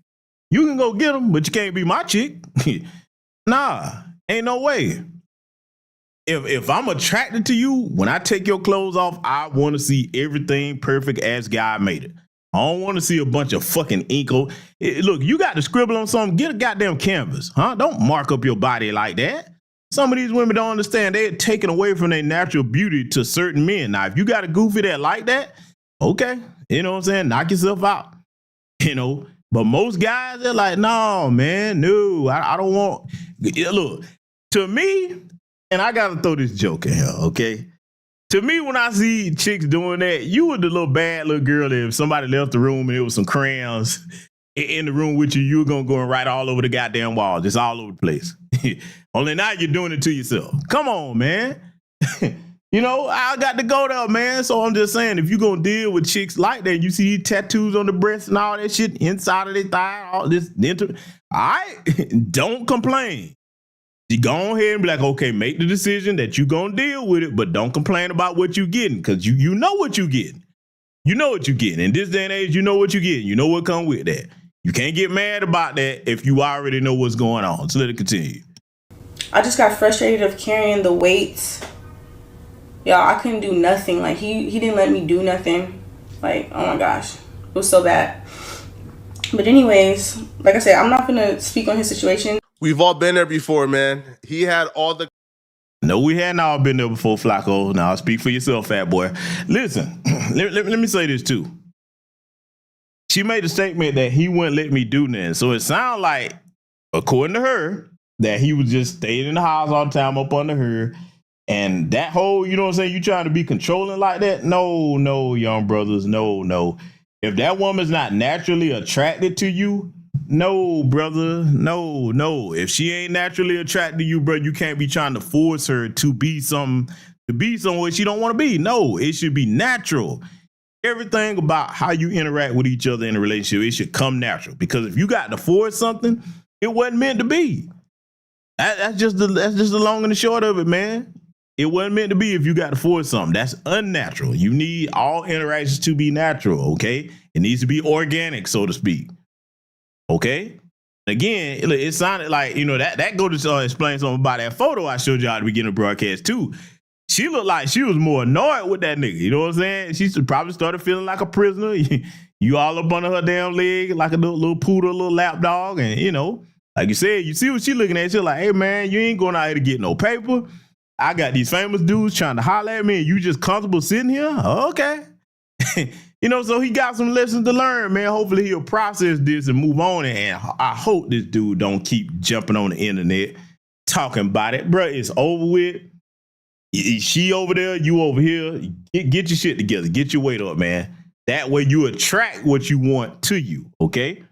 You can go get them, but you can't be my chick. Nah. Ain't no way. If I'm attracted to you, when I take your clothes off, I want to see everything perfect as God made it. I don't want to see a bunch of fucking ink. Look, you got to scribble on something, get a goddamn canvas, huh? Don't mark up your body like that. Some of these women don't understand. They're taken away from their natural beauty to certain men. Now, if you got a goofy that like that, okay, you know what I'm saying? Knock yourself out, you know. But most guys, they're like, no, man, no, I don't want. Look. To me, and I gotta throw this joke in here, okay? To me, when I see chicks doing that, you were the little bad little girl that if somebody left the room and there was some crayons in the room with you, you were gonna go and write all over the goddamn wall, just all over the place. Only now you're doing it to yourself. Come on, man. You know, I got to go there, man. So I'm just saying, if you're gonna deal with chicks like that, you see tattoos on the breast and all that shit inside of their thigh, all this, all right, don't complain. You go ahead and be like, okay, make the decision that you're going to deal with it, but don't complain about what you're getting, because you know what you're getting. You know what you're getting. In this day and age, you know what you're getting. You know what comes with that. You can't get mad about that if you already know what's going on. So let it continue. I just got frustrated of carrying the weights. Y'all, I couldn't do nothing. Like, he didn't let me do nothing. Like, oh my gosh. It was so bad. But anyways, like I said, I'm not going to speak on his situation. We've all been there before, man. He had all the... No, we hadn't all been there before, Flacco. Now, speak for yourself, fat boy. Listen, let me say this, too. She made a statement that he wouldn't let me do nothing. So it sounds like, according to her, that he was just staying in the house all the time up under her. And that whole, you know what I'm saying, you trying to be controlling like that? No, young brothers, no. If that woman's not naturally attracted to you, no, brother, no. If she ain't naturally attracted to you, bro, you can't be trying to force her to be somewhere she don't want to be. No, it should be natural. Everything about how you interact with each other in a relationship, it should come natural. Because if you got to force something, it wasn't meant to be. That's just the long and the short of it, man. It wasn't meant to be if you got to force something. That's unnatural. You need all interactions to be natural, okay? It needs to be organic, so to speak. Okay? Again, it sounded like, you know, that go to explain something about that photo I showed y'all at the beginning of the broadcast too. She looked like she was more annoyed with that nigga. You know what I'm saying? She probably started feeling like a prisoner. You all up under her damn leg like a little poodle, little lap dog. And, you know, like you said, you see what she looking at. She like, hey, man, you ain't going out here to get no paper. I got these famous dudes trying to holler at me and you just comfortable sitting here? Okay. You know, so he got some lessons to learn, man. Hopefully he'll process this and move on. And I hope this dude don't keep jumping on the internet talking about it. Bruh, it's over with. She over there, you over here. Get your shit together. Get your weight up, man. That way you attract what you want to you, okay?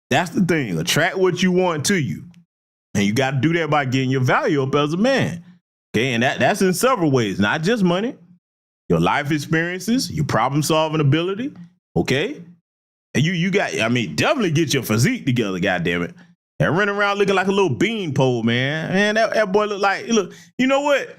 That's the thing. Attract what you want to you. And you got to do that by getting your value up as a man. Okay, and that's in several ways, not just money. Your life experiences, your problem-solving ability, okay? And you got, I mean, definitely get your physique together, goddammit. And running around looking like a little beanpole, man. Man, that boy look, you know what?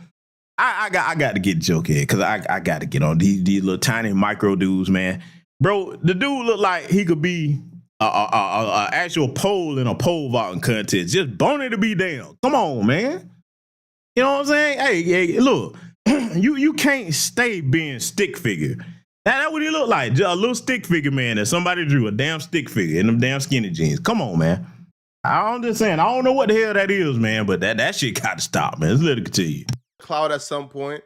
I got to get Jokehead because I got to get on these little tiny micro dudes, man. Bro, the dude look like he could be a actual pole in a pole vaulting contest. Just boning to be down. Come on, man. You know what I'm saying? Hey, look. You can't stay being stick figure. That's what he look like. Just a little stick figure, man, that somebody drew, a damn stick figure in them damn skinny jeans. Come on, man. I'm just saying, I don't know what the hell that is, man, but that shit got to stop, man. Let's let it continue. Clout at some point.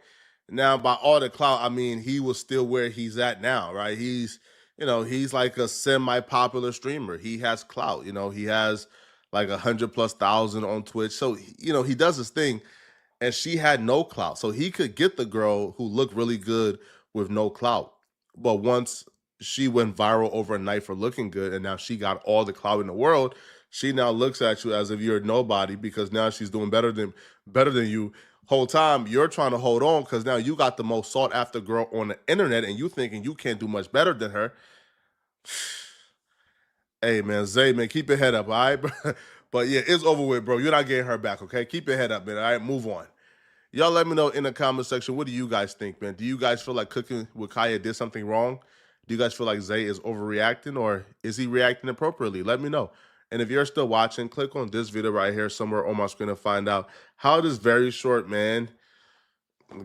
Now, by all the clout, I mean he was still where he's at now, right? He's like a semi-popular streamer. He has clout, you know, he has like 100,000+ on Twitch. So, you know, he does his thing. And she had no clout. So he could get the girl who looked really good with no clout. But once she went viral overnight for looking good, and now she got all the clout in the world, she now looks at you as if you're nobody because now she's doing better than you. Whole time you're trying to hold on because now you got the most sought after girl on the internet and you thinking you can't do much better than her. Hey, man, Zay, man, keep your head up, all right? But yeah, it's over with, bro. You're not getting her back, okay? Keep your head up, man, all right? Move on. Y'all let me know in the comment section, what do you guys think, man? Do you guys feel like Cooking with Kaya did something wrong? Do you guys feel like Zay is overreacting or is he reacting appropriately? Let me know. And if you're still watching, click on this video right here somewhere on my screen to find out how this very short man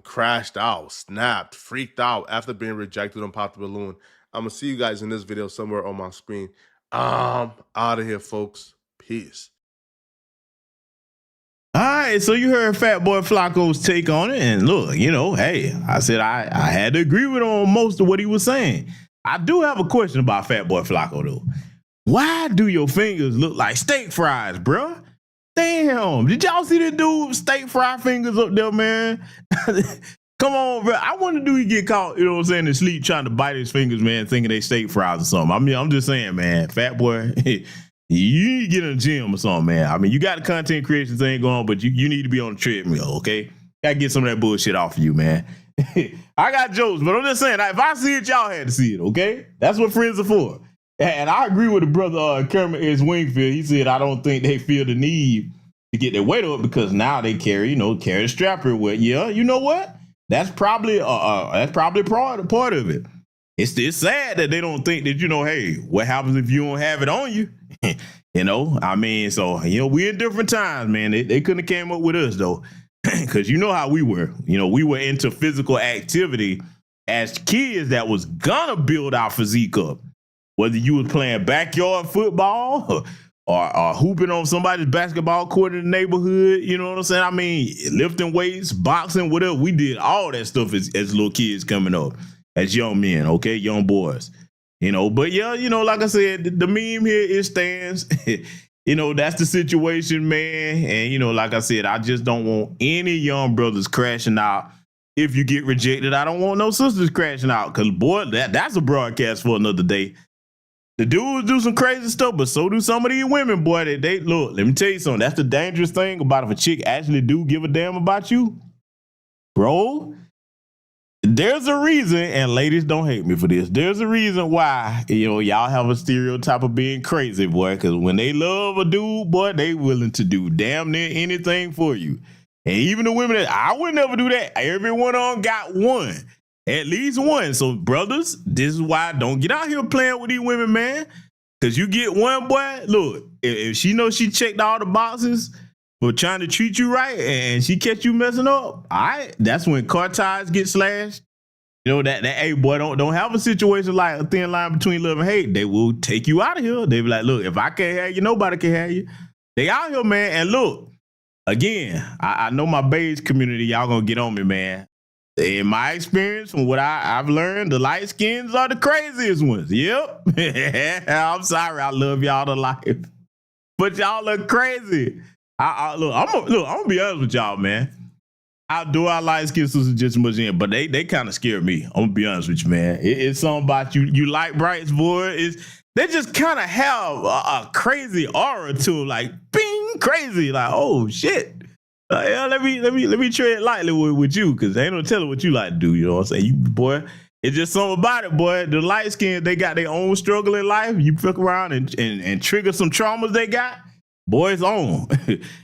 crashed out, snapped, freaked out after being rejected on Pop the Balloon. I'm going to see you guys in this video somewhere on my screen. I'm out of here, folks. Peace. All right, so you heard Fat Boy Flacco's take on it, and look, you know, hey, I said I had to agree with him on most of what he was saying. I do have a question about Fat Boy Flacco, though. Why do your fingers look like steak fries, bruh? Damn, did y'all see that dude steak fry fingers up there, man? Come on, bro. I wonder, do he get caught, you know what I'm saying, in sleep trying to bite his fingers, man, thinking they steak fries or something? I mean, I'm just saying, man, Fat Boy, you need to get in the gym or something, man. I mean, you got the content creation thing going, but you need to be on the treadmill, okay? Gotta get some of that bullshit off of you, man. I got jokes, but I'm just saying, if I see it, y'all had to see it, okay? That's what friends are for. And I agree with the brother Kermit S. Wingfield. He said, I don't think they feel the need to get their weight up because now they carry the strapper with. Yeah, you know what? That's probably part of it. It's sad that they don't think that, you know, hey, what happens if you don't have it on you? You know, I mean, so, you know, we're in different times, man. They couldn't have came up with us, though, because you know how we were. You know, we were into physical activity as kids that was gonna build our physique up. Whether you was playing backyard football or hooping on somebody's basketball court in the neighborhood, you know what I'm saying? I mean, lifting weights, boxing, whatever. We did all that stuff as little kids coming up, as young men, okay, young boys. You know, but yeah, you know, like I said, the meme here, it stands. You know, that's the situation, man. And, you know, like I said, I just don't want any young brothers crashing out. If you get rejected, I don't want no sisters crashing out. Because, boy, that's a broadcast for another day. The dudes do some crazy stuff, but so do some of these women, boy. They look, let me tell you something. That's the dangerous thing about if a chick actually do give a damn about you. Bro, there's a reason, and ladies don't hate me for this. There's a reason why, you know, y'all have a stereotype of being crazy, boy. Because when they love a dude, boy, they willing to do damn near anything for you. And even the women that I would never do that. Every one of them got one. At least one. So, brothers, this is why don't get out here playing with these women, man. Cause you get one boy, look, if she knows she checked all the boxes for trying to treat you right and she catch you messing up, all right, that's when car tires get slashed. You know, that hey boy, don't have a situation like a thin line between love and hate. They will take you out of here. They be like, look, if I can't have you, nobody can have you. They out here, man. And look, again, I know my beige community, y'all gonna get on me, man. In my experience, from what I've learned, the light skins are the craziest ones. Yep. I'm sorry, I love y'all to life, but y'all look crazy. I'm gonna be honest with y'all, man. I light skin sisters just as much in, but they kind of scare me. I'm gonna be honest with you, man. It's something about you. You like brights, boy. They just kind of have a crazy aura to them, like bing, crazy, like oh shit. Yeah, let me tread lightly with you, because ain't no telling what you like to do. You know what I'm saying? You boy, it's just something about it, boy. The light skin, they got their own struggle in life. You fuck around and trigger some traumas they got. Boys on.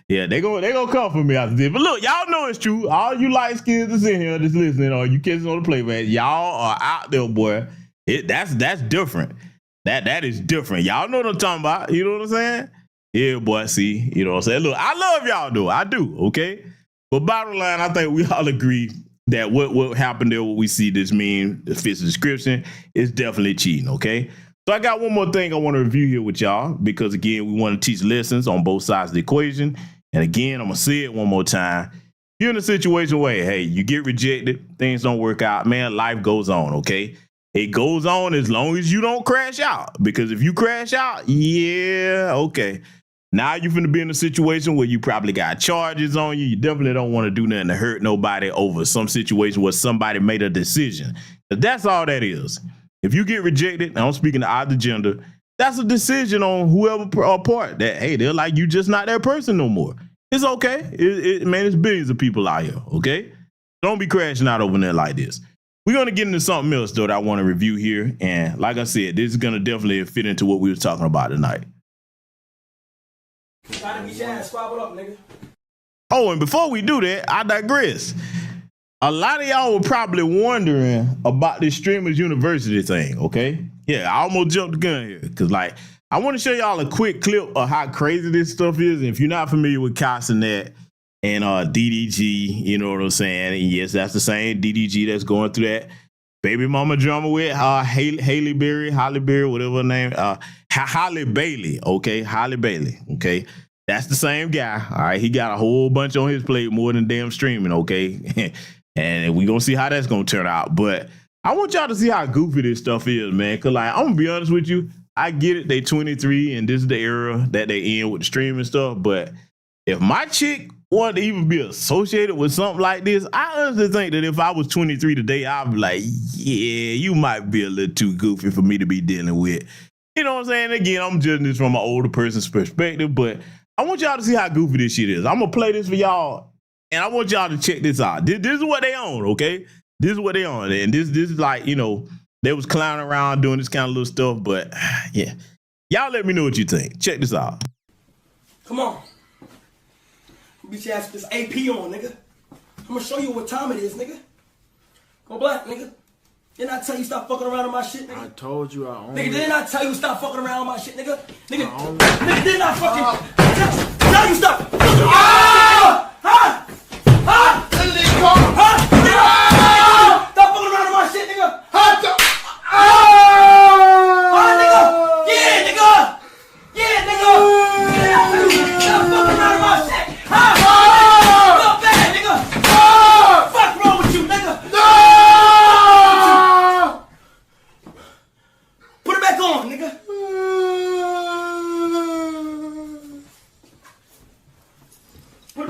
Yeah, they gonna come for me after this. But look, y'all know it's true. All you light skins that's in here just listening, or you kids on the playback, y'all are out there, boy. That's different. That is different. Y'all know what I'm talking about. You know what I'm saying? Yeah, boy, see, you know what I'm saying? Look, I love y'all, though. I do, okay? But bottom line, I think we all agree that what happened there, what we see this meme, that fits the description, is definitely cheating, okay? So I got one more thing I want to review here with y'all, because, again, we want to teach lessons on both sides of the equation. And, again, I'm going to say it one more time. If you're in a situation where, hey, you get rejected, things don't work out, man, life goes on, okay? It goes on as long as you don't crash out, because if you crash out, yeah, okay. Now you're finna be in a situation where you probably got charges on you. You definitely don't want to do nothing to hurt nobody over some situation where somebody made a decision. But that's all that is. If you get rejected, and I'm speaking to either gender, that's a decision on whoever part that, hey, they're like, you just not that person no more. It's okay. Man, it's billions of people out here, okay? Don't be crashing out over there like this. We're going to get into something else, though, that I want to review here. And like I said, this is going to definitely fit into what we were talking about tonight. Oh, and before we do that, I digress. A lot of y'all were probably wondering about this Streamers University thing, okay? Yeah, I almost jumped the gun here, because, like, I want to show y'all a quick clip of how crazy this stuff is. And if you're not familiar with Castanet and DDG, you know what I'm saying? And yes, that's the same DDG that's going through that baby mama drama with Halle Berry, whatever her name, Halle Bailey, okay? Halle Bailey, okay? That's the same guy, all right? He got a whole bunch on his plate, more than damn streaming, okay? And we gonna see how that's gonna turn out. But I want y'all to see how goofy this stuff is, man. Cause like, I'm gonna be honest with you, I get it, they 23 and this is the era that they in with the streaming stuff. But if my chick wanted to even be associated with something like this, I honestly think that if I was 23 today, I'd be like, yeah, you might be a little too goofy for me to be dealing with. You know what I'm saying? Again, I'm judging this from an older person's perspective, but I want y'all to see how goofy this shit is. I'm gonna play this for y'all, and I want y'all to check this out. This is what they own, okay? This is what they own. And this is like, you know, they was clowning around doing this kind of little stuff, but yeah. Y'all let me know what you think. Check this out. Come on. Bitch ass with this AP on, nigga. I'm gonna show you what time it is, nigga. Go black, nigga. Didn't I tell you stop fucking around with my shit, nigga? I told you I own it. Nigga, didn't I tell you stop fucking around with my shit, nigga? Nigga, didn't I fucking tell you stop? Stop fucking around with my shit, nigga. Yeah, nigga. Stop fucking around with my shit. Stop bad, nigga. Fuck wrong with you, nigga? Put it back on, nigga. Put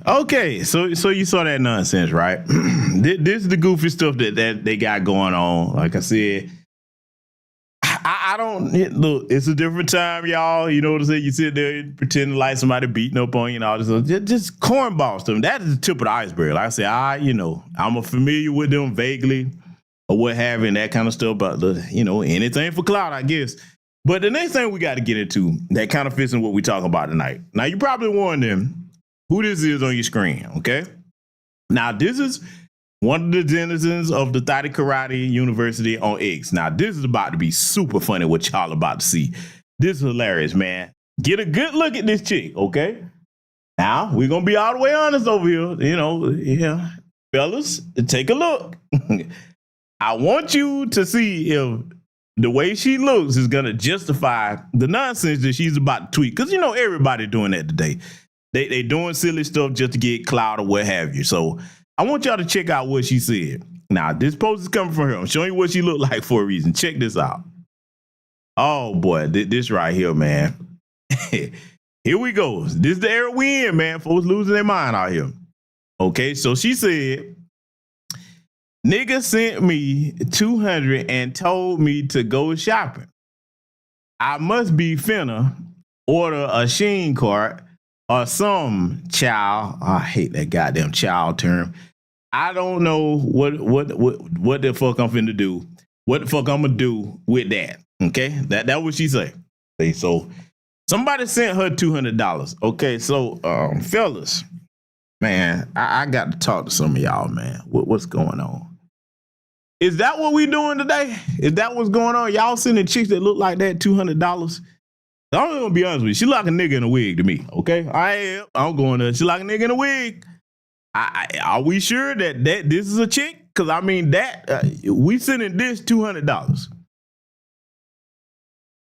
Okay, so you saw that nonsense, right? This is the goofy stuff that they got going on. Like I said, I don't look. It's a different time, y'all. You know what I'm saying? You sit there and pretend like somebody beating up on you and all this stuff. Just cornball stuff. That is the tip of the iceberg. Like I said, I'm familiar with them vaguely or what have you, and that kind of stuff. But anything for clout, I guess. But the next thing we got to get into that kind of fits in what we're talking about tonight. Now, you probably wondering who this is on your screen, okay? Now, this is one of the denizens of the Thotty Karate University on X. Now, this is about to be super funny what y'all about to see. This is hilarious, man. Get a good look at this chick, okay? Now, we're going to be all the way honest over here. Fellas, take a look. I want you to see if the way she looks is going to justify the nonsense that she's about to tweet. Because, everybody doing that today. They doing silly stuff just to get clout or what have you. So I want y'all to check out what she said. Now, this post is coming from her. I'm showing you what she looked like for a reason. Check this out. Oh, boy. This right here, man. Here we go. This is the era we in, man. Folks losing their mind out here. Okay, so she said, nigga sent me $200 and told me to go shopping. I must be finna order a Sheen cart or some child. I hate that goddamn child term. I don't know what the fuck I'm finna do. What the fuck I'm gonna do with that? Okay, that what she say. Okay, so somebody sent her $200. Okay, so fellas, man, I got to talk to some of y'all, man. What's going on? Is that what we doing today? Is that what's going on? Y'all sending chicks that look like that $200? I'm gonna be honest with you. She like a nigga in a wig to me. Okay, I'm going to. She like a nigga in a wig. Are we sure that this is a chick? Because I mean we sending this $200.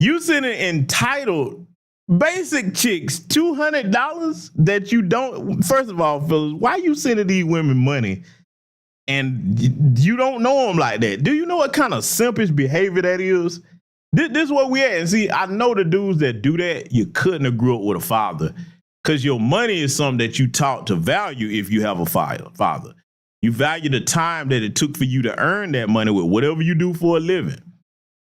You sending entitled basic chicks $200 that you don't. First of all, fellas, why you sending these women money? And you don't know them like that. Do you know what kind of simpish behavior that is? This is what we at. And see, I know the dudes that do that, you couldn't have grew up with a father. Because your money is something that you taught to value if you have a father. You value the time that it took for you to earn that money with whatever you do for a living.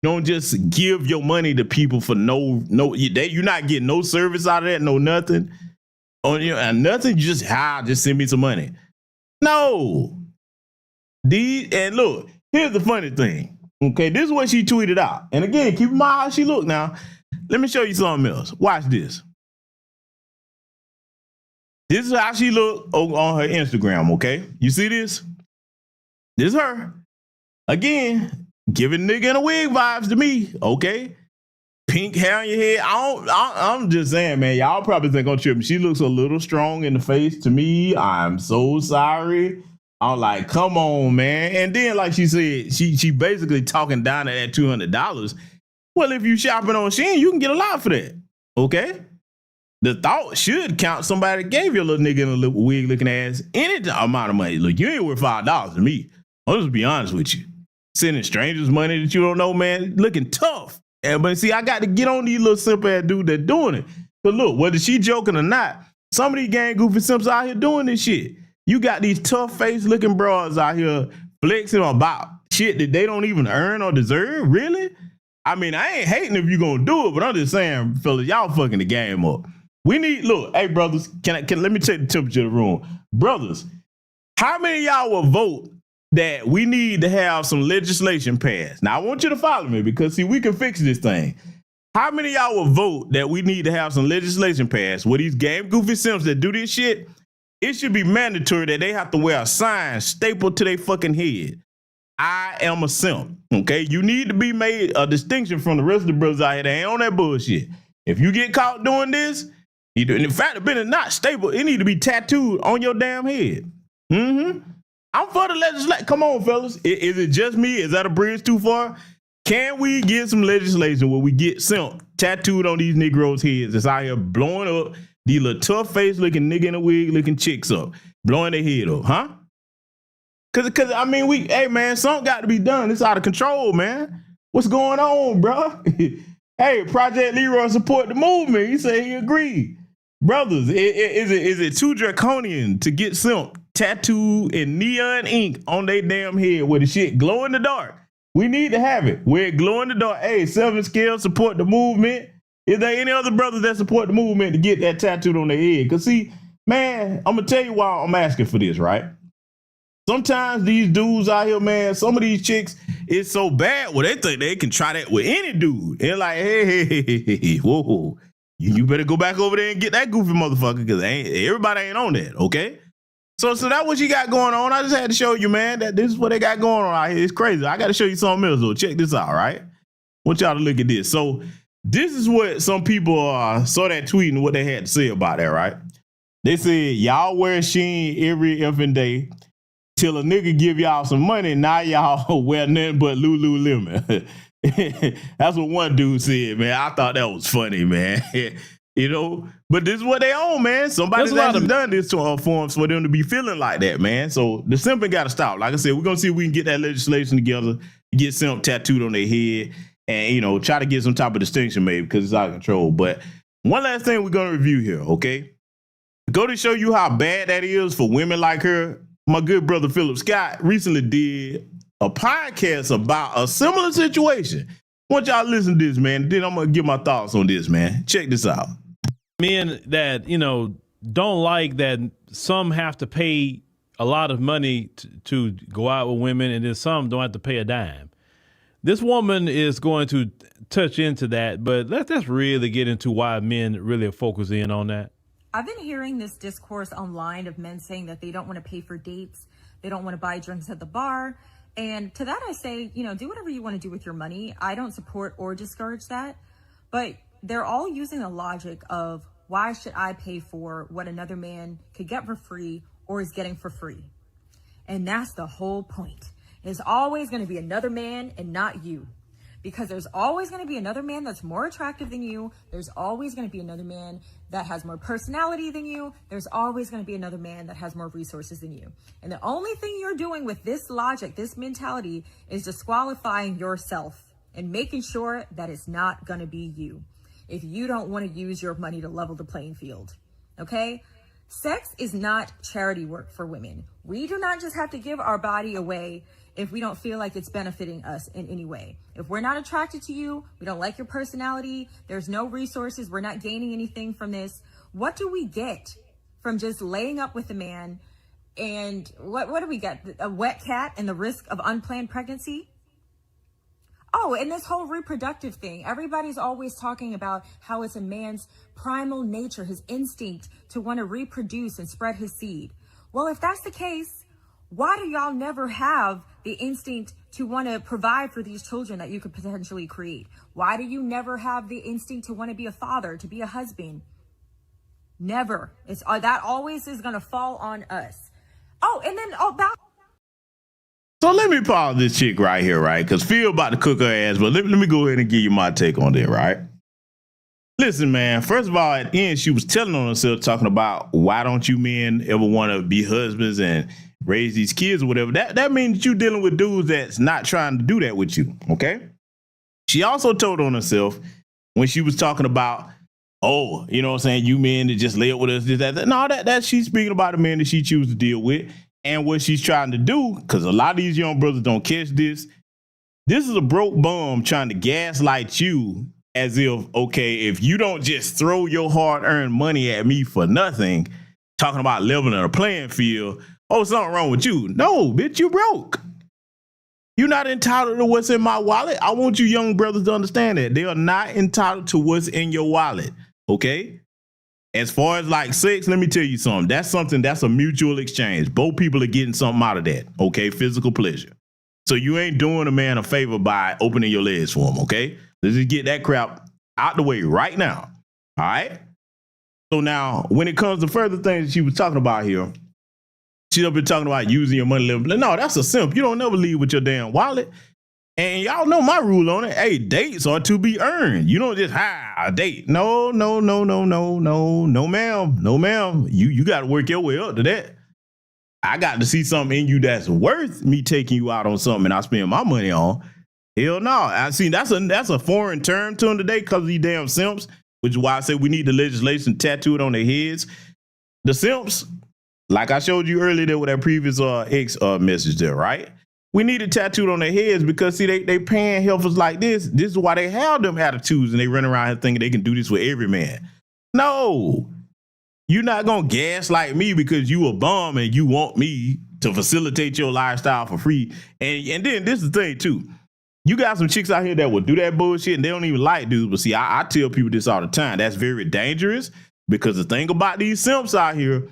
Don't just give your money to people for you're not getting no service out of that, no nothing. And nothing, just send me some money. No. And look, here's the funny thing. Okay, this is what she tweeted out. And again, keep in mind how she looked now. Let me show you something else. Watch this. This is how she looked on her Instagram, okay? You see this? This is her. Again, giving nigga in a wig vibes to me, okay? Pink hair on your head. I'm just saying, man, y'all probably think I'm tripping. She looks a little strong in the face to me. I'm so sorry. I'm like, come on, man. And then, like she said, she basically talking down at that $200. Well, if you shopping on Shein, you can get a lot for that, okay? The thought should count somebody that gave you a little nigga in a little wig looking ass any amount of money. Look, you ain't worth $5 to me. I'll just be honest with you. Sending strangers money that you don't know, man, looking tough. But see, I got to get on these little simple ass dudes that doing it. But look, whether she joking or not, some of these gang goofy simps out here doing this shit. You got these tough face looking bras out here flexing about shit that they don't even earn or deserve. Really? I mean, I ain't hating if you gonna do it, but I'm just saying, fellas, y'all fucking the game up. We need, look, hey brothers, can let me check the temperature of the room. Brothers, how many of y'all will vote that we need to have some legislation passed? Now I want you to follow me because see, we can fix this thing. How many of y'all will vote that we need to have some legislation passed where these game goofy simps that do this shit? It should be mandatory that they have to wear a sign stapled to their fucking head. I am a simp, okay? You need to be made a distinction from the rest of the brothers out here that ain't on that bullshit. If you get caught doing this, in fact, the business not stapled, it need to be tattooed on your damn head. I'm for the legislation. Come on, fellas. Is it just me? Is that a bridge too far? Can we get some legislation where we get simp tattooed on these Negroes' heads that's out here blowing up these little tough face looking nigga in a wig looking chicks up, blowing their head up, huh? Cause I mean, hey man, something got to be done. It's out of control, man. What's going on, bro? Hey, Project Leroy support the movement. He said he agreed. brothers, is it too draconian to get some tattoo in neon ink on their damn head where the shit glow in the dark? We need to have it where it glow in the dark. Hey, 7 scale, support the movement. Is there any other brothers that support the movement to get that tattooed on their head? Because see, man, I'm going to tell you why I'm asking for this, right? Sometimes these dudes out here, man, some of these chicks, it's so bad, well, they think they can try that with any dude. They're like, hey, whoa, you better go back over there and get that goofy motherfucker because everybody ain't on that, okay? So that's what you got going on. I just had to show you, man, that this is what they got going on out here. It's crazy. I got to show you something else, though. Check this out, right? I want y'all to look at this. So this is what some people saw that tweet and what they had to say about that, right? They said, y'all wear Shein every effing day till a nigga give y'all some money. Now y'all wear nothing but Lululemon. That's what one dude said, man. I thought that was funny, man. You know, but this is what they own, man. Somebody's actually done this to forms for them to be feeling like that, man. So the simping got to stop. Like I said, we're going to see if we can get that legislation together, get simp tattooed on their head, and, you know, try to get some type of distinction maybe because it's out of control. But one last thing we're going to review here, okay? Go to show you how bad that is for women like her. My good brother Philip Scott recently did a podcast about a similar situation. I want y'all to listen to this, man. Then I'm going to give my thoughts on this, man. Check this out. Men that, you know, don't like that some have to pay a lot of money to go out with women, and then some don't have to pay a dime. This woman is going to touch into that, but let's really get into why men really focus in on that. I've been hearing this discourse online of men saying that they don't want to pay for dates. They don't want to buy drinks at the bar. And to that I say, you know, do whatever you want to do with your money. I don't support or discourage that. But they're all using the logic of why should I pay for what another man could get for free or is getting for free? And that's the whole point. There's always going to be another man and not you. Because there's always going to be another man that's more attractive than you. There's always going to be another man that has more personality than you. There's always going to be another man that has more resources than you. And the only thing you're doing with this logic, this mentality, is disqualifying yourself and making sure that it's not going to be you if you don't want to use your money to level the playing field. Okay? Sex is not charity work for women. We do not just have to give our body away if we don't feel like it's benefiting us in any way. If we're not attracted to you, we don't like your personality, there's no resources, we're not gaining anything from this, what do we get from just laying up with a man? And what do we get? A wet cat and the risk of unplanned pregnancy? Oh, and this whole reproductive thing. Everybody's always talking about how it's a man's primal nature, his instinct to want to reproduce and spread his seed. Well, if that's the case, why do y'all never have the instinct to want to provide for these children that you could potentially create? Why do you never have the instinct to want to be a father, to be a husband? Never. It's that always is going to fall on us. Oh, and then about. So let me pause this chick right here, right? Because Phil about to cook her ass, but let me go ahead and give you my take on that, right? Listen, man, first of all, at the end, she was telling on herself, talking about why don't you men ever want to be husbands and raise these kids or whatever. That means that you're dealing with dudes that's not trying to do that with you, okay? She also told on herself when she was talking about, oh, you know what I'm saying, you men that just lay up with us, this, that. No, that she's speaking about the men that she chooses to deal with and what she's trying to do, because a lot of these young brothers don't catch this. This is a broke bum trying to gaslight you as if, okay, if you don't just throw your hard-earned money at me for nothing, talking about leveling a playing field, oh, something wrong with you. No, bitch, you broke. You're not entitled to what's in my wallet. I want you young brothers to understand that. They are not entitled to what's in your wallet, okay? As far as like sex, let me tell you something. That's a mutual exchange. Both people are getting something out of that, okay? Physical pleasure. So you ain't doing a man a favor by opening your legs for him, okay? Let's just get that crap out the way right now, all right? So now, when it comes to further things she was talking about here, she's up here talking about using your money. No, that's a simp. You don't never leave with your damn wallet. And y'all know my rule on it. Hey, dates are to be earned. You don't just a date. No, ma'am. No, ma'am. You got to work your way up to that. I got to see something in you that's worth me taking you out on something I spend my money on. Hell no. I see that's a foreign term to them today because of these damn simps. which is why I say we need the legislation tattooed on their heads. The simps, like I showed you earlier there with that previous X message there, right? We need it tattooed on their heads because, see, they paying heifers like this. This is why they have them attitudes and they run around here thinking they can do this for every man. No, you're not going to gaslight me because you a bum and you want me to facilitate your lifestyle for free. And then this is the thing, too. You got some chicks out here that will do that bullshit and they don't even like dudes. But see, I tell people this all the time. That's very dangerous because the thing about these simps out here,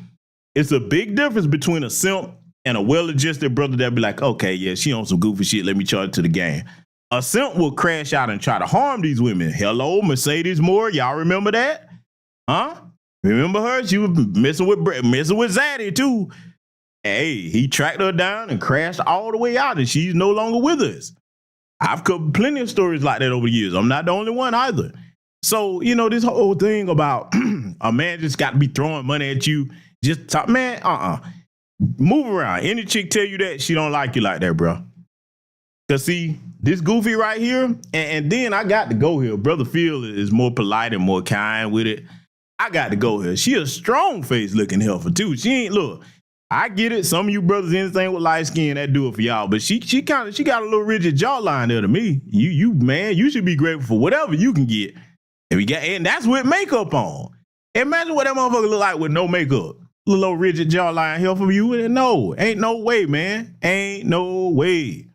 it's a big difference between a simp and a well-adjusted brother that be like, okay, yeah, she on some goofy shit. Let me charge it to the game. A simp will crash out and try to harm these women. Hello, Mercedes Moore. Y'all remember that? Huh? Remember her? She was messing with Zaddy too. Hey, he tracked her down and crashed all the way out and she's no longer with us. I've covered plenty of stories like that over the years. I'm not the only one either. So, you know, this whole thing about a man just got to be throwing money at you. Just talk, man, move around. Any chick tell you that, she don't like you like that, bro. Because, see, this goofy right here, and then I got to go here. Brother Phil is more polite and more kind with it. I got to go here. She a strong-faced looking heifer, too. She ain't, look, I get it. Some of you brothers, anything with light skin, that do it for y'all. But she got a little rigid jawline there to me. Man, you should be grateful for whatever you can get. And that's with makeup on. Imagine what that motherfucker look like with no makeup. Little old rigid jawline here for you. No, ain't no way, man. Ain't no way.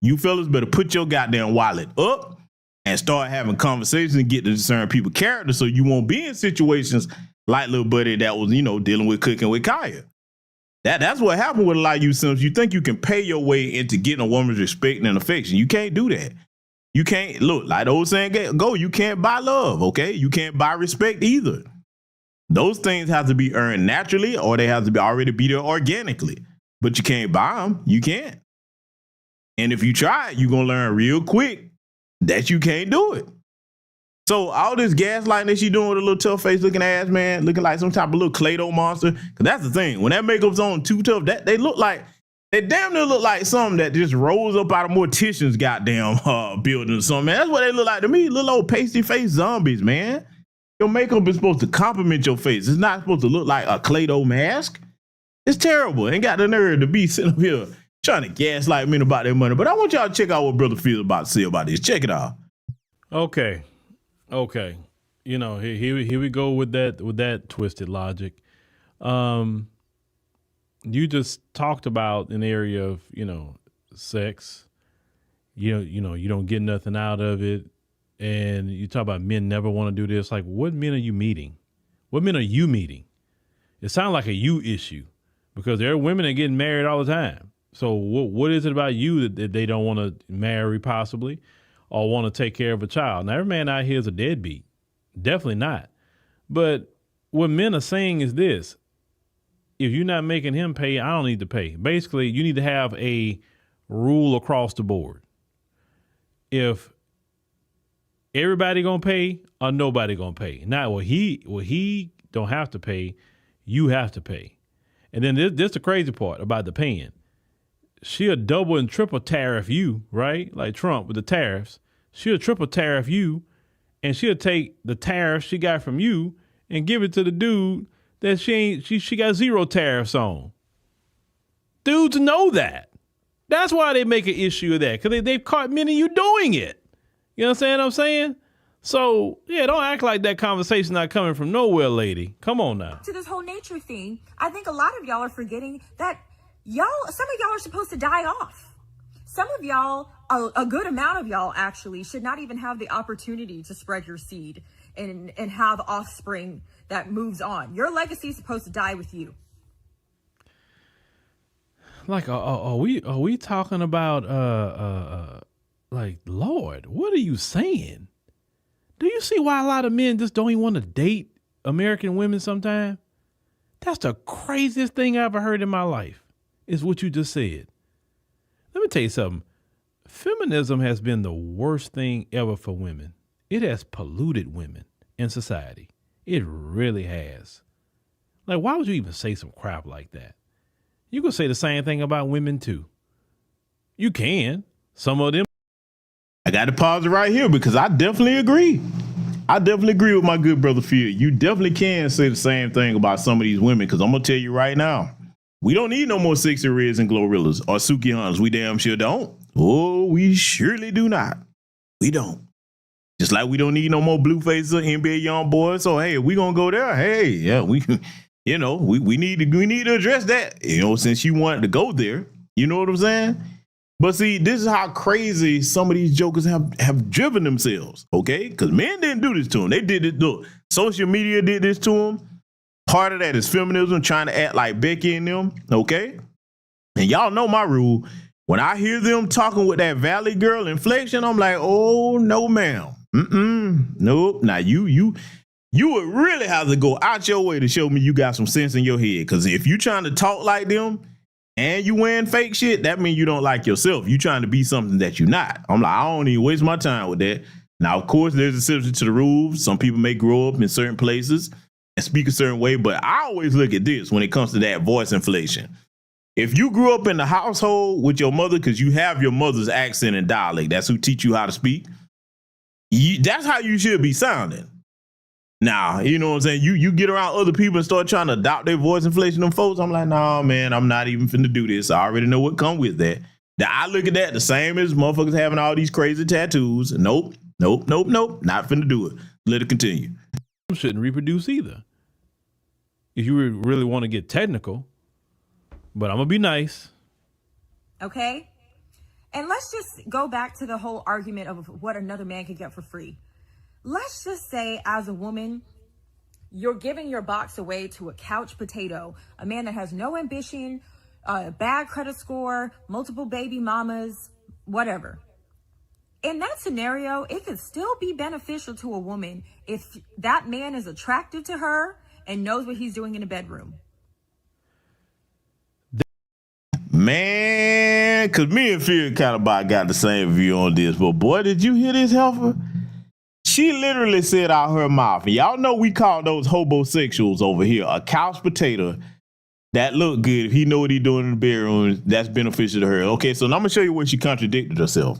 You fellas better put your goddamn wallet up and start having conversations and get to discern people's character so you won't be in situations like little buddy that was, dealing with cooking with Kaya. That's what happened with a lot of you simps. You think you can pay your way into getting a woman's respect and affection. You can't do that. You can't, look, like the old saying go, you can't buy love, okay? You can't buy respect either. Those things have to be earned naturally or they have to be already be there organically. But you can't buy them. You can't. And if you try it, you're going to learn real quick that you can't do it. So all this gaslighting that she doing with a little tough face looking ass, man, looking like some type of little Play-Doh monster. Because that's the thing. When that makeup's on too tough, they damn near look like something that just rolls up out of Mortician's goddamn building or something, man. That's what they look like to me. Little old pasty face zombies, man. Your makeup is supposed to complement your face. It's not supposed to look like a Play-Doh mask. It's terrible. Ain't got the nerve to be sitting up here trying to gaslight men about their money. But I want y'all to check out what Brother Phil's about to say about this. Check it out. Okay. Here we go with that twisted logic. You just talked about an area of, sex. You don't get nothing out of it. And you talk about men never want to do this. Like, what men are you meeting? What men are you meeting? It sounds like a you issue because there are women that get married all the time. So what is it about you that they don't want to marry possibly or want to take care of a child? Now, every man out here is a deadbeat. Definitely not. But what men are saying is this. If you're not making him pay, I don't need to pay. Basically, you need to have a rule across the board. If everybody gonna pay or nobody gonna pay. Now, he don't have to pay, you have to pay. And then this the crazy part about the paying. She'll double and triple tariff you, right? Like Trump with the tariffs. She'll triple tariff you, and she'll take the tariff she got from you and give it to the dude that she got zero tariffs on. Dudes know that. That's why they make an issue of that, because they've caught many of you doing it. You understand what I'm saying? So, yeah, don't act like that conversation not coming from nowhere, lady. Come on now. To this whole nature thing, I think a lot of y'all are forgetting that some of y'all are supposed to die off. Some of y'all, a good amount of y'all actually, should not even have the opportunity to spread your seed and have offspring that moves on. Your legacy is supposed to die with you. Like, are we talking about like, Lord, what are you saying? Do you see why a lot of men just don't even want to date American women sometimes? That's the craziest thing I ever heard in my life, is what you just said. Let me tell you something. Feminism has been the worst thing ever for women. It has polluted women in society. It really has. Like, why would you even say some crap like that? You could say the same thing about women too. You can. Some of them. I got to pause it right here because I definitely agree. I definitely agree with my good brother Phil. You definitely can say the same thing about some of these women, because I'm gonna tell you right now, we don't need no more Sexy Reds and Glorrillas or Suki Hunters. We damn sure don't. Oh, we surely do not. We don't. Just like we don't need no more Bluefaces or NBA young boys. So hey, we gonna go there. Hey, yeah, we we need to address that. Since you wanted to go there, you know what I'm saying? But see, this is how crazy some of these jokers have driven themselves. Okay, because men didn't do this to them. They did it. Look, social media did this to them. Part of that is feminism, trying to act like Becky and them. Okay, and y'all know my rule. When I hear them talking with that Valley Girl inflection, I'm like, oh no, ma'am. Nope. Now you would really have to go out your way to show me you got some sense in your head. Because if you trying to talk like them and you wearing fake shit, that means you don't like yourself. You trying to be something that you're not. I'm like, I don't even waste my time with that. Now, of course, there's exceptions to the rules. Some people may grow up in certain places and speak a certain way, but I always look at this when it comes to that voice inflation. If you grew up in the household with your mother, because you have your mother's accent and dialect, that's who teach you how to speak. That's how you should be sounding. Now, you know what I'm saying? You get around other people and start trying to adopt their voice inflation them folks. I'm like, nah, man, I'm not even finna do this. I already know what come with that. Now, I look at that the same as motherfuckers having all these crazy tattoos. Nope. Not finna do it. Let it continue. Shouldn't reproduce either. If you really want to get technical. But I'm going to be nice. Okay? And let's just go back to the whole argument of what another man could get for free. Let's just say, as a woman, you're giving your box away to a couch potato, a man that has no ambition, bad credit score, multiple baby mamas, whatever. In that scenario, it could still be beneficial to a woman if that man is attracted to her and knows what he's doing in the bedroom. Man, because me and Phil kind of got the same view on this. But boy, did you hear this heifer? She literally said out her mouth, and y'all know we call those hobosexuals over here a couch potato that look good. If he know what he doing in the bedroom, that's beneficial to her. Okay, so now I'm going to show you where she contradicted herself.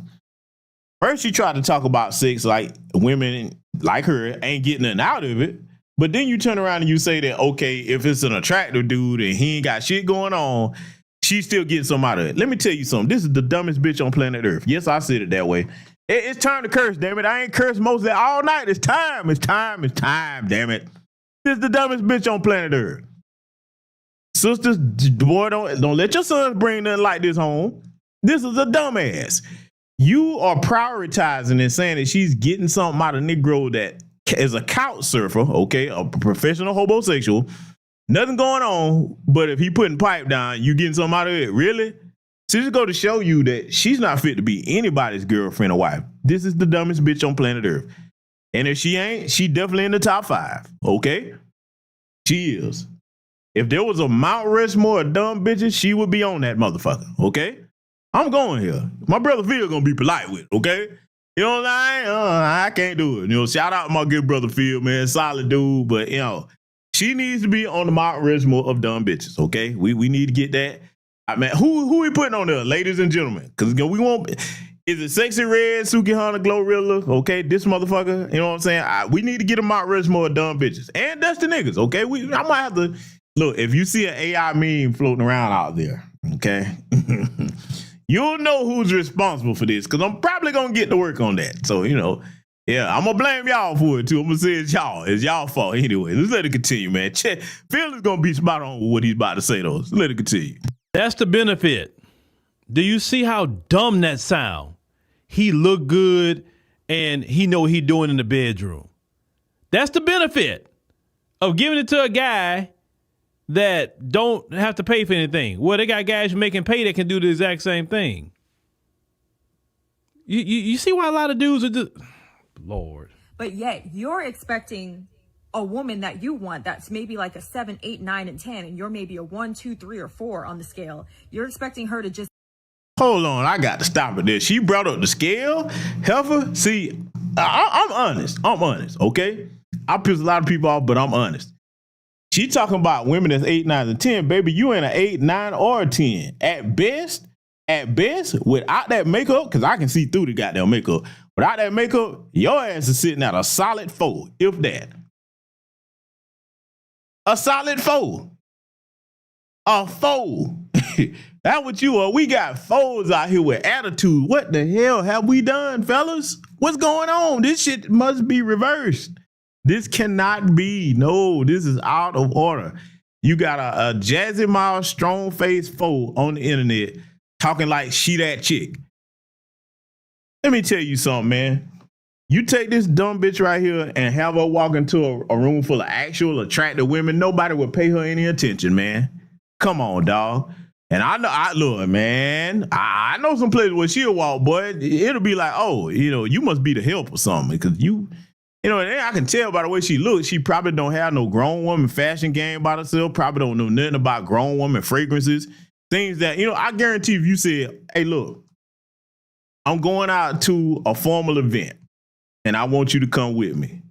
First, she tried to talk about sex like women like her ain't getting nothing out of it. But then you turn around and you say that, okay, if it's an attractive dude and he ain't got shit going on, she's still getting some out of it. Let me tell you something. This is the dumbest bitch on planet Earth. Yes, I said it that way. It's time to curse, damn it. I ain't cursed mostly all night. It's time, damn it. This is the dumbest bitch on planet Earth. Sisters, boy, don't let your sons bring nothing like this home. This is a dumbass. You are prioritizing and saying that she's getting something out of Negro that is a couch surfer, okay, a professional homosexual. Nothing going on, but if he putting pipe down, you getting something out of it. Really? So just go to show you that she's not fit to be anybody's girlfriend or wife. This is the dumbest bitch on planet Earth. And if she ain't, she definitely in the top 5. Okay? She is. If there was a Mount Rushmore of dumb bitches, she would be on that motherfucker. Okay? I'm going here. My brother Phil gonna be polite with it, okay? You know what I'm saying? I can't do it. Shout out to my good brother Phil, man. Solid dude, but she needs to be on the Mount Rushmore of dumb bitches, okay? We need to get that. I mean, who we putting on there, ladies and gentlemen? Because we won't. Is it Sexy Red, Suki Hunter, Glorilla? Okay, this motherfucker. You know what I'm saying? We need to get a Mount Rushmore of dumb bitches and dusty niggas. Okay, I might have to look. If you see an AI meme floating around out there, okay, you'll know who's responsible for this. Because I'm probably gonna get to work on that. So yeah, I'm gonna blame y'all for it too. I'm gonna say it's y'all. It's y'all fault anyway. Let's let it continue, man. Phil is gonna be spot on with what he's about to say though. So let it continue. That's the benefit. Do you see how dumb that sound? He look good and he know what he doing in the bedroom. That's the benefit of giving it to a guy that don't have to pay for anything. Well, they got guys making pay that can do the exact same thing. You see why a lot of dudes are just, Lord. But yet you're expecting a woman that you want that's maybe like a 7, 8, 9, and 10, and you're maybe a 1, 2, 3, or 4 on the scale. You're expecting her to just. Hold on, I got to stop at this. She brought up the scale. Heifer, see, I'm honest. Okay? I piss a lot of people off, but I'm honest. She talking about women that's 8, 9, and 10. Baby, you ain't an 8, 9, or a 10. At best, without that makeup, because I can see through the goddamn makeup. Without that makeup, your ass is sitting at a solid 4, if that. A solid 4. A 4. That's what you are. We got 4s out here with attitude. What the hell have we done, fellas? What's going on? This shit must be reversed. This cannot be. No, this is out of order. You got a Jazzy Miles strong face 4 on the internet talking like she that chick. Let me tell you something, man. You take this dumb bitch right here and have her walk into a room full of actual attractive women, nobody would pay her any attention, man. Come on, dog. And I look, man, I know some places where she'll walk, boy. It'll be like, oh, you must be the help or something. Because I can tell by the way she looks, she probably don't have no grown woman fashion game by herself, probably don't know nothing about grown woman fragrances, things that, I guarantee if you said, hey, look, I'm going out to a formal event and I want you to come with me.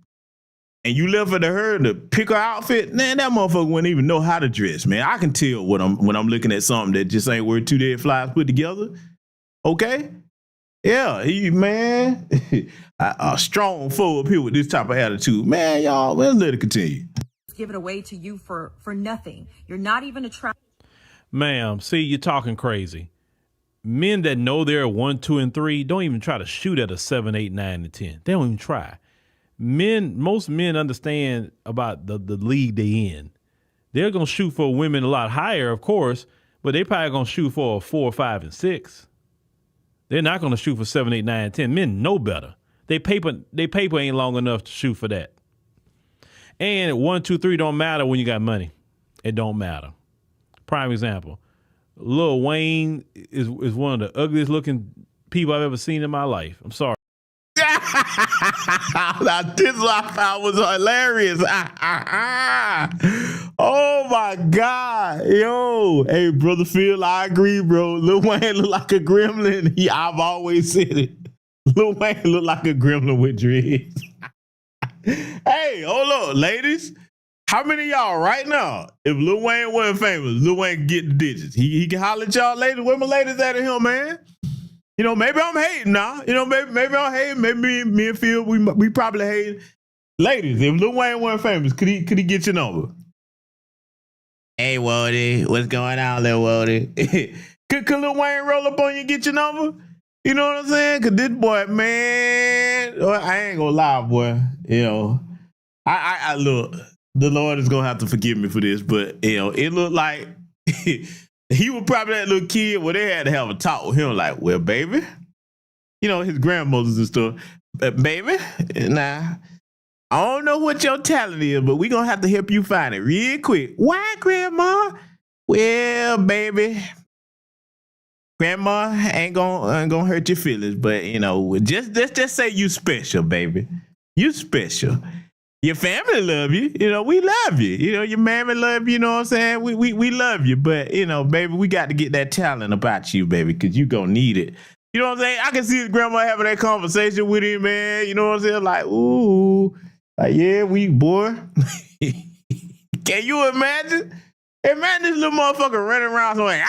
And you left it to her to pick her outfit, man, that motherfucker wouldn't even know how to dress, man. I can tell when I'm looking at something that just ain't where 2 dead flies put together. Okay? Yeah, man. a strong foe up here with this type of attitude. Man, y'all, let's let it continue. Give it away to you for nothing. You're not even attracted. Ma'am, see, you're talking crazy. Men that know they're 1, 2, and 3 don't even try to shoot at a 7, 8, 9, and 10. They don't even try. Most men understand about the league they in. They're going to shoot for women a lot higher, of course, but they probably going to shoot for a 4, 5, and 6. They're not going to shoot for 7, 8, 9, and 10. Men know better. They paper ain't long enough to shoot for that. And 1, 2, 3 don't matter when you got money. It don't matter. Prime example. Lil Wayne is one of the ugliest looking people I've ever seen in my life. I'm sorry. Now, this I found was hilarious. Oh my God. Yo. Hey, brother Phil, I agree, bro. Lil Wayne look like a gremlin. I've always said it. Lil Wayne look like a gremlin with dreads. Hey, hold on, ladies. How many of y'all right now, if Lil Wayne wasn't famous, Lil Wayne can get the digits? He can holler at y'all ladies. Where my ladies at him, man? Maybe I'm hating now. Maybe I'm hating. Maybe me and Phil, we probably hating. Ladies, if Lil Wayne wasn't famous, could he get your number? Hey, Wody, what's going on, Lil Wody? could Lil Wayne roll up on you and get your number? You know what I'm saying? Because this boy, man, I ain't gonna lie, boy. I look, the Lord is gonna have to forgive me for this, but, it looked like he was probably that little kid where they had to have a talk with him like, well, baby, his grandmothers and stuff. Baby, nah, I don't know what your talent is, but we going to have to help you find it real quick. Why, Grandma? Well, baby, Grandma ain't gonna hurt your feelings, but, let's just say you special, baby. You special. Your family love you. We love you. Your mammy love you. You know what I'm saying? We love you. But, baby, we got to get that talent about you, baby, because you going to need it. You know what I'm saying? I can see his grandma having that conversation with him, man. You know what I'm saying? Like, ooh. Like, yeah, boy. Can you imagine? Imagine this little motherfucker running around going,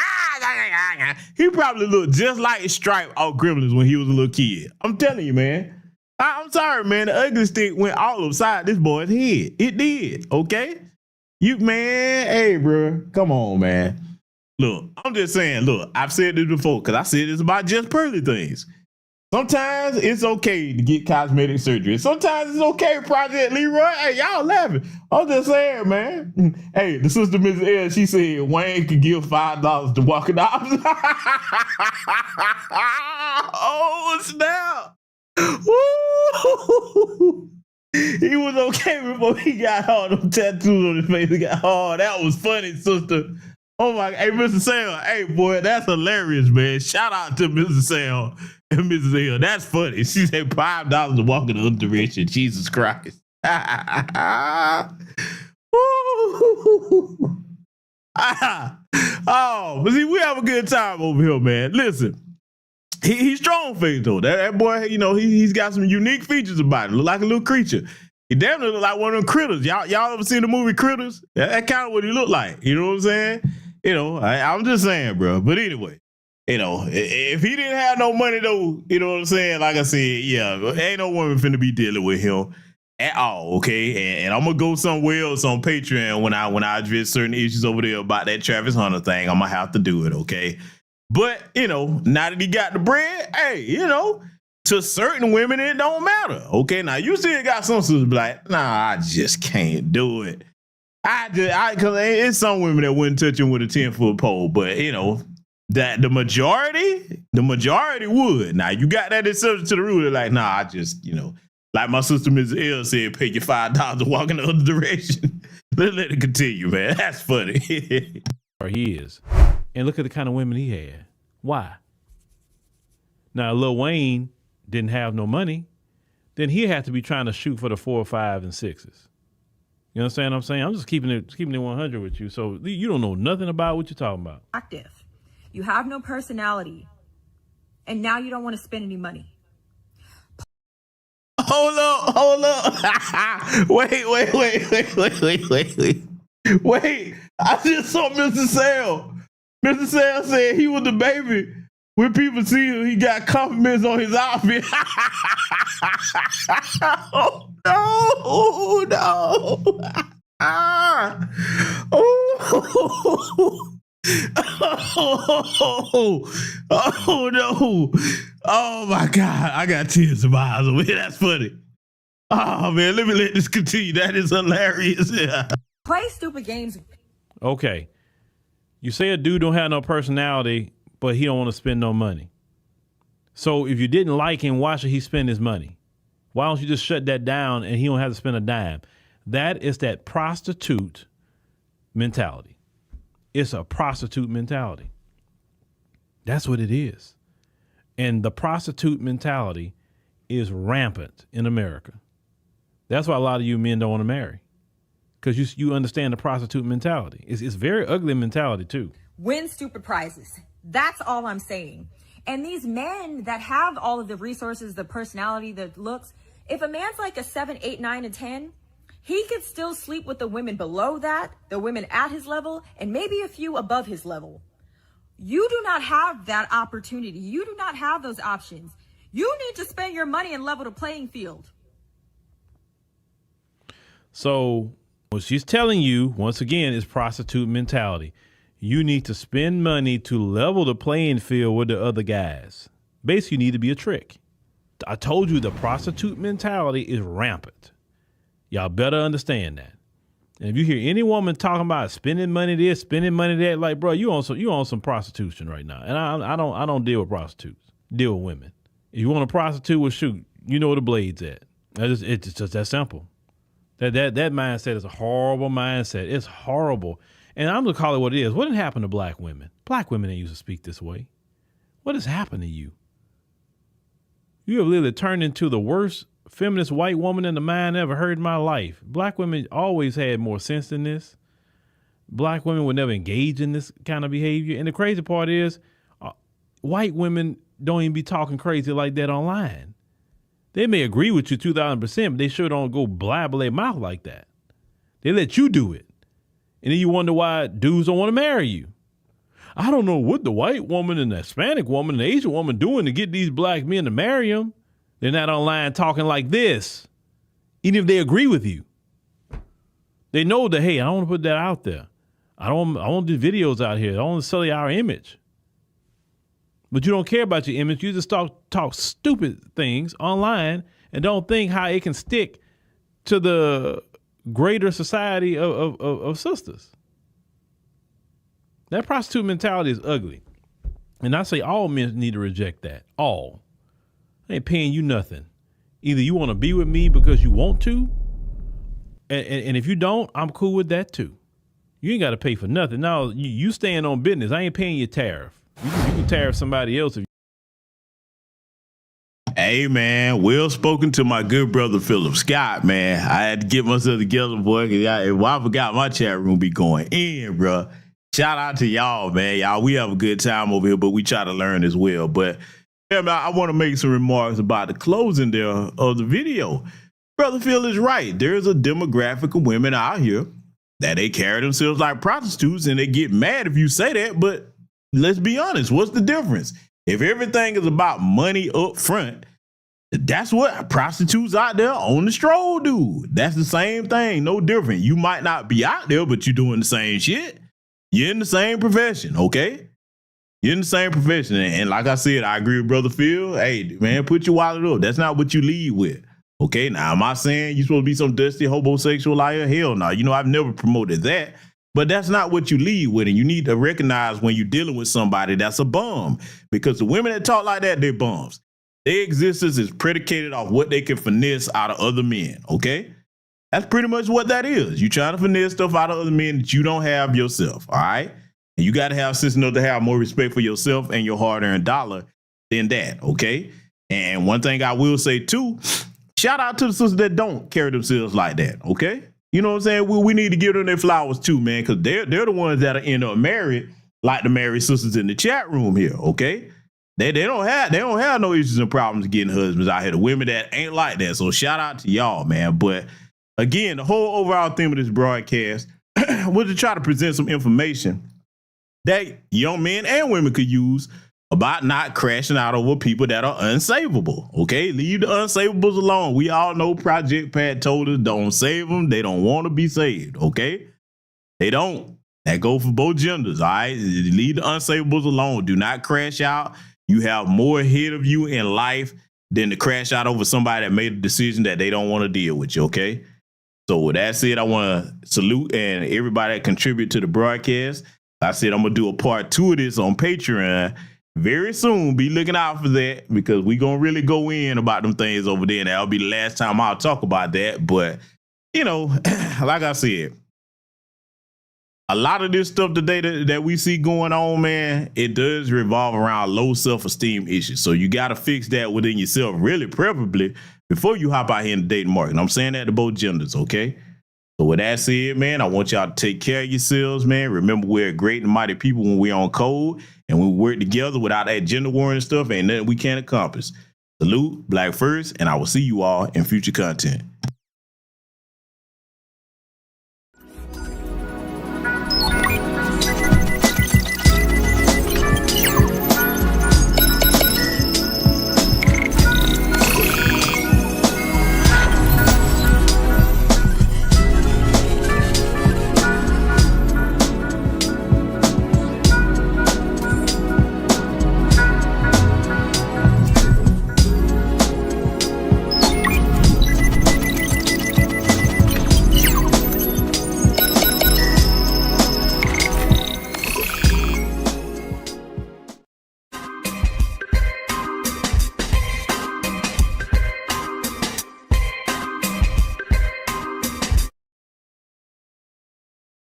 he probably looked just like Stripe out Gremlins when he was a little kid. I'm telling you, man. I'm sorry, man. The ugly stick went all upside this boy's head. It did, okay? Hey, bro. Come on, man. Look, I'm just saying, look, I've said this before because I said this about just pearly things. Sometimes it's okay to get cosmetic surgery. Sometimes it's okay, Project Leroy. Hey, y'all laughing. I'm just saying, man. Hey, the sister, Mrs. L, she said Wayne could give $5 to walk in the opposite. Oh, snap. Woo! He was okay before he got all them tattoos on his face. He got, oh, that was funny, sister. Oh my, hey, Mr. Sam, hey boy, that's hilarious, man. Shout out to Mr. Sam and Mrs. L. That's funny. She said $5 to walk in the other direction. Jesus Christ. Oh, but see, we have a good time over here, man. Listen. He's strong faced though. That boy, he's got some unique features about him. Look like a little creature. He damn near look like one of them critters. Y'all ever seen the movie Critters? That's kind of what he looked like. You know what I'm saying? I'm just saying, bro. But anyway, You know, if he didn't have no money though, you know what I'm saying? Like I said, yeah, ain't no woman finna be dealing with him at all, okay? And I'm gonna go somewhere else on Patreon when I address certain issues over there about that Travis Hunter thing. I'm gonna have to do it, okay? But, you know, now that he got the bread, hey, you know, to certain women, it don't matter, okay? Now, you still got some sisters be like, nah, I just can't do it. Cause it's some women that wouldn't touch him with a 10-foot pole, but, you know, that the majority would. Now, you got that exception to the rule. They're like, nah, I just, you know, like my sister, Ms. L said, pay you $5 to walk in the other direction. Let it continue, man. That's funny. Or he is. And look at the kind of women he had. Why? Now, Lil Wayne didn't have no money. Then he had to be trying to shoot for the 4, 5, and 6s. You understand what I'm saying? I'm just keeping it 100 with you. So you don't know nothing about what you're talking about. Active. You have no personality. And now you don't want to spend any money. Hold up. Wait. Wait, I just saw Mr. Sale. Mr. Sale said he was the baby. When people see him, he got compliments on his outfit. Oh, no. Oh, no. Oh, my God. I got tears in my eyes over here. That's funny. Oh, man, let me let this continue. That is hilarious. Yeah. Play stupid games. Okay. You say a dude don't have no personality, but he don't want to spend no money. So if you didn't like him, why should he spend his money? Why don't you just shut that down and he don't have to spend a dime? That is that prostitute mentality. It's a prostitute mentality. That's what it is. And the prostitute mentality is rampant in America. That's why a lot of you men don't want to marry. Because you understand the prostitute mentality. It's very ugly mentality too. Win stupid prizes. That's all I'm saying. And these men that have all of the resources, the personality, the looks, if a man's like a 7, 8, 9, and 10, he could still sleep with the women below that, the women at his level, and maybe a few above his level. You do not have that opportunity. You do not have those options. You need to spend your money and level the playing field. So what she's telling you, once again, is prostitute mentality. You need to spend money to level the playing field with the other guys. Basically, you need to be a trick. I told you the prostitute mentality is rampant. Y'all better understand that. And if you hear any woman talking about spending money this, spending money that, like, bro, you on some prostitution right now. And I don't deal with prostitutes. Deal with women. If you want a prostitute, well, shoot, you know where the blade's at. It's just that simple. That mindset is a horrible mindset. It's horrible. And I'm going to call it what it is. What did happen to black women? Black women didn't used to speak this way. What has happened to you? You have literally turned into the worst feminist white woman in the mind I ever heard in my life. Black women always had more sense than this. Black women would never engage in this kind of behavior. And the crazy part is, white women don't even be talking crazy like that online. They may agree with you 2,000%, but they sure don't go blabber their mouth like that. They let you do it. And then you wonder why dudes don't want to marry you. I don't know what the white woman and the Hispanic woman and the Asian woman doing to get these black men to marry them. They're not online talking like this, even if they agree with you. They know that, hey, I don't want to put that out there. I want to do videos out here. I don't want to sell you our image. But you don't care about your image. You just talk stupid things online and don't think how it can stick to the greater society of sisters. That prostitute mentality is ugly. And I say all men need to reject that. All. I ain't paying you nothing. Either you want to be with me because you want to, and if you don't, I'm cool with that too. You ain't got to pay for nothing. No, you staying on business. I ain't paying your tariff. You can tariff somebody else. Hey, man, well spoken to my good brother, Philip Scott, man. I had to get myself together, boy, because I forgot my chat room be going in, bro. Shout out to y'all, man. Y'all, we have a good time over here, but we try to learn as well. But yeah, man, I want to make some remarks about the closing there of the video. Brother Phil is right. There's a demographic of women out here that they carry themselves like prostitutes, and they get mad if you say that, but let's be honest. What's the difference? If everything is about money up front, that's what prostitutes out there on the stroll do. That's the same thing, no different. You might not be out there, but you're doing the same shit. You're in the same profession, okay? You're in the same profession. And like I said, I agree with Brother Phil. Hey, man, put your wallet up. That's not what you lead with. Okay, now am I saying you're supposed to be some dusty homosexual liar? Hell no. You know, I've never promoted that. But that's not what you lead with. And you need to recognize when you're dealing with somebody that's a bum. Because the women that talk like that, they're bums. Their existence is predicated off what they can finesse out of other men, okay? That's pretty much what that is. You trying to finesse stuff out of other men that you don't have yourself, all right? And you got to have sense enough to have more respect for yourself and your hard-earned dollar than that, okay? And one thing I will say, too, shout out to the sisters that don't carry themselves like that, okay? You know what I'm saying? We need to give them their flowers, too, man, because they're the ones that end up married like the married sisters in the chat room here, okay? They don't have no issues and problems getting husbands out here. The women that ain't like that. So shout out to y'all, man. But again, the whole overall theme of this broadcast was to try to present some information that young men and women could use about not crashing out over people that are unsavable. Okay, leave the unsavables alone. We all know Project Pat told us don't save them. They don't want to be saved. Okay, they don't. That go for both genders. All right, leave the unsavables alone. Do not crash out. You have more ahead of you in life than to crash out over somebody that made a decision that they don't want to deal with you, okay? So with that said, I want to salute and everybody that contribute to the broadcast. I said I'm going to do a part 2 of this on Patreon very soon. Be looking out for that because we're going to really go in about them things over there. And that'll be the last time I'll talk about that. But, you know, like I said, a lot of this stuff today that we see going on, man, it does revolve around low self-esteem issues. So you got to fix that within yourself, really, preferably, before you hop out here in the dating market. And I'm saying that to both genders, okay? So with that said, man, I want y'all to take care of yourselves, man. Remember, we're great and mighty people when we're on code and when we work together without that gender war and stuff, ain't nothing we can't accomplish. Salute, Black first, and I will see you all in future content.